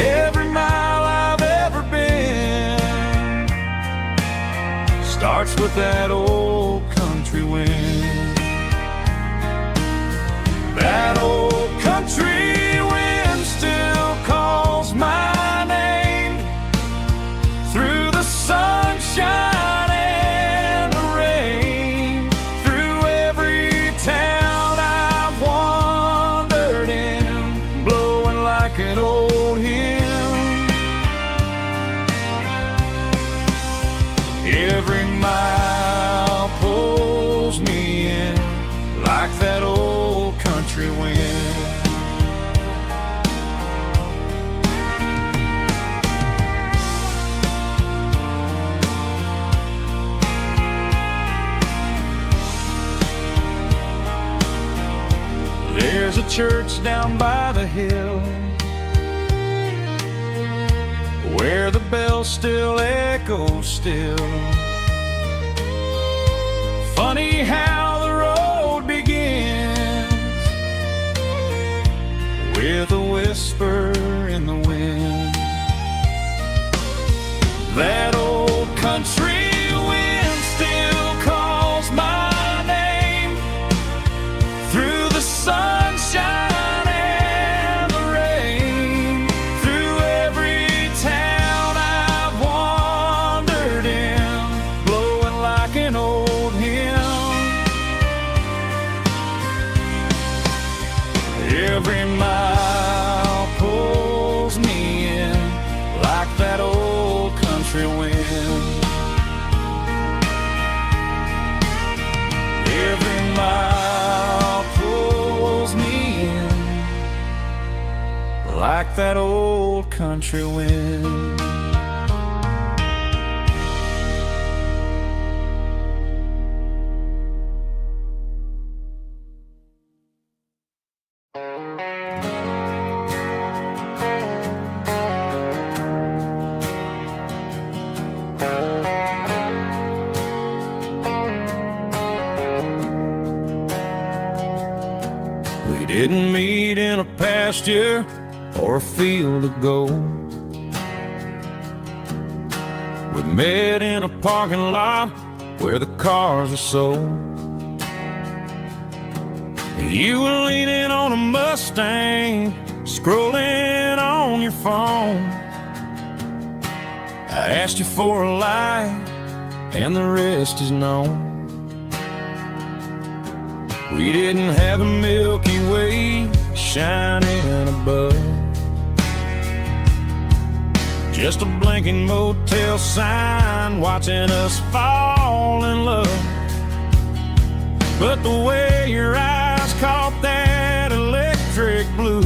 Every mile I've ever been starts with that old country wind. That old country wind still calls my name through the sunshine and the rain, through every town I've wandered in, blowing like an old hymn. Every mile pulls me in like that old country wind. There's a church down by the hill where the bells still echo still. Funny how the road begins with a whisper in the wind. That old country wind still calls my name through the sunshine and the rain, through every town I've wandered in, blowing like an old hymn. Every mile pulls me in like that old country wind. Every mile pulls me in like that old country wind. We didn't meet in a pasture or a field of gold. We met in a parking lot where the cars are sold. You were leaning on a Mustang, scrolling on your phone. I asked you for a light, and the rest is known. We didn't have a Milky Way shining above, just a blinking motel sign watching us fall in love. But the way your eyes caught that electric blue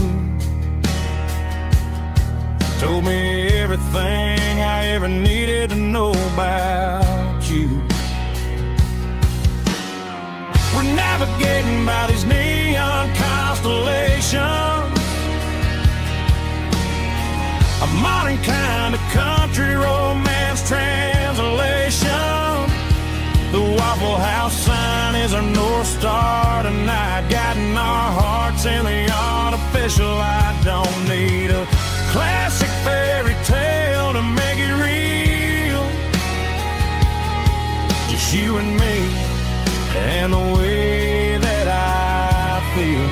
told me everything I ever needed to know about you. We're navigating by these neon constellations, a modern kind of country romance translation. The Waffle House sign is our North Star tonight, guiding our hearts in the artificial light. Don't need a classic fairy tale to make it real, just you and me and the way that I feel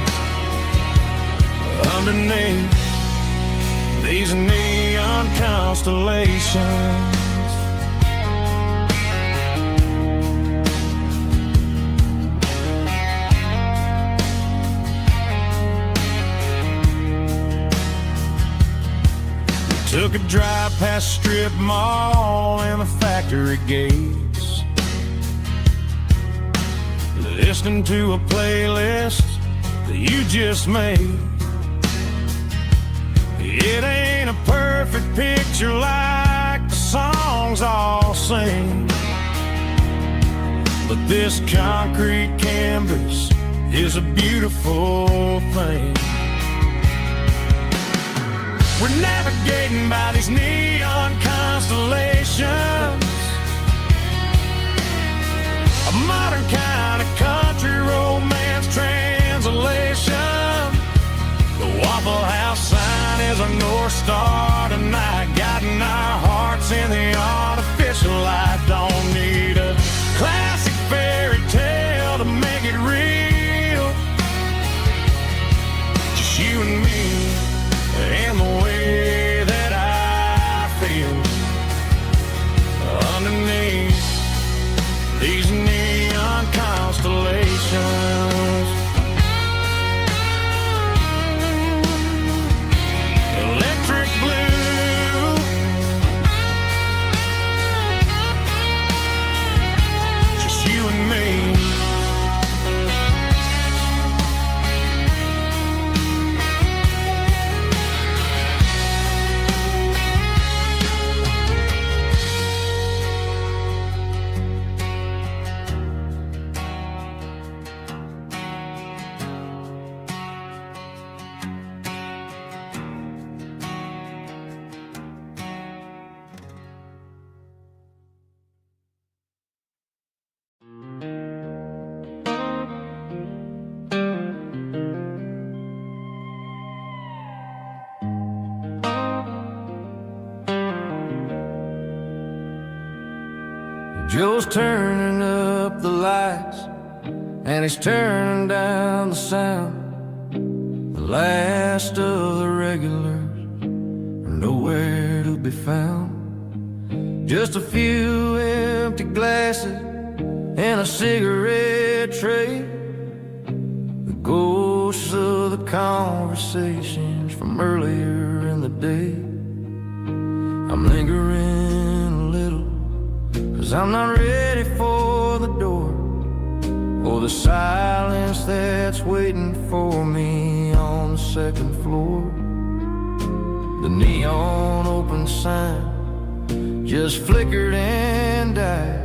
underneath these neon constellations. Took a drive past strip mall and the factory gates, listening to a playlist that you just made. It ain't a perfect picture like the songs all sing, but this concrete canvas is a beautiful thing. We're navigating by these neon constellations, a modern kind of country romance translation. The Waffle House sign is a North Star tonight, guiding our hearts in the artificial light. Don't need a classic fairy tale to make it real, just you and me and the way that I feel underneath these neon constellations. Electric blue, just you and me. Joe's turning up the lights and he's turning down the sound. The last of the regulars are nowhere to be found. Just a few empty glasses and a cigarette tray, the ghosts of the conversations from earlier in the day. I'm lingering a little, 'cause I'm not ready for the door, or the silence that's waiting for me on the second floor. The neon open sign just flickered and died,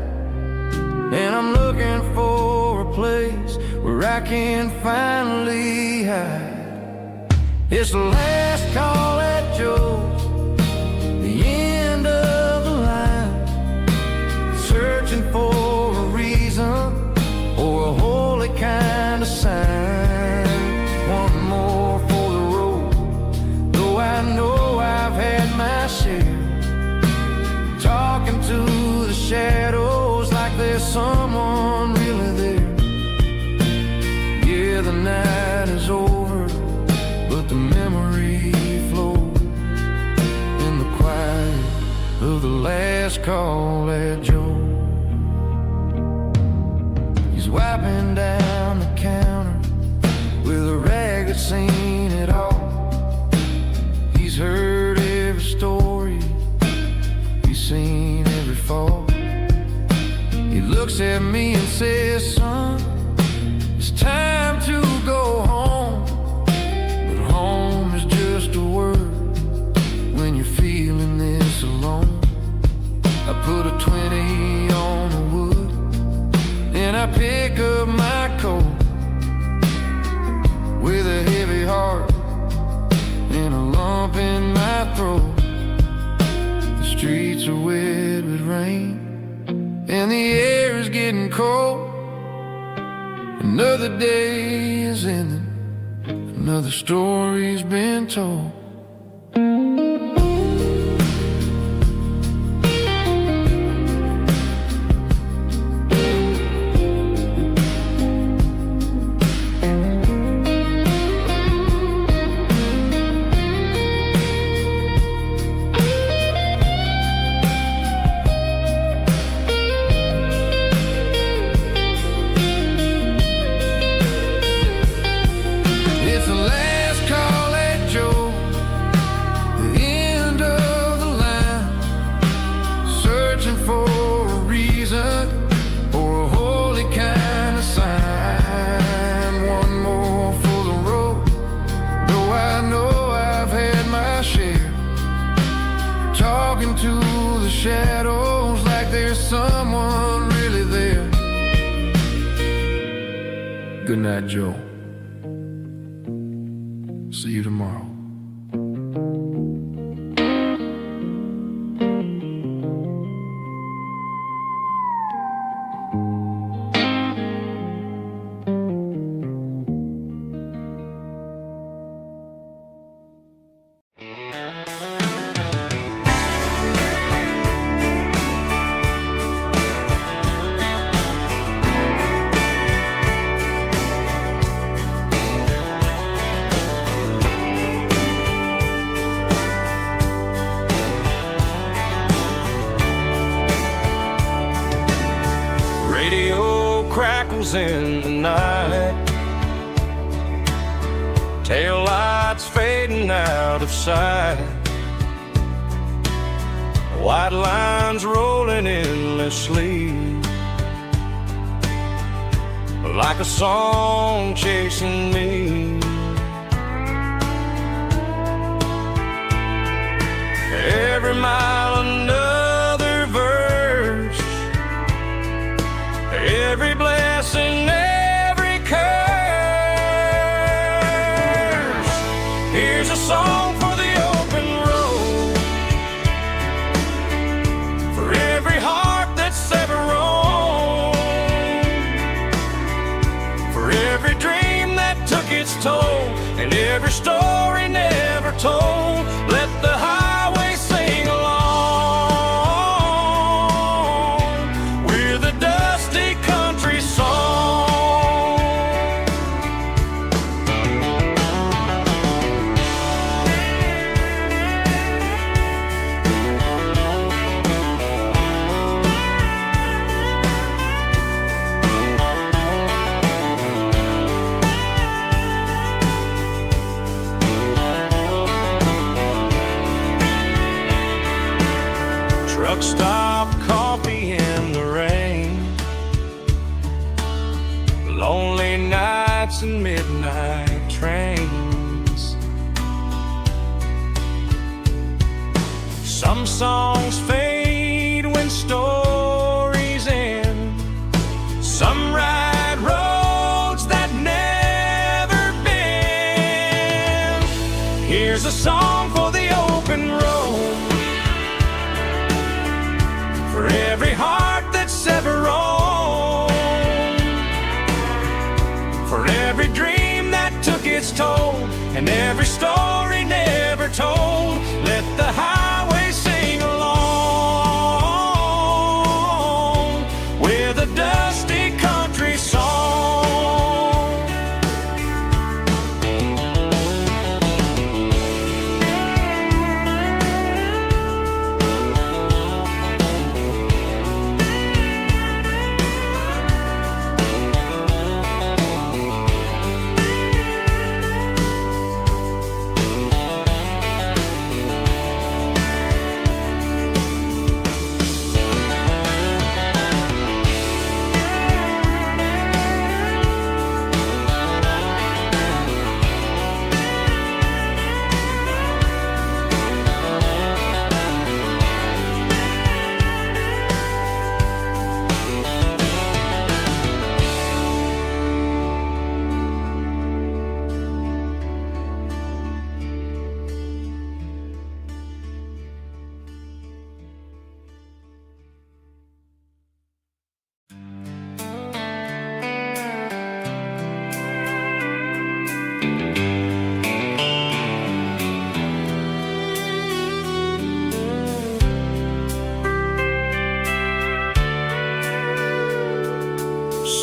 and I'm looking for a place where I can finally hide. It's the last call at Joe's, the end of the line, searching for a reason or a holy kind of sign. One more for the road, though I know I've had my share, talking to the shadows like there's someone really there. Yeah, the night is over, but the memory flows in the quiet of the last call at Joe. He's wiping down the counter with a rag that's seen it all. He's heard every story, he's seen every fall. He looks at me and says, son, it's time to go home. But home is just a word when you're feeling this alone. I put a 20 on the wood, and I pick up my coat with a heavy heart and a lump in my throat. The streets are wet with rain and the air is getting cold. Another day is ending, another story's been told. Good night, Joe. See you tomorrow. Radio crackles in the night, tail lights fading out of sight, white lines rolling endlessly, like a song chasing me. Every mile another verse, every blessing, every curse. Here's a song for the open road, for every heart that's ever roamed, for every dream that took its toll, and every story never told. Let the highway sing along with a dusty country song. Truck stop, coffee in the rain, lonely nights and midnight trains. Some songs fade when stories end, some ride roads that never bend. Here's a song for the open road, for every heart that's ever roamed, for every dream that took its toll, and every story never told. Let the highway sing along with a dusty country song.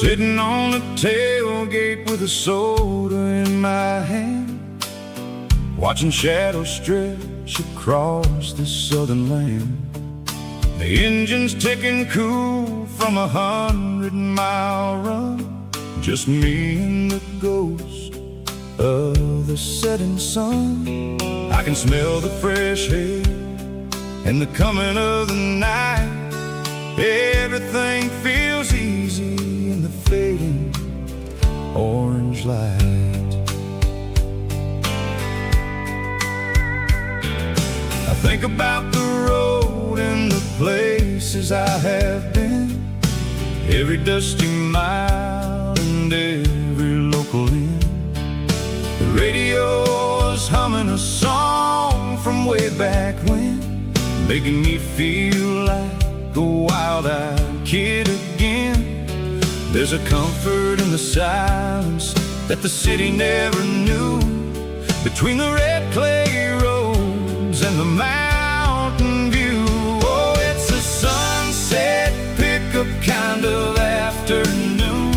Sitting on the tailgate with a soda in my hand, watching shadows stretch across this southern land. The engine's ticking cool from 100-mile run, just me and the ghost of the setting sun. I can smell the fresh air and the coming of the night. Everything feels easy in the fading orange light. I think about the road and the places I have been, every dusty mile and every making me feel like a wild-eyed kid again. There's a comfort in the silence that the city never knew, between the red clay roads and the mountain view. Oh, it's a sunset pickup kind of afternoon,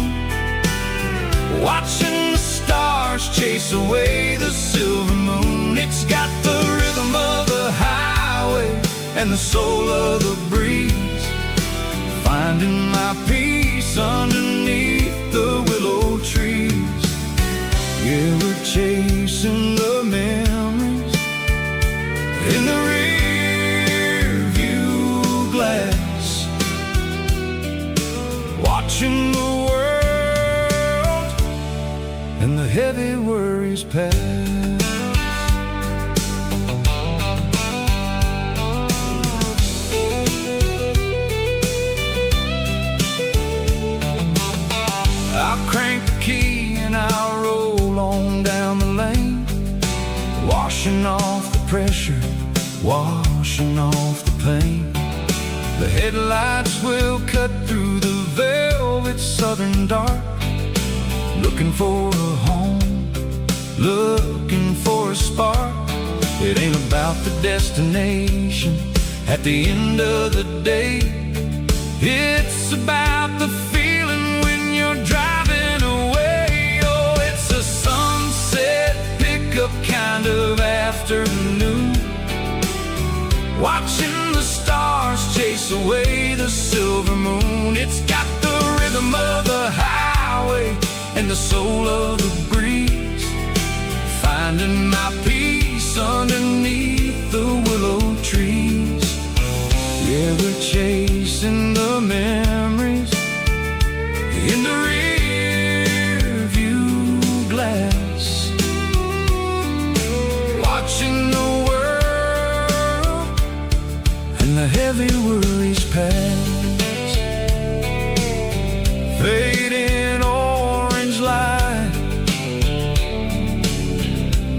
watching the stars chase away the silver moon. It's got the rhythm of the highway and the soul of the breeze, finding my peace underneath the willow trees. Yeah, we're chasing the memories in the rear view glass, watching the world and the heavy worries pass. I'll crank the key and I'll roll on down the lane, washing off the pressure, washing off the pain. The headlights will cut through the velvet southern dark, looking for a home, looking for a spark. It ain't about the destination at the end of the day, it's about the feeling when you're driving away. Oh, it's a sunset pickup kind of afternoon, watching the stars chase away the silver moon. It's got the rhythm of the highway and the soul of the breeze, finding my peace underneath the willow trees. Yeah, we're chasing the memories in the rear view glass, watching the world and the heavy worries pass. Fading orange light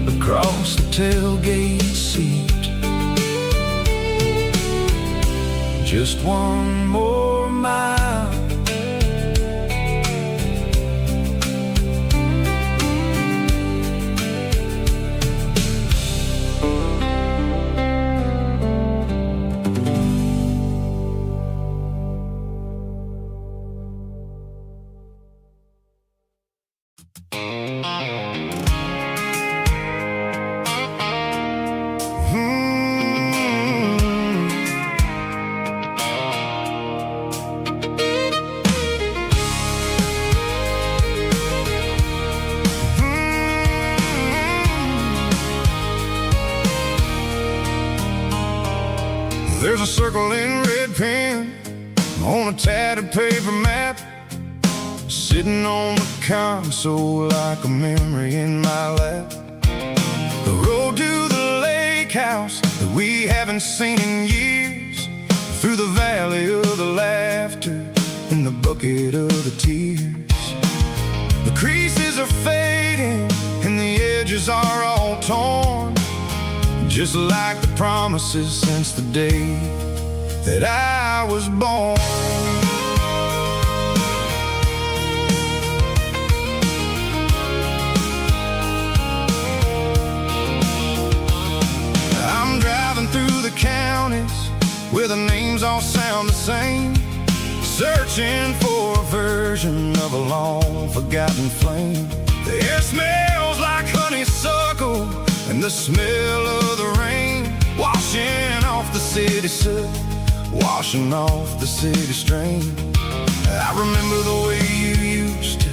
across the tailgate seat, just one more mile. There's a circle in red pen on a tattered paper map, sitting on the console like a memory in my lap. The road to the lake house that we haven't seen in years, through the valley of the laughter and the bucket of the tears. The creases are fading and the edges are all torn, just like the promises since the day that I was born. I'm driving through the counties where the names all sound the same, searching for a version of a long forgotten flame. The air smells like honeysuckle and the smell of the rain, washing off the city soot, washing off the city strain. I remember the way you used to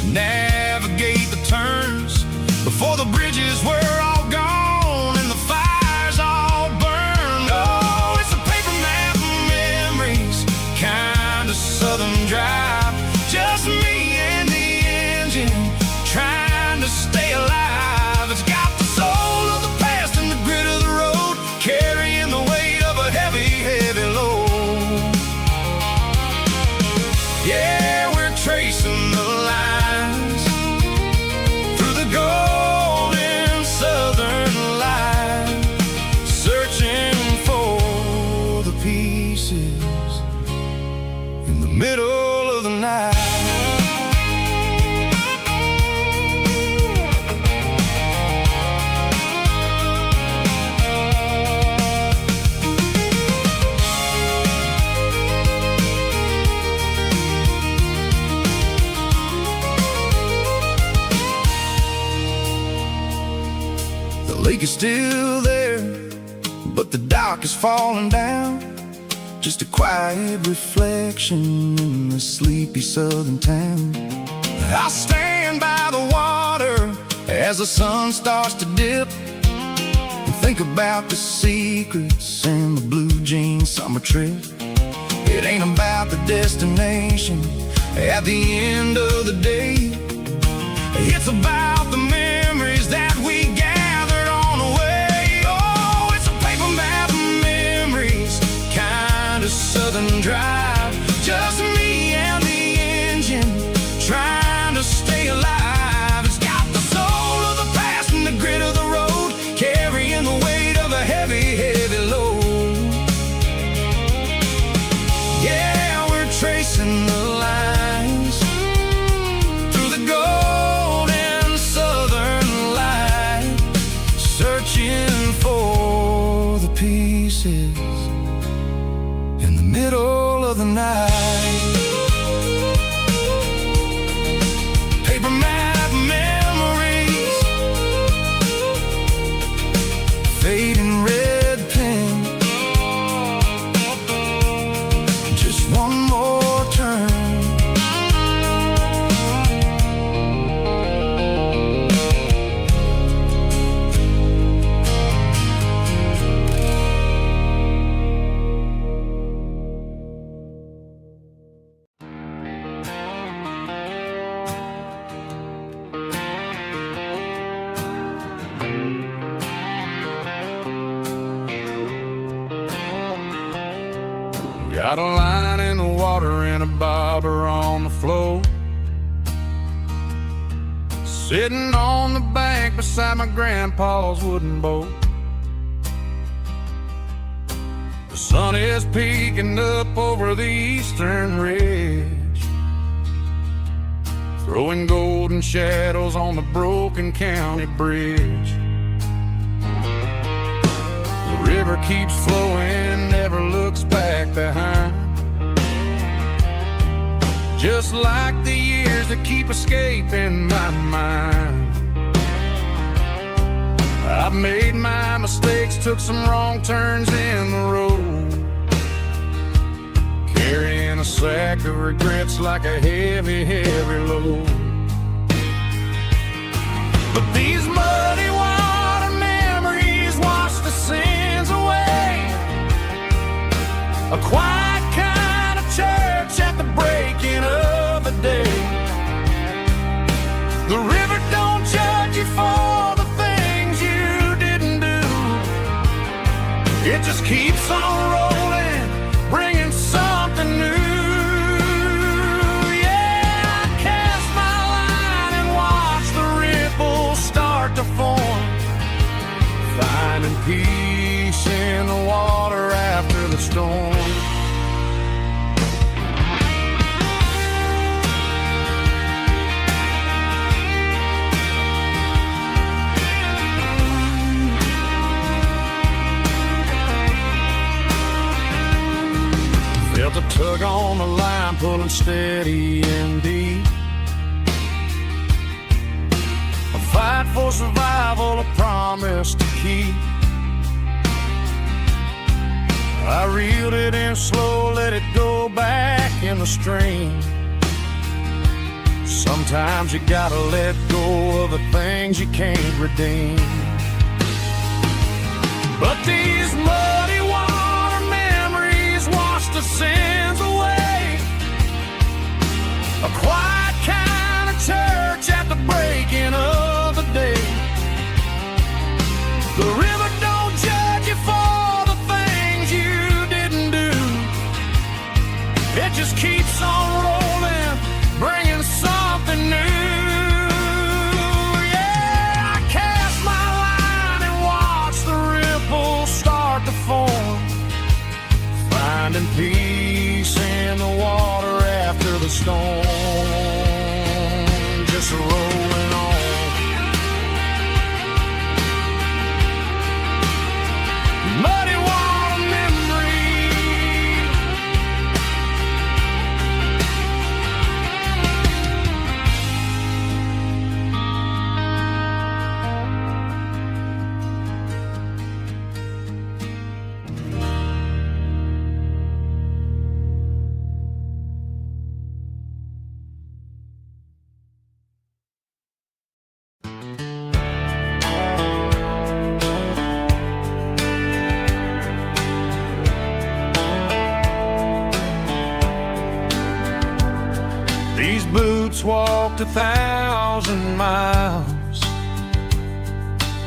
navigate the turns before the bridges were all gone and the fires all burned. Oh, it's a paper map of memories, kind of southern drive, just me and the engine trying to stay alive. It's got the soul of the past and the grit of the road, carrying the weight of a heavy, heavy load. Yeah, we're tracing the lines through the golden sun. lake is still there, but the dock is falling down. Just a quiet reflection in the sleepy southern town. I stand by the water as the sun starts to dip, and think about the secrets and the blue jean summer trip. It ain't about the destination at the end of the day. It's about the memories that we gathered on the way. Oh, it's a paper map of memories, kind of southern drive. Just me and the engine, trying to stay alive. It's got the soul of the past and the grit of the road, carrying the weight of a heavy, heavy load. Yeah, we're tracing the lines through the golden southern light, searching for the pieces in the middle of the night. Paper map memories, fading red pen, just one more turn. Got a line in the water and a bobber on the floor, sitting on the bank beside my grandpa's wooden boat. The sun is peeking up over the eastern ridge, throwing golden shadows on the broken county bridge. The river keeps flowing, never looks back behind, just like the years that keep escaping my mind. I've made my mistakes, took some wrong turns in the road, carrying a sack of regrets like a heavy, heavy load. But these muddy water memories wash the sins away. A quiet kind of church at the breaking of the day. The river don't judge you for the things you didn't do. It just keeps on rolling, bringing something new. Yeah, I cast my line and watch the ripples start to form, finding peace in the water after the storm. Felt a tug on the line, pulling steady and deep. A fight for survival, a promise to keep. I reeled it in slow, let it go back in the stream. Sometimes you gotta let go of the things you can't redeem. But these muddy water memories wash the sins away. A quiet kind of church at the breaking of the day. The river don't judge you for the things you didn't do. It just keeps on rolling, bringing something new. Yeah, I cast my line and watch the ripples start to form, finding peace in the water after the storm. Just rolling on. Muddy water memory. walked 1,000 miles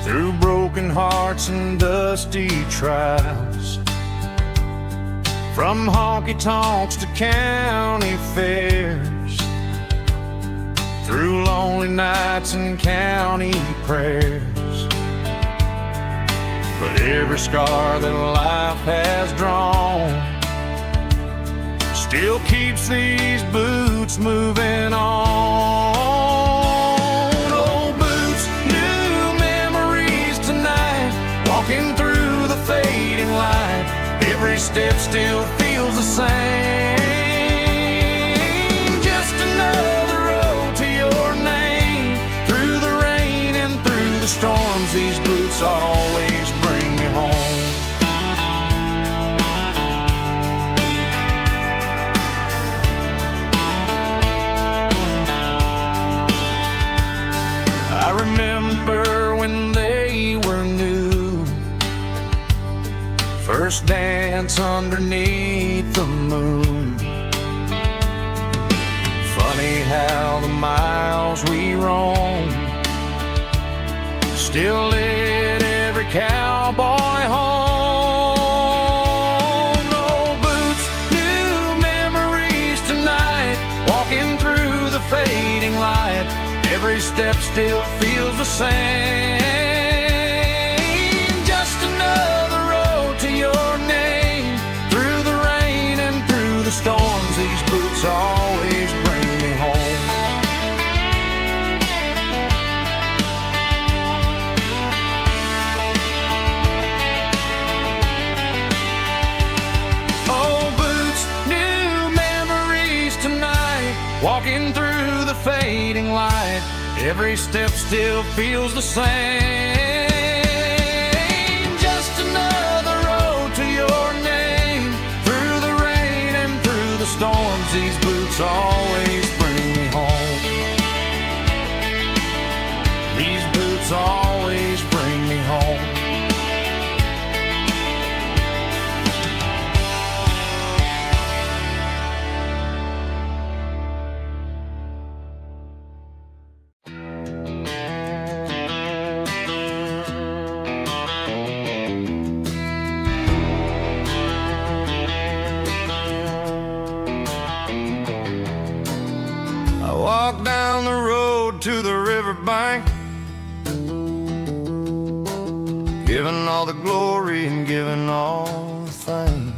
through broken hearts and dusty trials, from honky-tonks to county fairs, through lonely nights and county prayers. But every scar that life has drawn still keeps these boots moving on. Old boots, new memories tonight, walking through the fading light. Every step still feels the same. Just another road to your name. Through the rain and through the storms, these boots always bring me home. I remember when they were new, first dance underneath the moon. Funny how the miles we roam still lit every cowboy home. Old boots, new memories tonight, walking through the fading light. Every step still feels the same. Just another road to your name. Through the rain and through the storms, these boots always bring me home. Old boots, new memories tonight, walking through the fading light. Every step still feels the same. Just another road to your name. Through the rain and through the storms, these boots always bring me home. These boots always bring me home. Walk down the road to the riverbank, giving all the glory and giving all the thanks.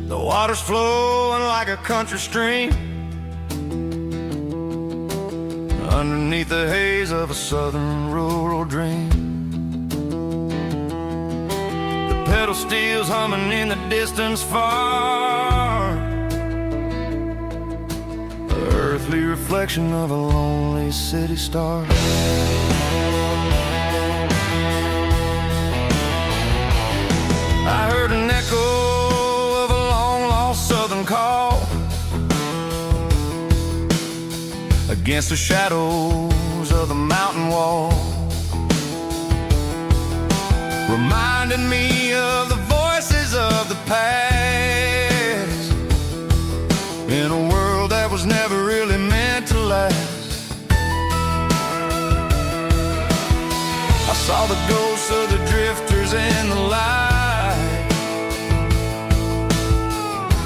The water's flowing like a country stream underneath the haze of a southern rural dream. The pedal steel's humming in the distance far, earthly reflection of a lonely city star. I heard an echo of a long-lost southern call against the shadows of the mountain wall, reminding me of the voices of the past in a world that was never really meant to last. I saw the ghosts of the drifters in the light,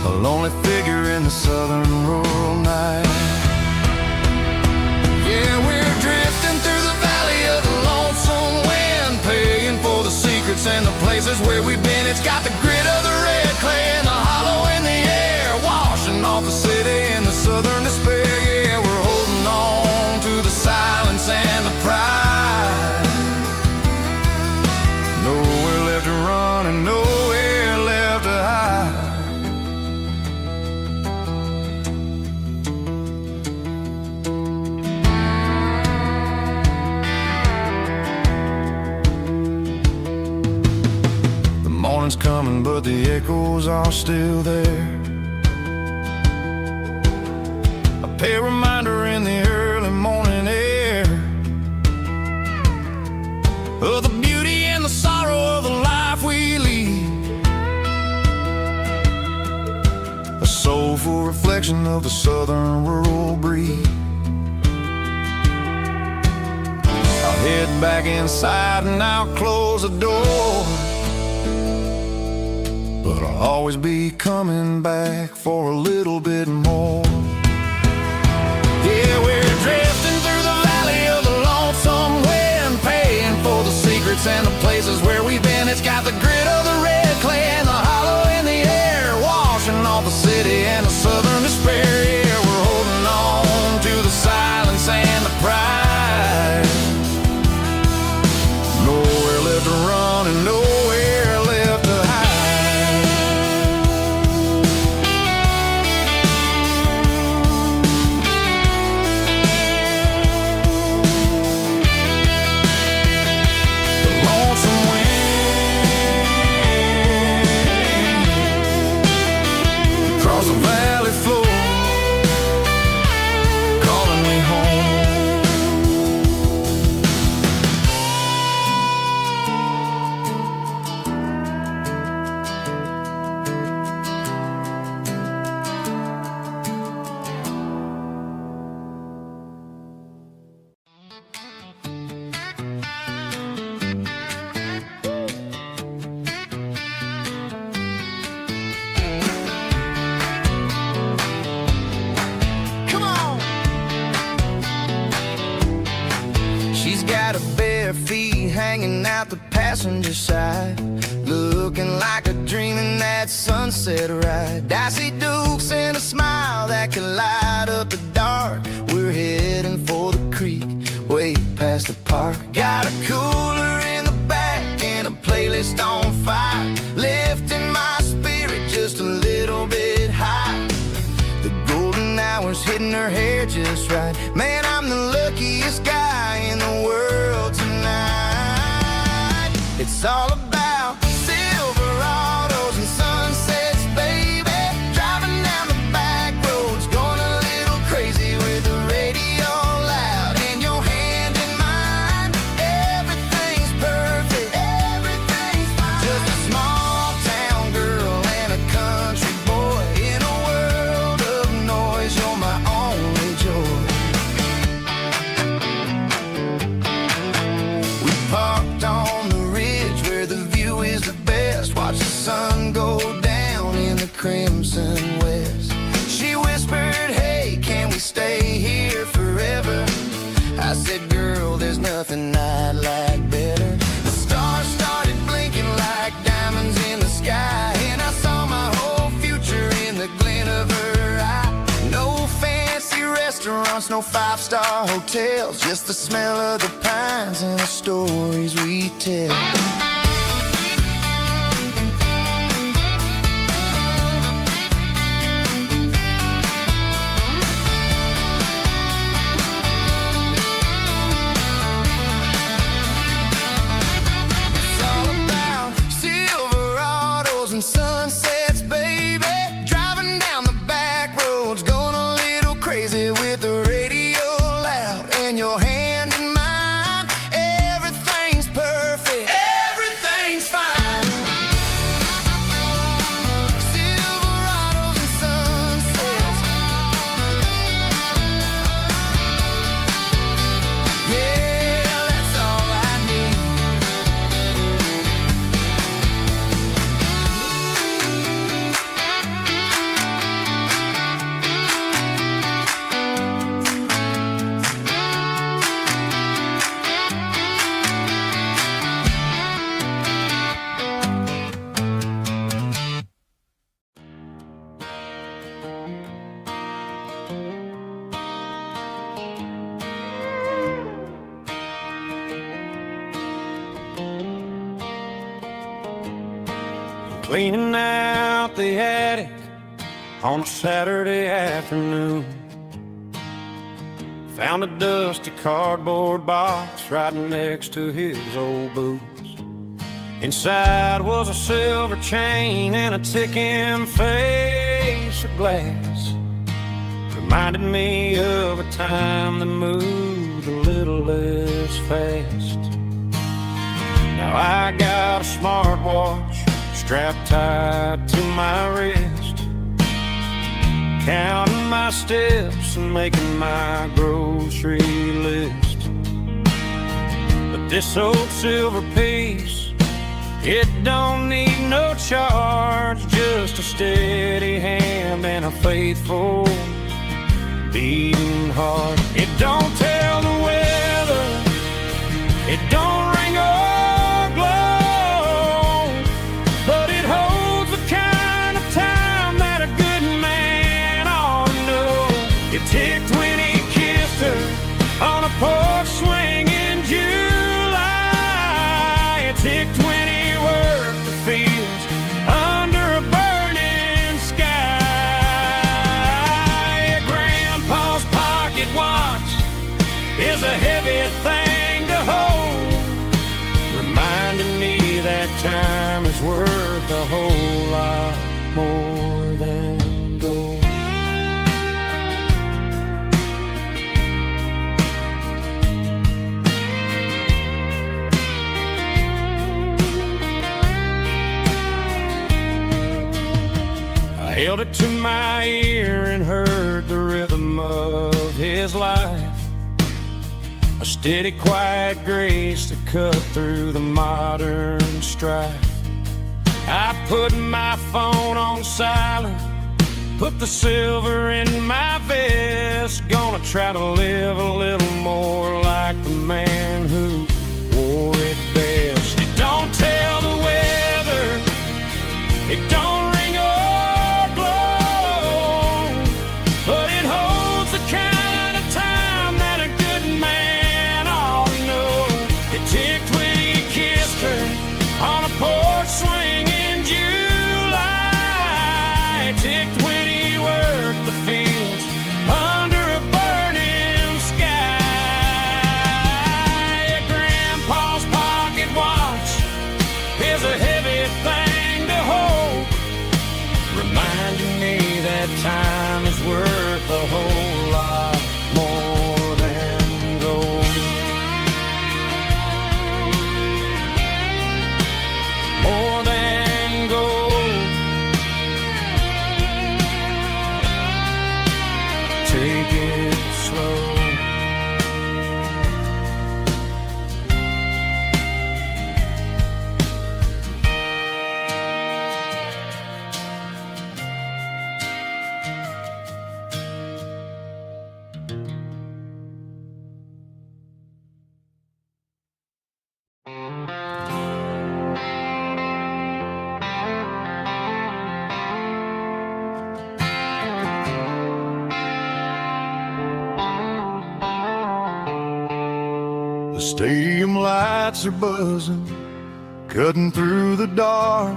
a lonely figure in the southern rural night. Yeah, we're drifting through the valley of the lonesome wind, paying for the secrets and the places where we've been. It's got the grit of the red clay and the hollow in the air, washing off the city and the southern despair. Yeah, we're holding on to the silence and the pride. Nowhere left to run and nowhere left to hide. The morning's coming, but the echoes are still there. A pale reminder in the early morning air of the beauty and the sorrow of the life we lead. A soulful reflection reflection of the southern rural breeze. I'll head back inside and I'll close the door, but I'll always be coming back for a little bit more. Yeah, we're drifting through the valley of the lonesome wind, paying for the secrets and the places where we've been. It's got the grit of the red clay and the hollow in the air, washing off the city and the southern despair. Yeah, we're holding on to the silence and the pride. Nowhere left to run and nowhere left to hide. The lonesome wind across the valley floor, calling me home. Come on. She's got her bare feet hanging out the passenger side, looking like a dream in that sunset ride. Dicey dukes and a smile that can light up the dark. We're heading for the creek, way past the park. Got a cooler in the back and a playlist on fire, lifting my spirit just a little bit high. The golden hours hitting her hair just right. Man, I'm the luckiest guy in the world tonight. It's all about Silverados and sunsets, baby. Driving down the back roads, going a little crazy with the radio loud and your hand in mine. Everything's perfect, everything's fine. Just a small town girl and a country boy in a world of noise. You're my only joy. We parked on the ridge where the view is the best. Watch the sun go down in the crimson west. She whispered, hey, can we stay here forever? I said, girl, there's nothing I'd like better. The stars started blinking like diamonds in the sky, and I saw my whole future in the glint of her eye. No fancy restaurants, no five-star hotels, just the smell of the pines and the stories we tell. It's all about Silverados and sunsets, baby. Driving down the back roads, going a little crazy with the radio loud and your hand in mine. Everything's perfect, everything's fine. Silverados and sunsets, yeah, that's all I need. Cleaning out the attic on a Saturday afternoon, found a dusty cardboard box right next to his old boots. Inside was a silver chain and a ticking face of glass. Reminded me of a time that moved a little less fast. Now I got a smartwatch strapped tight to my wrist, counting my steps and making my grocery list. But this old silver piece, it don't need no charge, just a steady hand and a faithful beating heart. It don't tell the weather, it don't ring or glow, but it holds the kind of time that a good man ought to know. It ticked when he kissed her on a porch swing in July. It ticked when he worked the fields under a burning sky. Grandpa's pocket watch is a heavy thing to hold, reminding me that time is worth a whole lot more than gold. I held it to my ear and heard the rhythm of his life, a steady, quiet grace to cut through the modern strife. I put my phone on silent, put the silver in my vest, gonna try to live a little more like the man who wore it best. It don't tell the weather, it don't ring or blow, but it holds the kind of time that a good man ought to know. It ticked when he kissed her on a porch swing in July. It ticked when he worked the fields under a burning sky. Grandpa's pocket watch is a heavy thing to hold, reminding me that time is worth a whole lot more than gold. More than gold. Take it slow. The stadium lights are buzzing, cutting through the dark.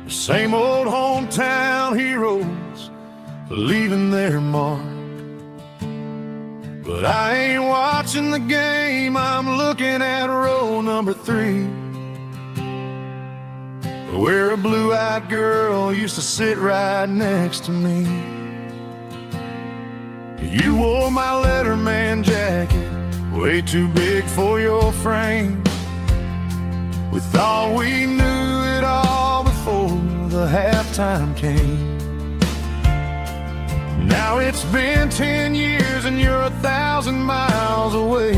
The same old hometown heroes leaving their mark. But I ain't watching the game, I'm looking at row number 3, where a blue-eyed girl used to sit right next to me. You wore my Letterman jacket, way too big for your frame. We thought we knew it all before the halftime came. Now it's been 10 years and you're 1,000 miles away,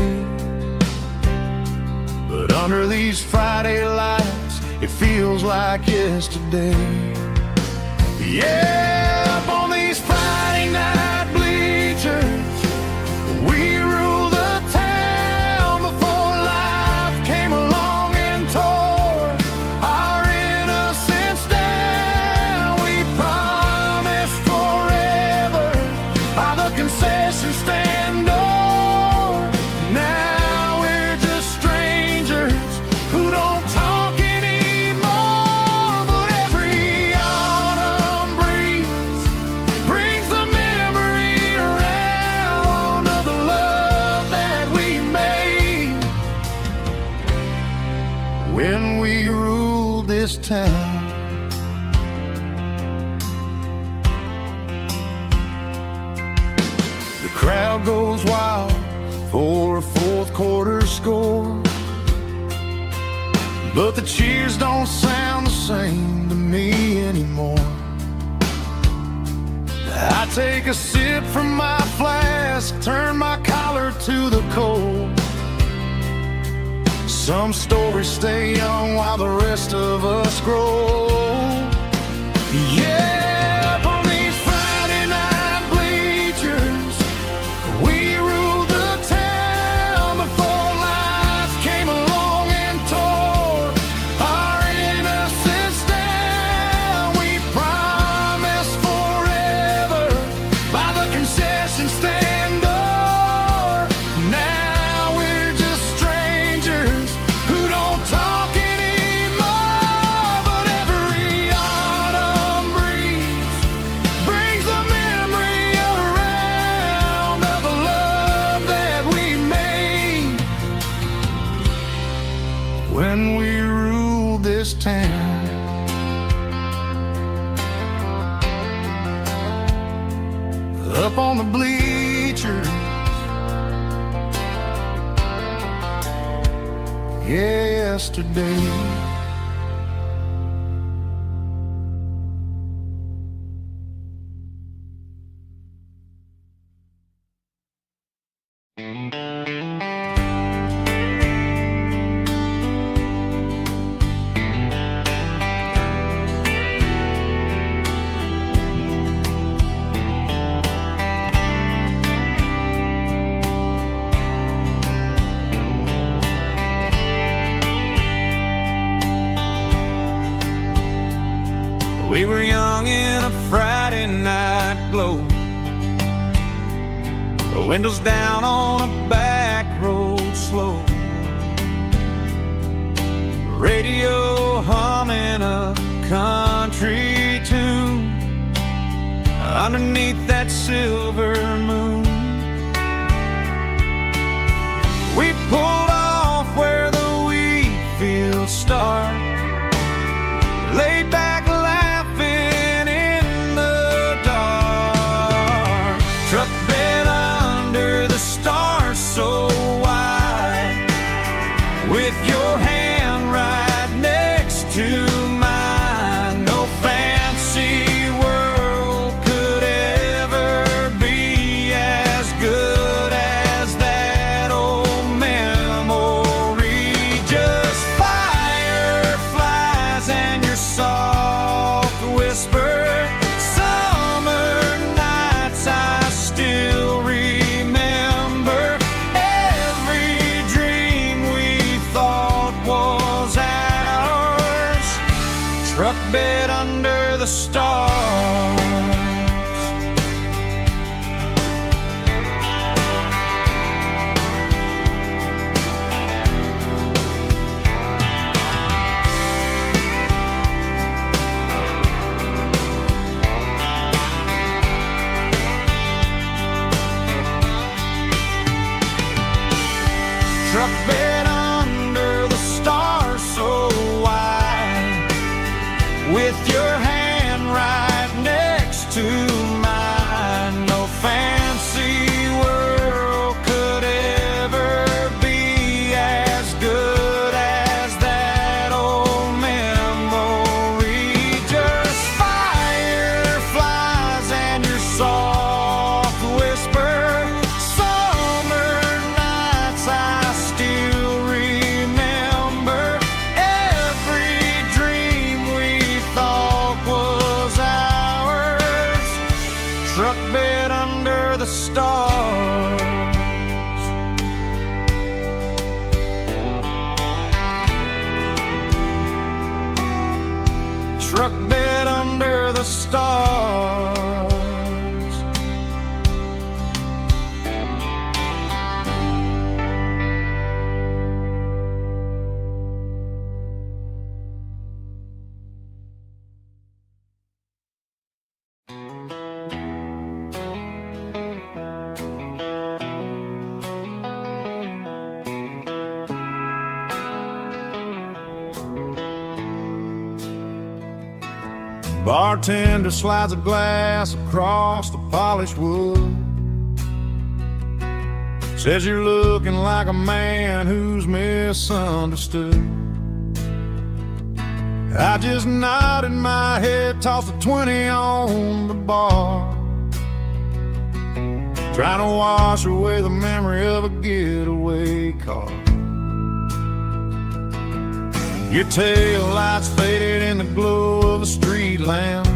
but under these Friday lights it feels like yesterday. Yeah, up on these Friday night bleachers, we rule the town before life came along and tore our innocence down. We promised forever by the concession stand door. Now we're just strangers who don't talk anymore, but every autumn breeze brings the memory around of the love that we made when we ruled this town. The crowd goes wild for a fourth quarter score, but the cheers don't sound the same to me anymore. I take a sip from my flask, turn my collar to the cold. Some stories stay young while the rest of us grow. Yeah, up on these Friday night bleachers, we ruled the town before life came along and tore our innocence down. We promised forever by the concession stand door. Now we're just strangers who don't talk anymore. But every autumn breeze brings the memory around of the love that we made when we ruled this town. Up on the bleachers, yesterday. We were young in a Friday night glow, the windows down on a back road slow, radio humming a country tune underneath that silver moon. We pulled off where the wheat fields start, laid back laughing in the dark, truck bed under the stars so wide, with your hand right next to mine. No fancy world could ever be as good as that old memory. Just fireflies and your soft whisper. Summer nights I still remember. Every dream we thought was ours, truck bed under the stars. Truck bed under the stars so wide, with your hand right next to mine. No fancy world could ever be as good as that old memory. Just fireflies and your soft whisper. Summer nights I still remember. Every dream we thought was ours, truck bed under the stars. Truck bed under the stars. Bartender slides a glass across the polished wood, says you're looking like a man who's misunderstood. I just nodded my head, tossed a 20 on the bar. trying to wash away the memory of a getaway car. Your tail lights faded in the glow of a street lamp,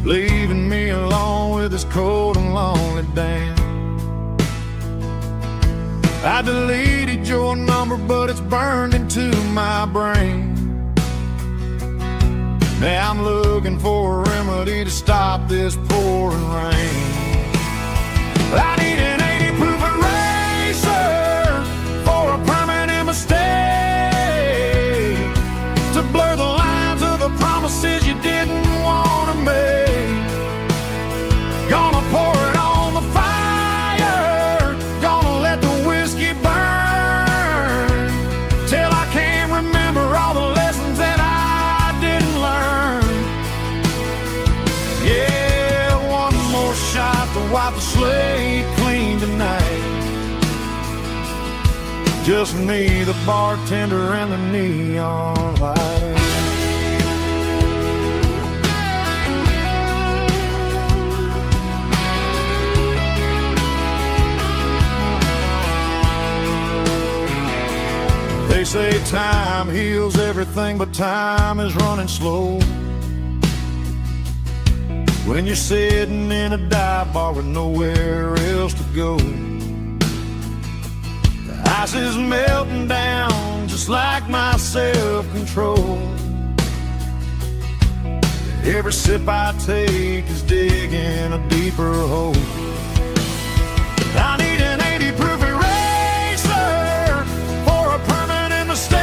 leaving me alone with this cold and lonely damn. I deleted your number, but it's burned into my brain. Now I'm looking for a remedy to stop this pouring rain. I need an 80-proof eraser for a permanent mistake, to blur the lines of the promises you didn't want to make. Gonna pour it on the fire, gonna let the whiskey burn, till I can't remember all the lessons that I didn't learn. Yeah, one more shot to wipe the slate clean tonight. Just me, the bartender, and the neon light. They say time heals everything, but time is running slow. When you're sitting in a dive bar with nowhere else to go, the ice is melting down just like my self-control. Every sip I take is digging a deeper hole. I need an 80-proof eraser for a permanent mistake,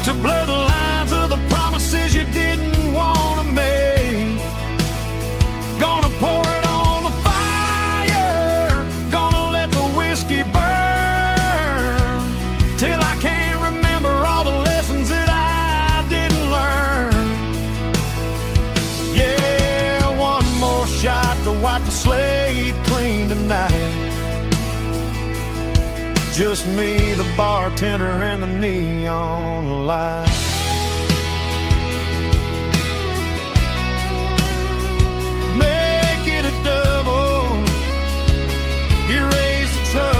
to blur the lines of the promises you didn't want to make. Gonna pour it on the fire, gonna let the whiskey burn, till I can't remember all the lessons that I didn't learn. Yeah, one more shot to wipe the slate clean tonight. Just me, the bartender, and the neon light. Make it a double, erase the trouble.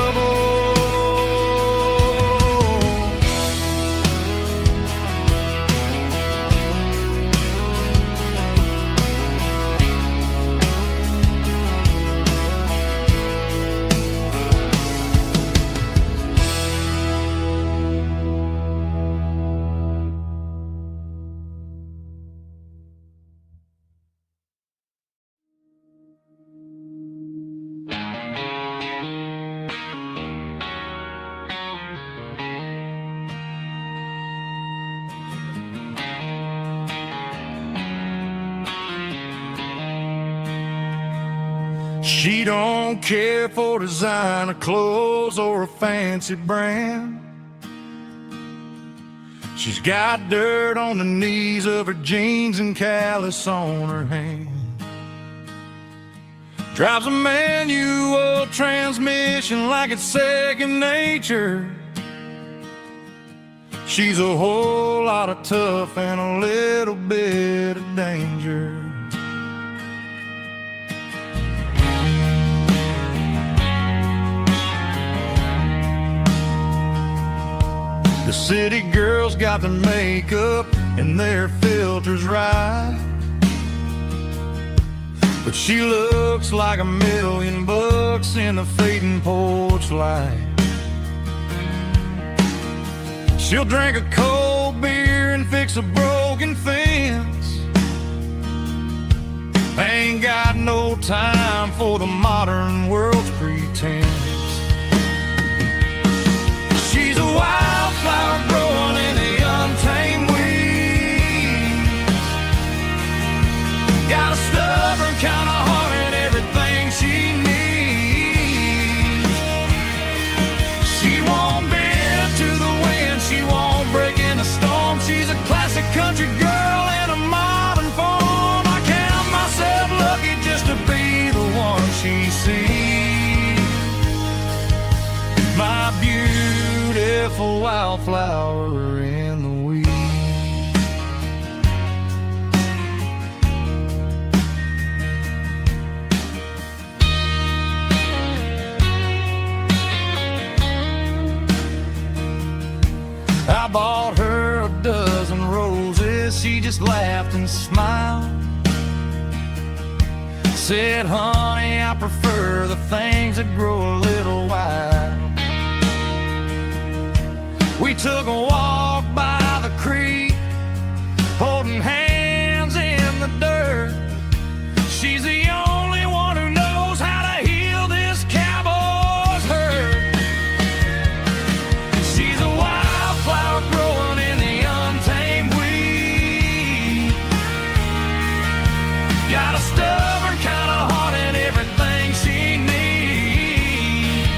She don't care for designer clothes or a fancy brand. She's got dirt on the knees of her jeans and callus on her hand. Drives a manual transmission like it's second nature. She's a whole lot of tough and a little bit of danger. The city girls got their makeup and their filters right, but she looks like $1,000,000 in the fading porch light. She'll drink a cold beer and fix a broken fence. Ain't got no time for the modern world's pretense. She's a wildflower growing in the untamed weeds. Got a stubborn kind of heart and everything she needs. She won't bend to the wind, she won't break in the storm. She's a classic country girl in a modern form. I count myself lucky just to be the one she sees. My beautiful wildflower in the weeds. just laughed and smiled. Said, honey, I prefer the things that grow a little wild. We took a walk by the creek, holding hands in the dirt. She's the only one who knows how to heal this cowboy's hurt. She's a wildflower growing in the untamed weed. Got a stubborn kind of heart and everything she needs.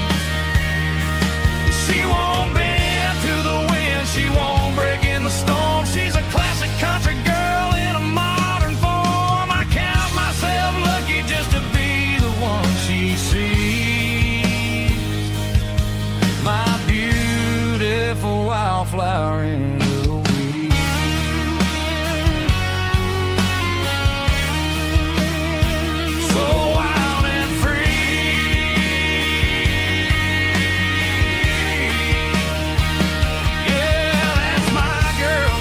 She won't bend to the wind, she won't break in the storm. She's a classic country girl in a modern form. I count myself lucky just to be the one she sees. My beautiful wildflower in the weed. So wild and free. Yeah, that's my girl.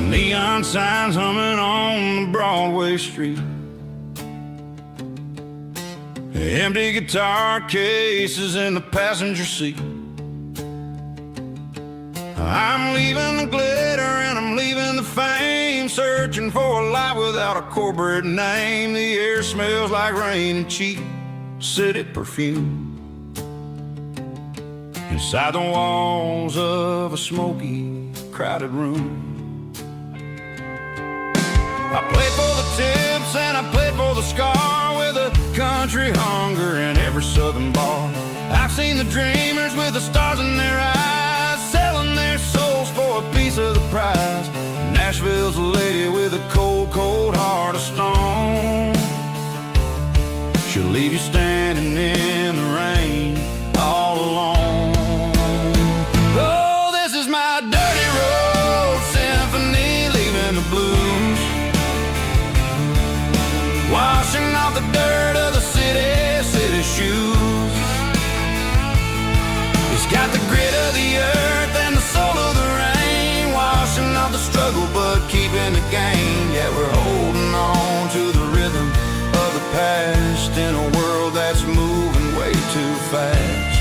Neon signs humming on the Broadway street. Empty guitar cases in the passenger seat. I'm leaving the glitter and I'm leaving the fame, searching for a life without a corporate name. The air smells like rain and cheap city perfume. Inside the walls of a smoky, crowded room. I played for the tips and I played for the scar, with a country hunger in every southern bar. I've seen the dreamers with the stars in their eyes, selling their souls for a piece of the prize. Nashville's a lady with a cold, cold heart of stone. She'll leave you standing in the rain all alone. Oh, this is my dirty road symphony, leaving the blues, washing off the dirt of the city shoes. It's got the grit of the earth and the soul of the rain, washing off the struggle but keeping the gain. Yeah, we're holding on to the rhythm of the past in a world that's moving way too fast.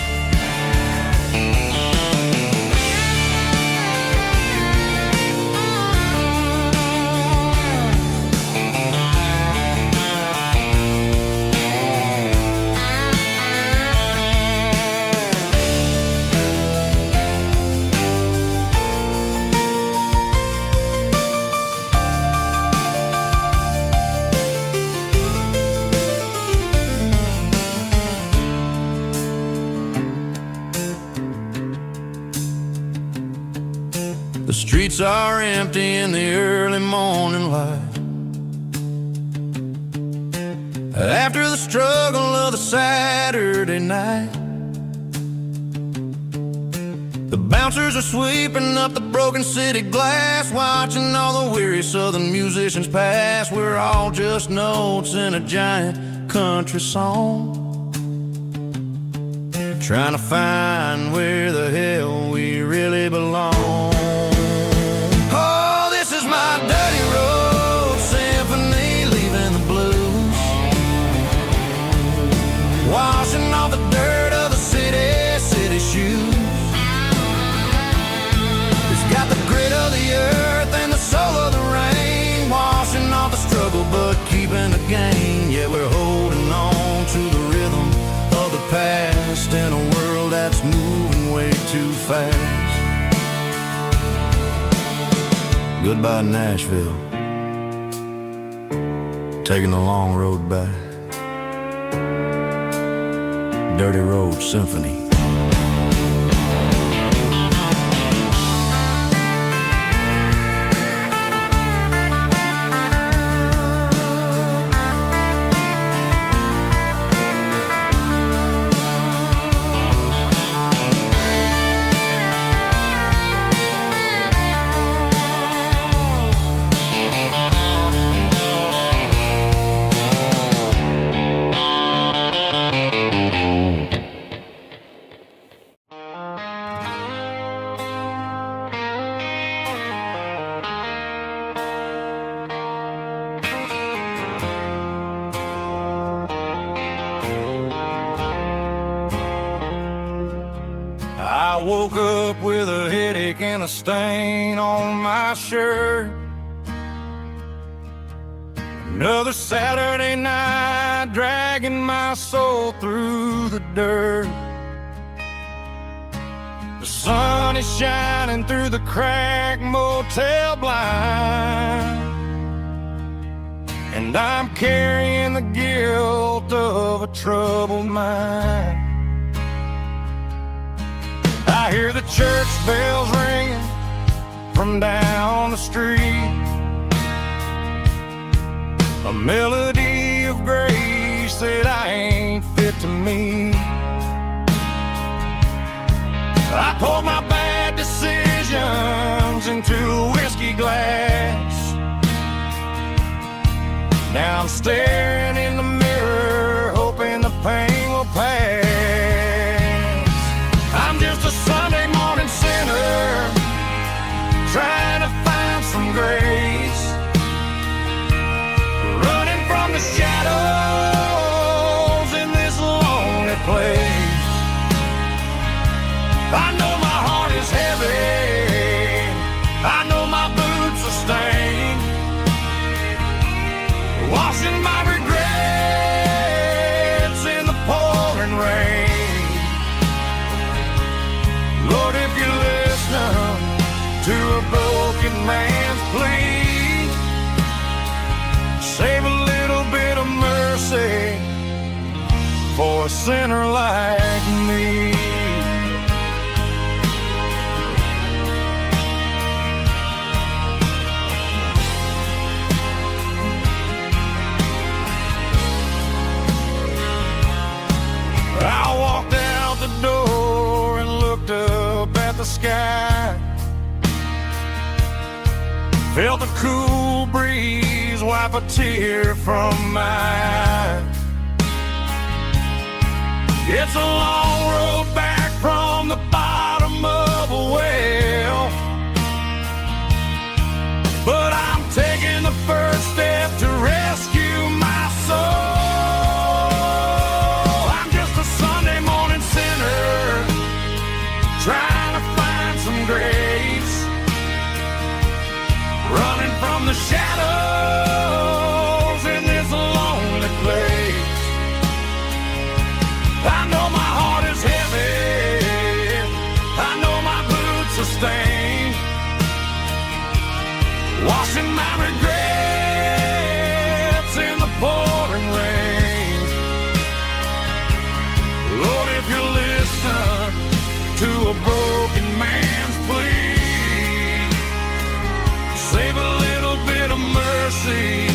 The streets are empty in the early morning light, after the struggle of the Saturday night. The bouncers are sweeping up the broken city glass, watching all the weary southern musicians pass. We're all just notes in a giant country song, trying to find where the hell we really belong. Oh, this is my dirty road symphony, leaving the blues, washing off the dirt of the city shoes. It's got the grit of the earth and the soul of the rain, washing off the struggle but keeping the gain. Yeah, we're holding on to the rhythm of the past in a world that's moving way too fast. Goodbye, Nashville. Taking the long road back. Dirty Road Symphony. I woke up with a headache and a stain on my shirt. Another Saturday night, dragging my soul through the dirt. The sun is shining through the cracked motel blind, and I'm carrying the guilt of a troubled mind. I hear the church bells ringing from down the street, a melody of grace that I ain't fit to meet. I poured my bad decisions into a whiskey glass. Now I'm staring in the mirror, hoping the pain will pass. I'm just a Sunday morning sinner, trying to find some grace, running from the shadows in this lonely place. I know my heart is heavy, I know my boots are stained, washing my regrets in the pouring rain. Lord, if you listen to a broken man's plea, save a little bit of mercy for a sinner like me. I walked out the door and looked up at the sky, felt the cool breeze wipe a tear from my eye. It's a long road back from the bottom of a well, but I'm taking the first step to rescue my soul. I'm just a Sunday morning sinner, trying to find some grace, running from the shadows in this lonely place. I know my heart is heavy, I know my boots are stained, washing my regrets in the pouring rain. Lord, if you listen to a broken man's plea, save a little bit of mercy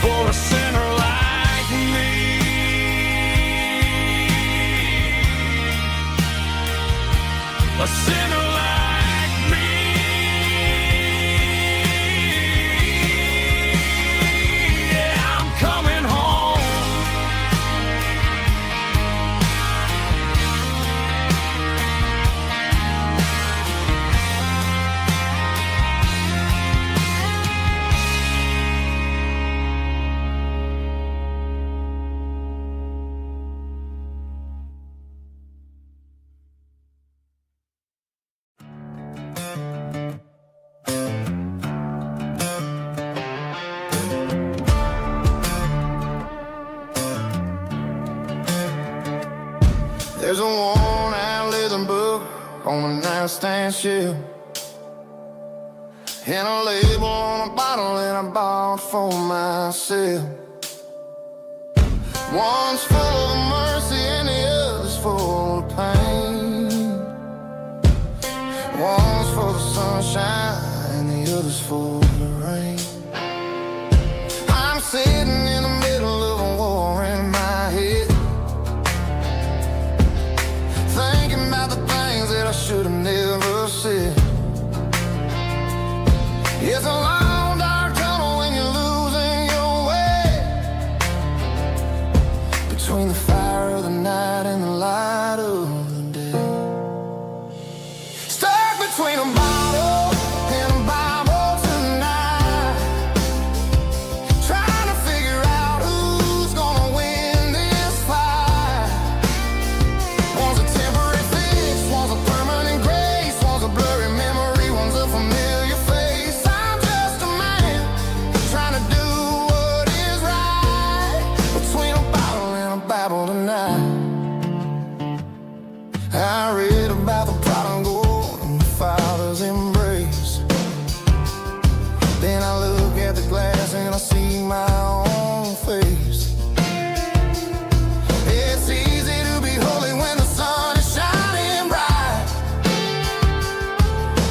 for a sinner like me. A sinner like me. Yeah, I'm coming home. There's a worn-out leather book on the nightstand shelf. and a label on a bottle that I bought for myself. One's full of mercy and the other's full of pain. One's for the sunshine and the other's for the rain. I'm sitting in the middle of a war in my head, thinking about the things that I should have never said. It's a long dark tunnel when you're losing your way, between the fire of the night and the light of the day. Stuck between a bottle and a Bible tonight, trying to figure out who's gonna win this fight. One's a temporary fix, one's a permanent grace, one's a blurry memory, one's a familiar face. I'm just a man trying to do what is right, between a bottle and a Bible tonight. I read about the prodigal and the father's embrace. Then I look at the glass and I see my own face. It's easy to be holy when the sun is shining bright,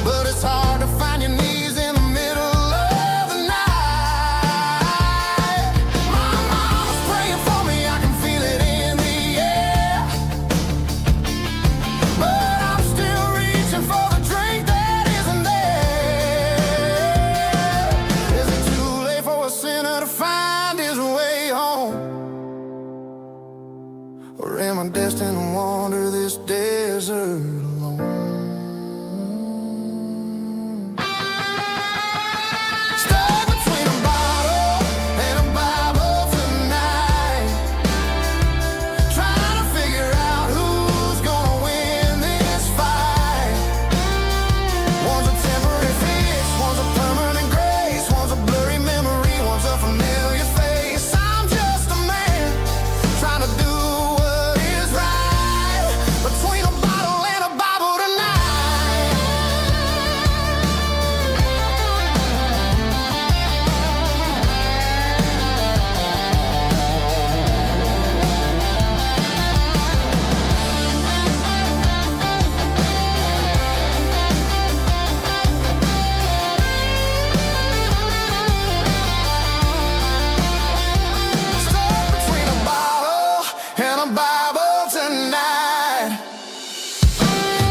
but it's hard to find your knees in the middle of the night. My mama's praying for me, I can feel it in the air, but I'm still reaching for the drink that isn't there. Is it too late for a sinner to find his way home? Or am I destined to wander this desert alone? Stuck between a bottle and a Bible tonight, trying to figure out who's gonna win this fight. One's a temporary fix, one's a permanent grace, one's a blurry memory, one's a familiar face. I'm just a man trying to do what is right, between a bottle and a Bible tonight. Stuck between a bottle and a Bible tonight,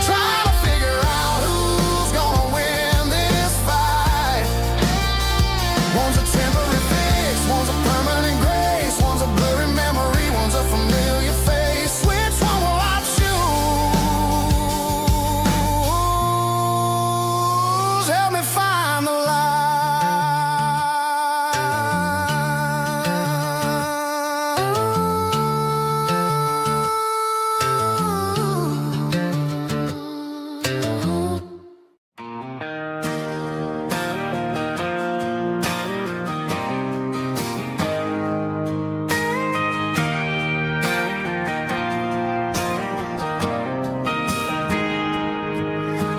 trying to figure out who's gonna win this fight. One's a temporary fix, one's a permanent grace, one's a blurry memory, one's a familiar face. Which one will I choose? Help me find the light.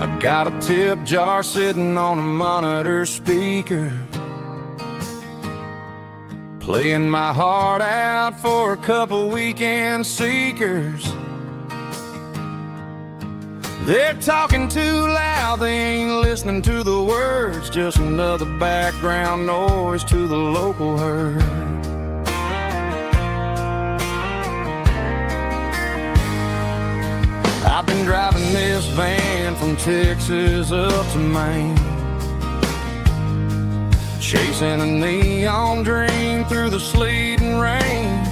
I got a tip jar sitting on a monitor speaker, playing my heart out for a couple weekend seekers. They're talking too loud, they ain't listening to the words, just another background noise to the local herd. I've been driving this van from Texas up to Maine, chasing a neon dream through the sleet and rain.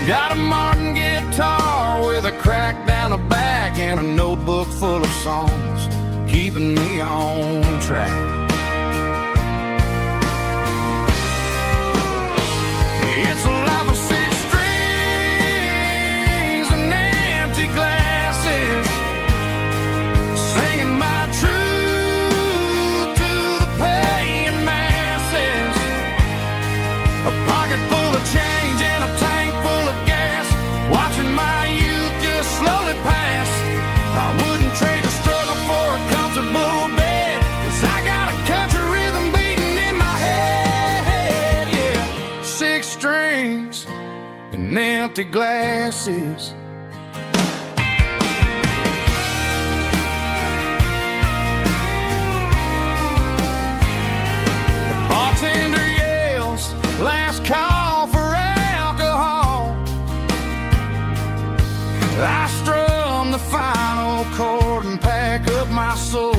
Got a Martin guitar with a crack down the back and a notebook full of songs, keeping me on track. It's a life of six strings and empty glasses, singing my truth to the paying masses. A pocket full of change and a tank full of gas, watching my youth just slowly pass. I wouldn't trade the struggle for a comfortable and empty glasses. The bartender yells, last call for alcohol. I strum the final chord and pack up my soul.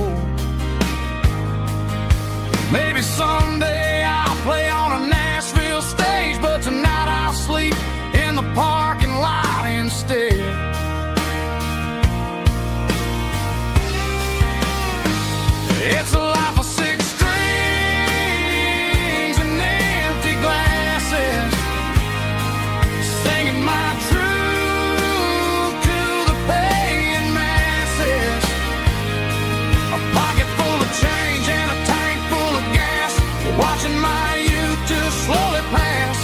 Maybe someday I'll play on a Nashville stage, but tonight I'll sleep in the parking lot instead. It's a life of six strings and empty glasses, singing my truth to the paying masses. A pocket full of change and a tank full of gas, watching my youth just slowly pass.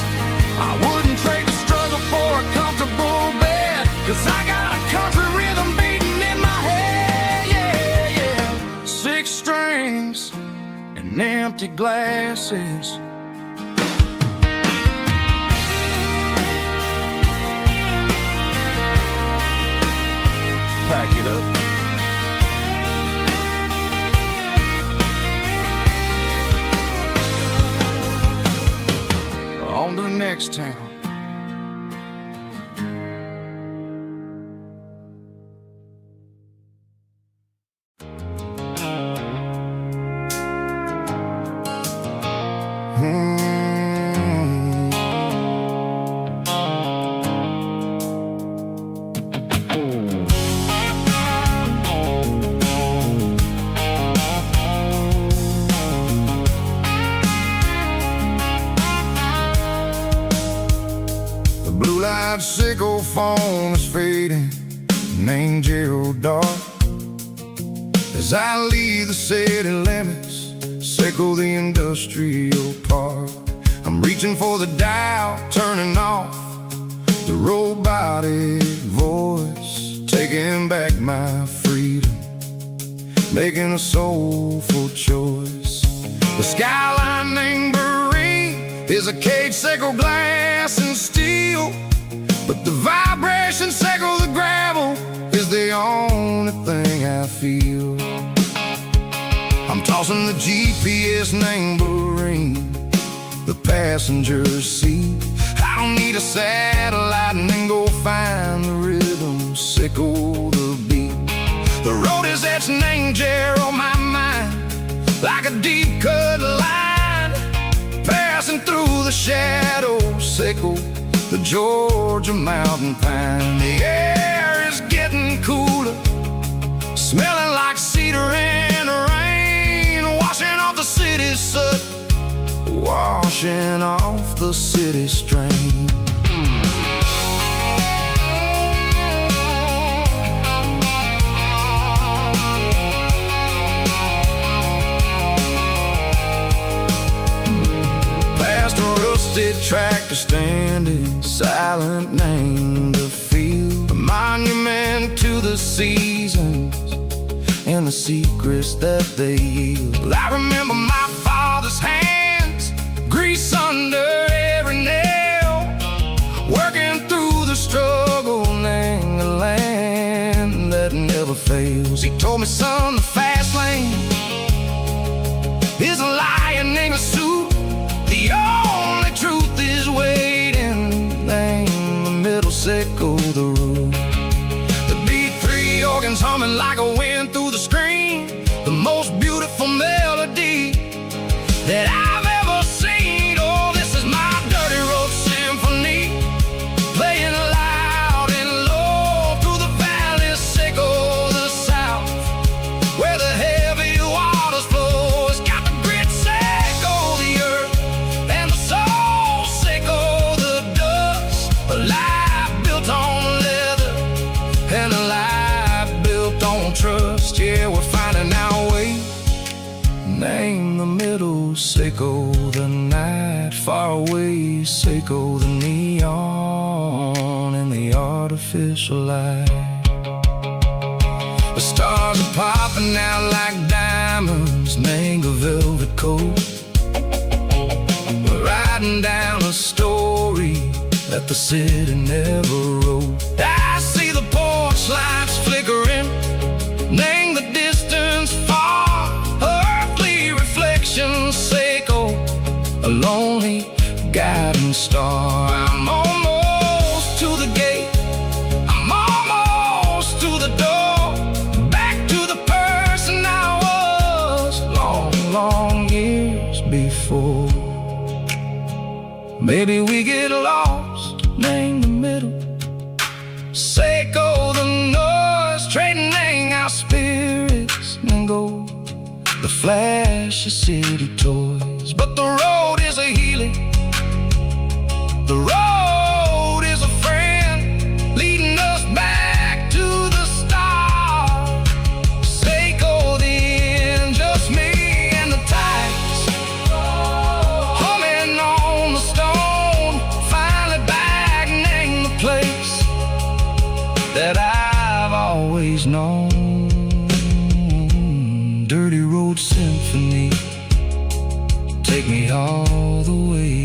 I wouldn't trade the struggle for a comfortable bed, 'cause I got a country rhythm beating in my head, yeah, yeah. Six strings and empty glasses. Pack it up. On to the next town. Blue-light sickle phone is fading, named Gerald dark. As I leave the city limits, sickle the industrial park. I'm reaching for the dial, turning off the robotic voice, taking back my freedom, making a soulful choice. The skyline named is a cage, sickle glass and steel, but the vibration sickle the gravel is the only thing I feel. I'm tossing the GPS named Marine, the passenger seat. I don't need a satellite and then go find the rhythm, sickle the beat. The road is etched named Jer on my mind, like a deep cut line, passing through the shadows, sickle the Georgia mountain pine. The air is getting cooler, smelling like cedar and rain, washing off the city's soot, washing off the city strain. Tractor standing silent, named the field, a monument to the seasons and the secrets that they yield. I remember my father's hands, grease under every nail, working through the struggle, named the land that never fails. He told me, son, the fast lane is a lion in a suit. The only truth is waiting, name the middle, sickle the root. The B3 organs humming like a wind through the screen, the most beautiful melody that I've ever seen. Oh, this is my dirty road symphony, playing loud and low through the valleys, sickle the south, where the heavy waters flow. It's got the grit, sickle the earth, and the soul, sickle the dust. A life built on leather and a life built on trust. Yeah, we're finding our way, name the middle, sickle the night, far away, sickle the neon and the artificial light. The stars are popping out like diamonds, mango velvet coat. We're riding down a story that the city never wrote. I see the porch lights flickering, name the distance far, earthly reflections echo, a lonely guiding star. I'm almost to the gate, I'm almost to the door, back to the person I was long, long years before. Maybe we get lost, name the middle, Seiko the noise, trading our spirits and go the flash of city toys. But the road is a healing, the road is a friend, leading us back to the start. Seiko the end, just me and the tides, humming on the stone, finally back, name the place that I've always known. Dirty Road Symphony, take me all the way